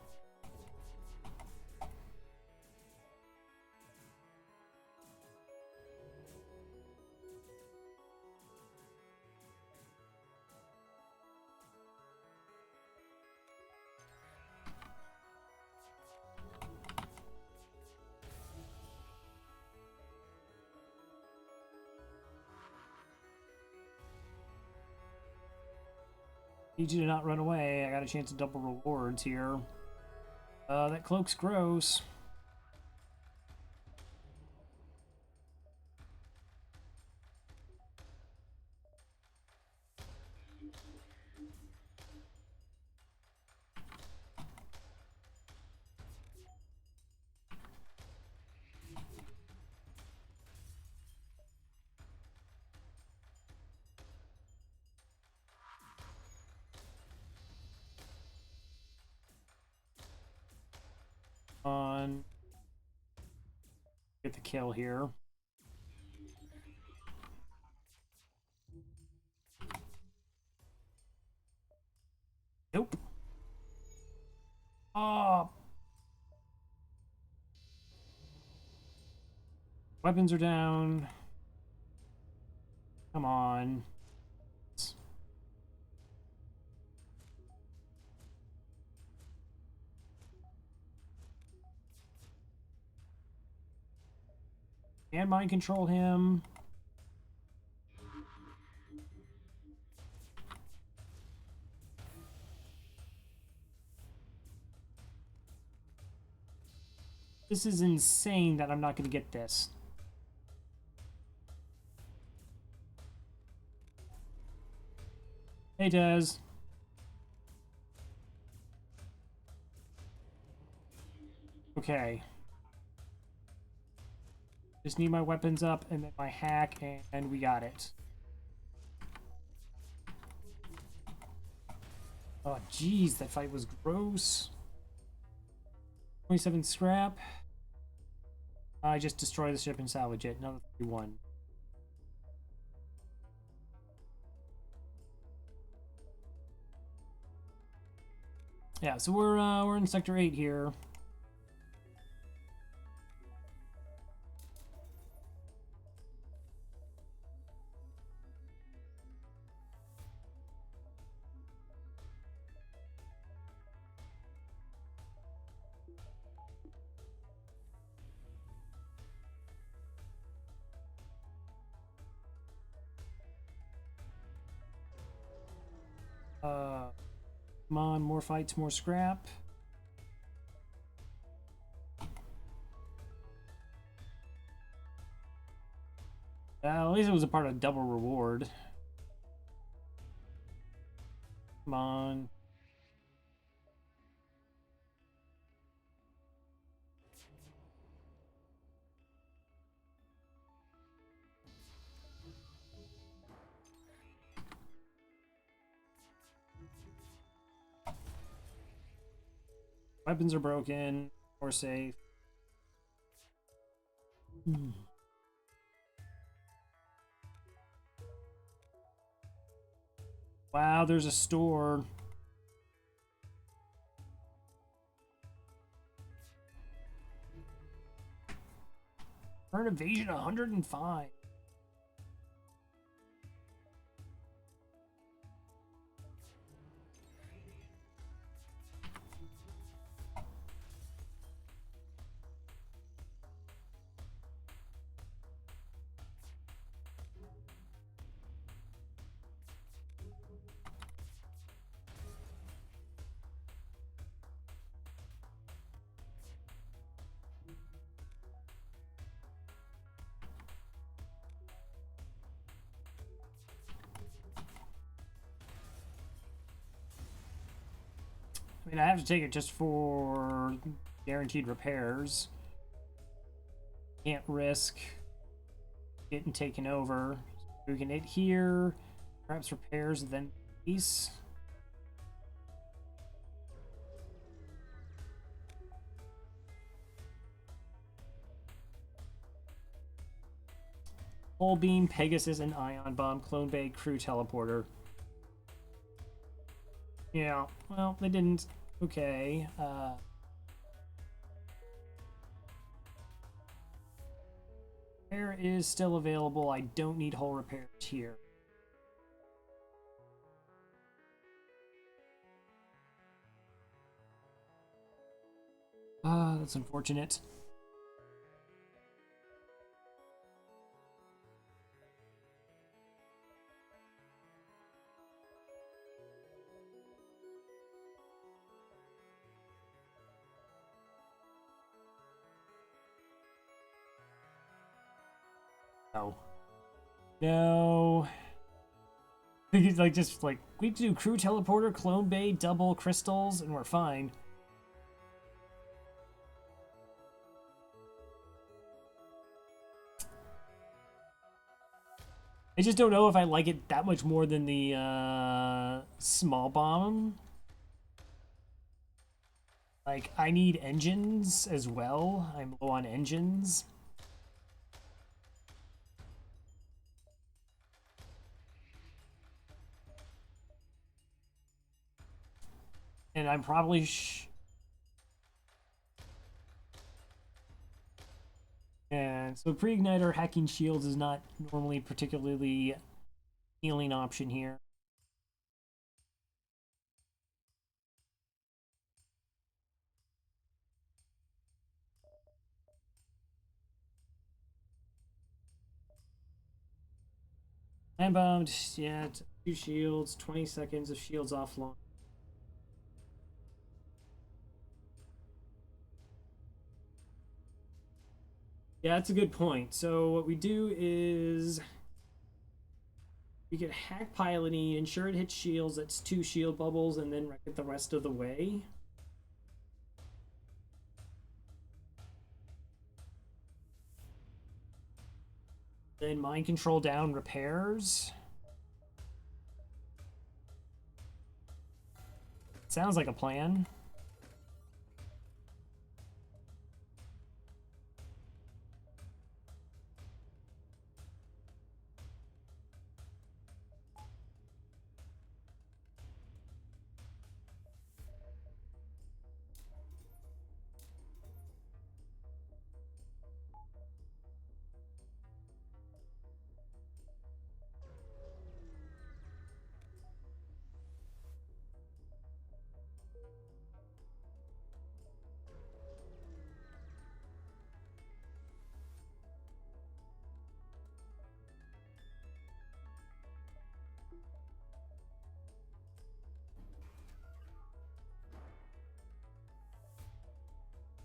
Need you to not run away. I got a chance of double rewards here. That cloak's gross. On. Get the kill here. Nope. Oh. Weapons are down. Come on. And mind control him. This is insane that I'm not going to get this. Hey, Des. Okay. Just need my weapons up and then my hack, and we got it. Oh, jeez, that fight was gross. 27 scrap. I just destroy the ship and salvage it. Another 31. Yeah, so we're in sector 8 here. Come on, more fights, more scrap. At least it was a part of double reward. Come on. Weapons are broken. Or safe. Wow, there's a store. Current evasion 105. I mean, I have to take it just for guaranteed repairs. Can't risk getting taken over. So we can hit here, perhaps repairs, then peace. Hull beam, Pegasus, and ion bomb, clone bay, crew teleporter. Yeah, well, they didn't. Okay. Repair is still available. I don't need hull repairs here. That's unfortunate. No. No. I think it's like just like we do crew teleporter, clone bay, double crystals, and we're fine. I just don't know if I like it that much more than the small bomb. Like, I need engines as well. I'm low on engines. And I'm probably and so pre-igniter hacking shields is not normally particularly healing option here. Land bombed, yeah, 2 shields, 20 seconds of shields offline. Yeah, that's a good point. So what we do is we get hack piloting, ensure it hits shields, that's 2 shield bubbles, and then wreck it the rest of the way. Then mind control down repairs. Sounds like a plan.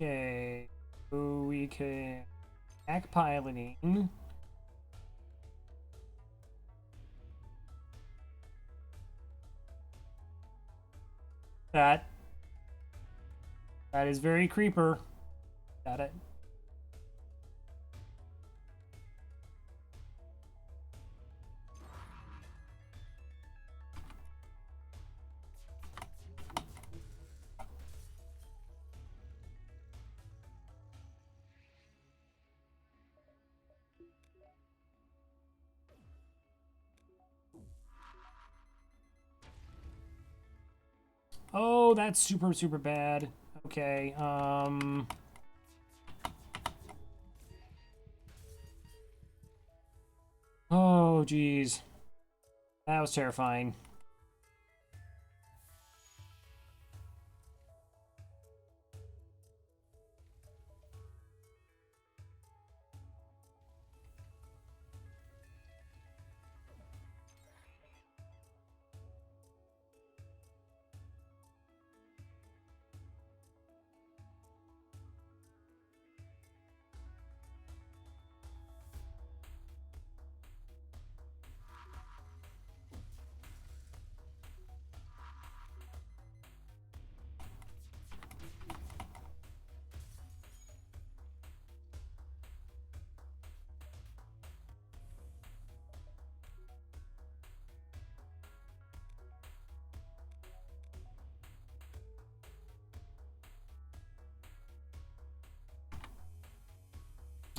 Okay, so we can hack piloting. That is very creeper. Got it. Oh, that's super, super bad. Okay, oh, geez. That was terrifying.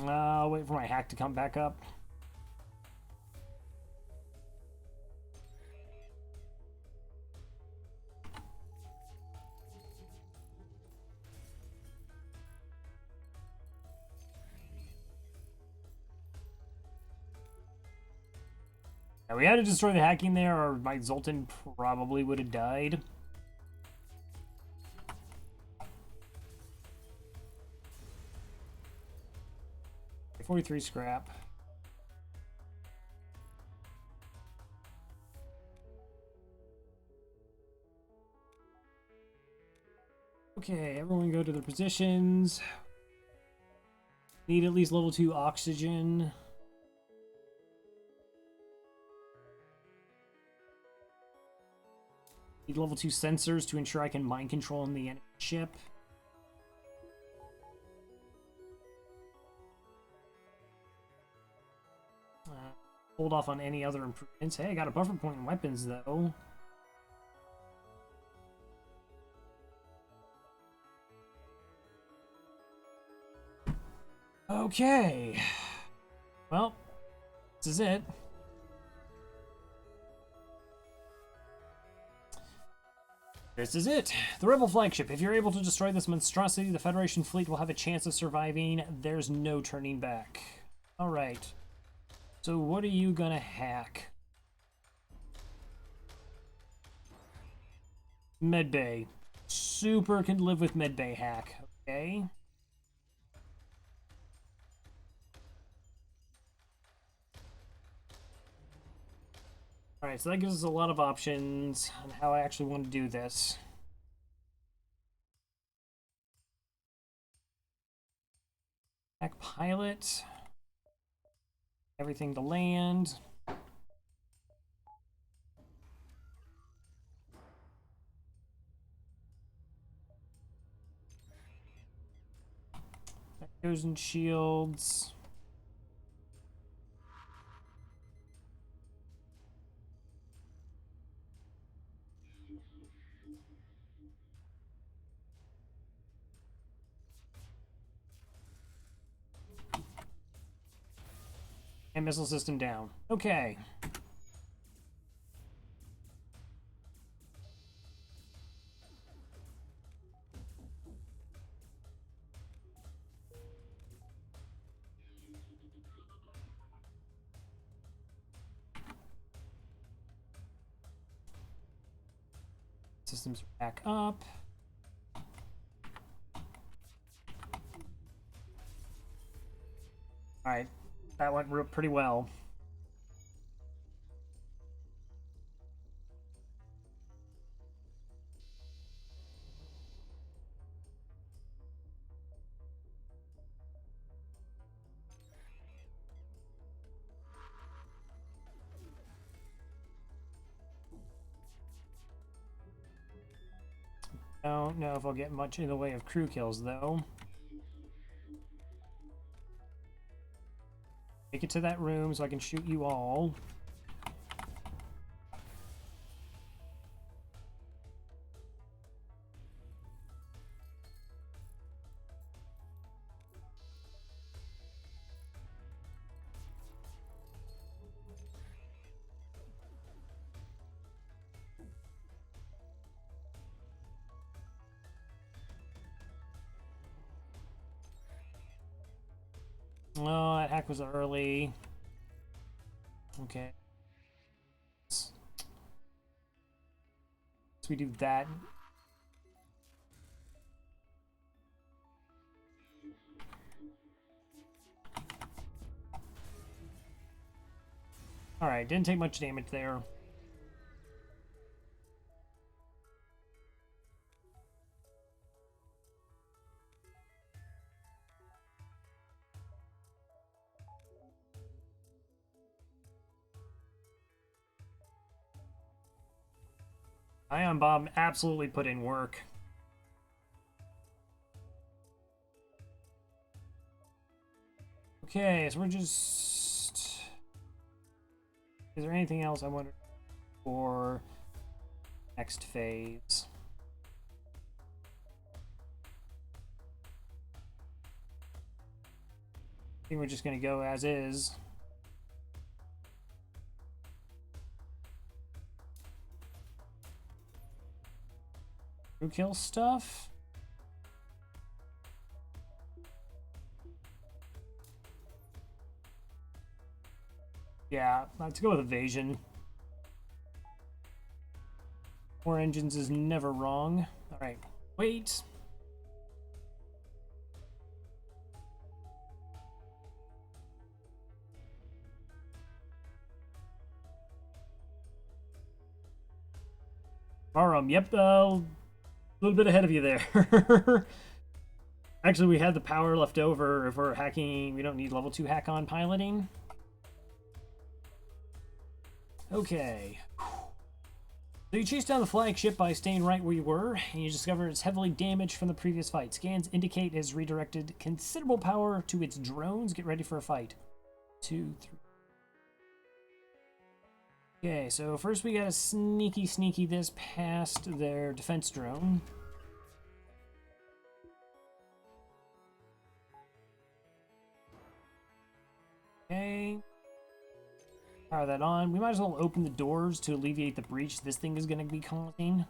I'll wait for my hack to come back up. Yeah, we had to destroy the hacking there, or my Zoltan probably would have died. 43 scrap. Okay, everyone go to their positions. Need at least level 2 oxygen. Need level 2 sensors to ensure I can mind control in the enemy ship. Hold off on any other improvements. Hey, I got a buffer point in weapons, though. Okay. Well, this is it. This is it. The Rebel flagship. If you're able to destroy this monstrosity, the Federation fleet will have a chance of surviving. There's no turning back. Alright. So what are you gonna hack? Medbay. Super can live with medbay hack. Okay. Alright, so that gives us a lot of options on how I actually want to do this. Hack pilot. Everything to land. That goes in shields. And missile system down. Okay. Systems back up. Alright. That went pretty well. Don't know if I'll get much in the way of crew kills, though. Make it to that room so I can shoot you all. Oh, that hack was early. Okay. So we do that. Alright, didn't take much damage there. Ion Bomb absolutely put in work. Okay, so we're just... Is there anything else I wonder for next phase? I think we're just gonna go as is. Who kills stuff? Yeah, let's go with evasion. More engines is never wrong. Alright, wait. Yep, a little bit ahead of you there. Actually, we had the power left over. If we're hacking, we don't need level 2 hack on piloting. Okay. So you chase down the flagship by staying right where you were, and you discover it's heavily damaged from the previous fight. Scans indicate it has redirected considerable power to its drones. Get ready for a fight. 2, 3. Okay, so first we gotta sneaky this past their defense drone. Okay. Power that on. We might as well open the doors to alleviate the breach this thing is gonna be causing.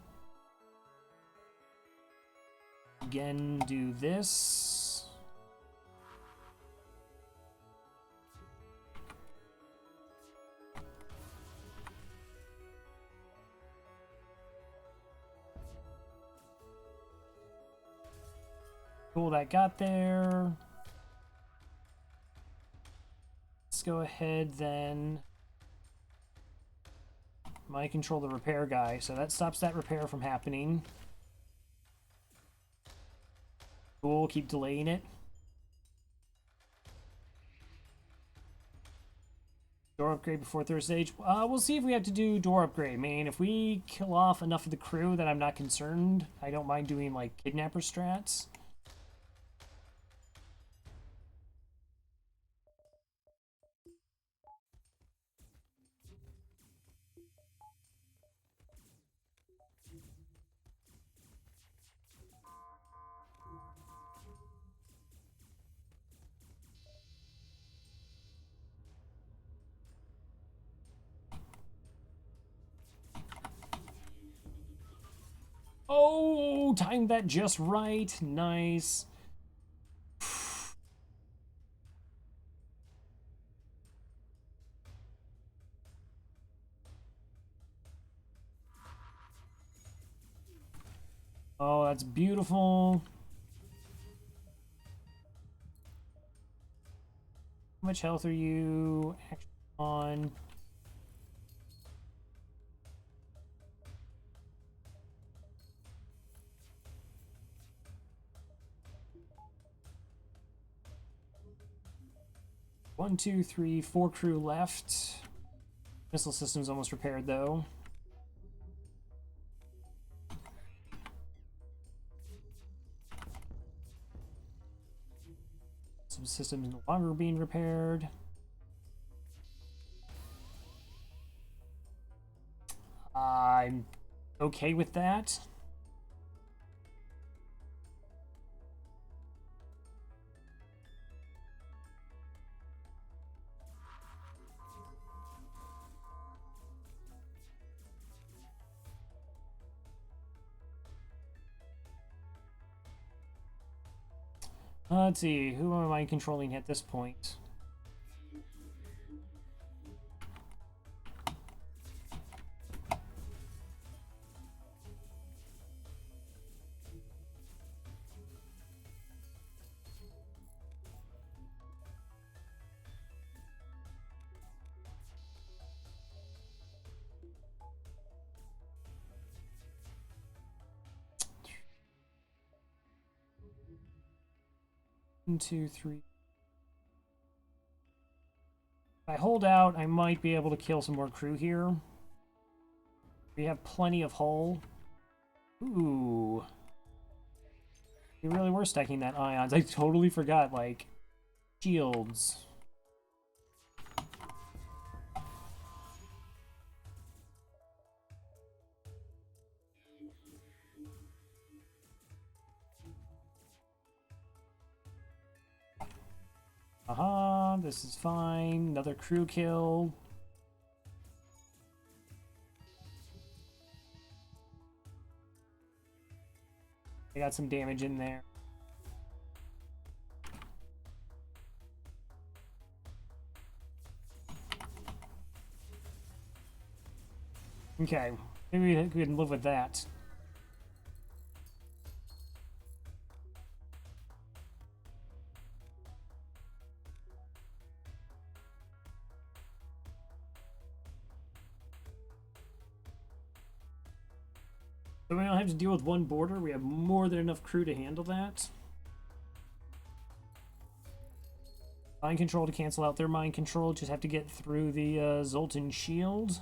Again, do this. Cool, that got there. Let's go ahead then. Might control the repair guy, so that stops that repair from happening. Cool, keep delaying it. Door upgrade before third stage. We'll see if we have to do door upgrade. I mean, if we kill off enough of the crew that I'm not concerned, I don't mind doing like kidnapper strats. Oh, timed that just right. Nice. Oh, that's beautiful. How much health are you actually on? One, two, three, 4 crew left. Missile system's almost repaired though. Subsystem is no longer being repaired. I'm okay with that. Let's see, who am I controlling at this point? 1, 2, 3. If I hold out, I might be able to kill some more crew here. We have plenty of hull. Ooh. We really were stacking that ions. I totally forgot, like, shields. This is fine. Another crew kill. I got some damage in there. Okay, maybe we can live with that. So we don't have to deal with one border. We have more than enough crew to handle that. Mind control to cancel out their mind control. Just have to get through the Zoltan shield.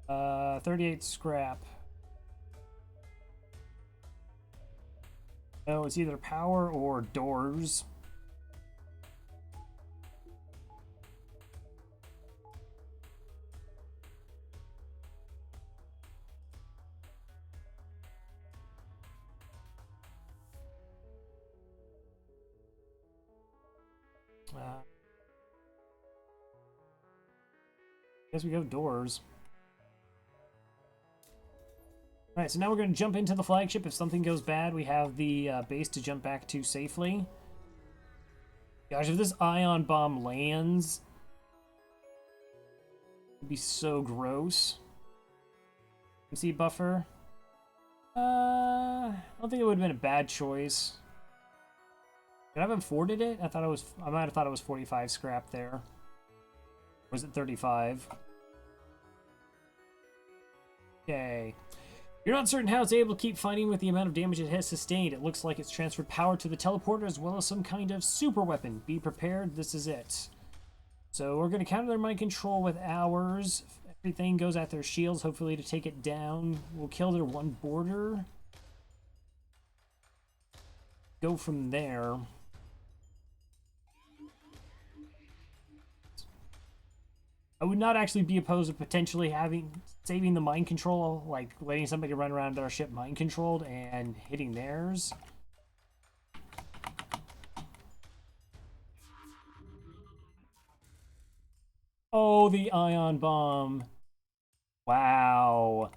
Uh, 38 scrap. Oh, it's either power or doors. Guess we go doors. Alright, so now we're going to jump into the flagship. If something goes bad, we have the base to jump back to safely. Gosh, if this ion bomb lands, it'd be so gross. MC buffer. I don't think it would have been a bad choice. Could I have afforded it? I might have thought it was 45 scrap there. Or was it 35? Okay. You're not certain how it's able to keep fighting with the amount of damage it has sustained. It looks like it's transferred power to the teleporter as well as some kind of super weapon. Be prepared, this is it. So we're going to counter their mind control with ours. Everything goes at their shields, hopefully to take it down. We'll kill their one border. Go from there. I would not actually be opposed to potentially saving the mind control, like letting somebody run around our ship mind controlled and hitting theirs. Oh, the ion bomb. Wow.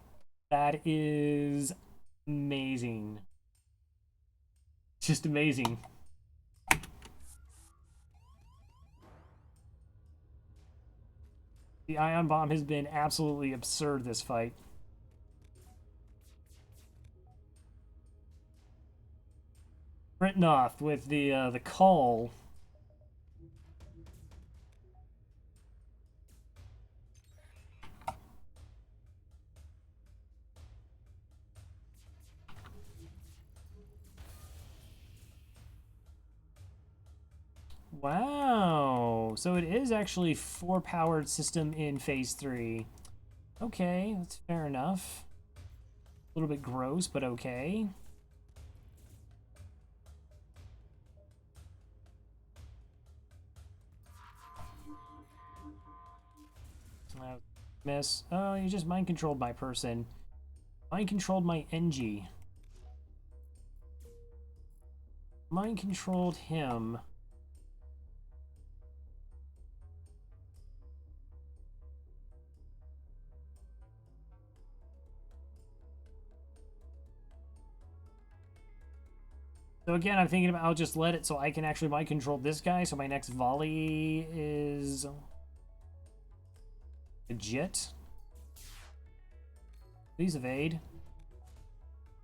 That is amazing. Just amazing. The ion bomb has been absolutely absurd this fight. Written off with the call. Wow. So it is actually 4-powered system in phase 3. Okay, that's fair enough. A little bit gross, but okay. Miss. Oh, you just mind controlled my person. Mind controlled my NG. Mind controlled him. So again, I'm thinking about I'll just let it so I can actually mind control this guy. So my next volley is legit. Please evade.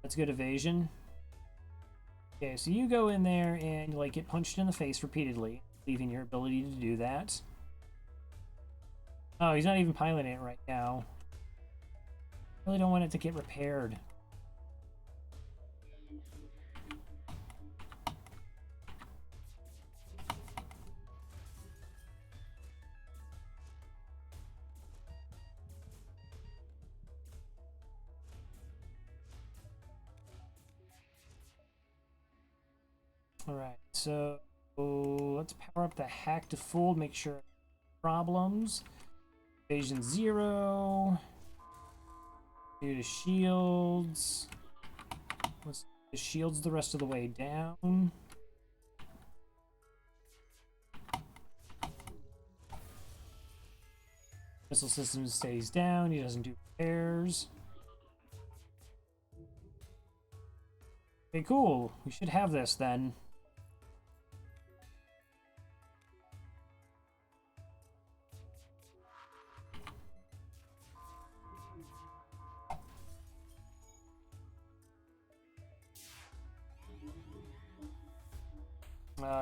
That's good evasion. Okay, so you go in there and like get punched in the face repeatedly, leaving your ability to do that. Oh, he's not even piloting it right now. Really don't want it to get repaired. Alright, so let's power up the hack to full, make sure problems. Evasion 0. Do the shields. Let's do the shields the rest of the way down. Missile system stays down. He doesn't do repairs. Okay, cool. We should have this then.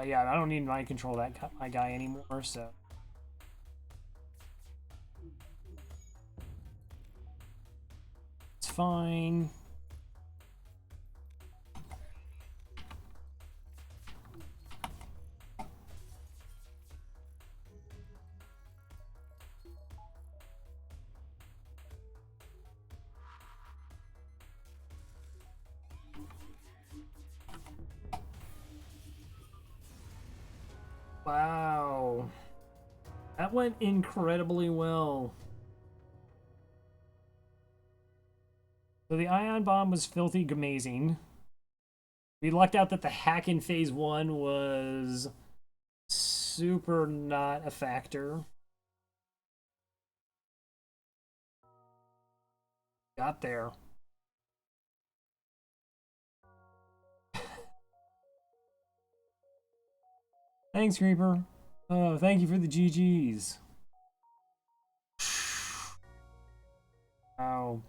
Yeah, I don't need mind control my guy anymore, so. It's fine. Wow. That went incredibly well. So the ion bomb was filthy amazing. We lucked out that the hack in phase 1 was super not a factor. Got there. Thanks, Creeper. Oh, thank you for the GGs. Wow.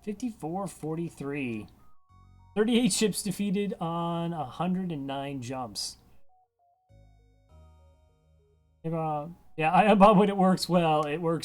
54-43. 38 ships defeated on 109 jumps. Yeah, Ion Bomb, when it works well, it works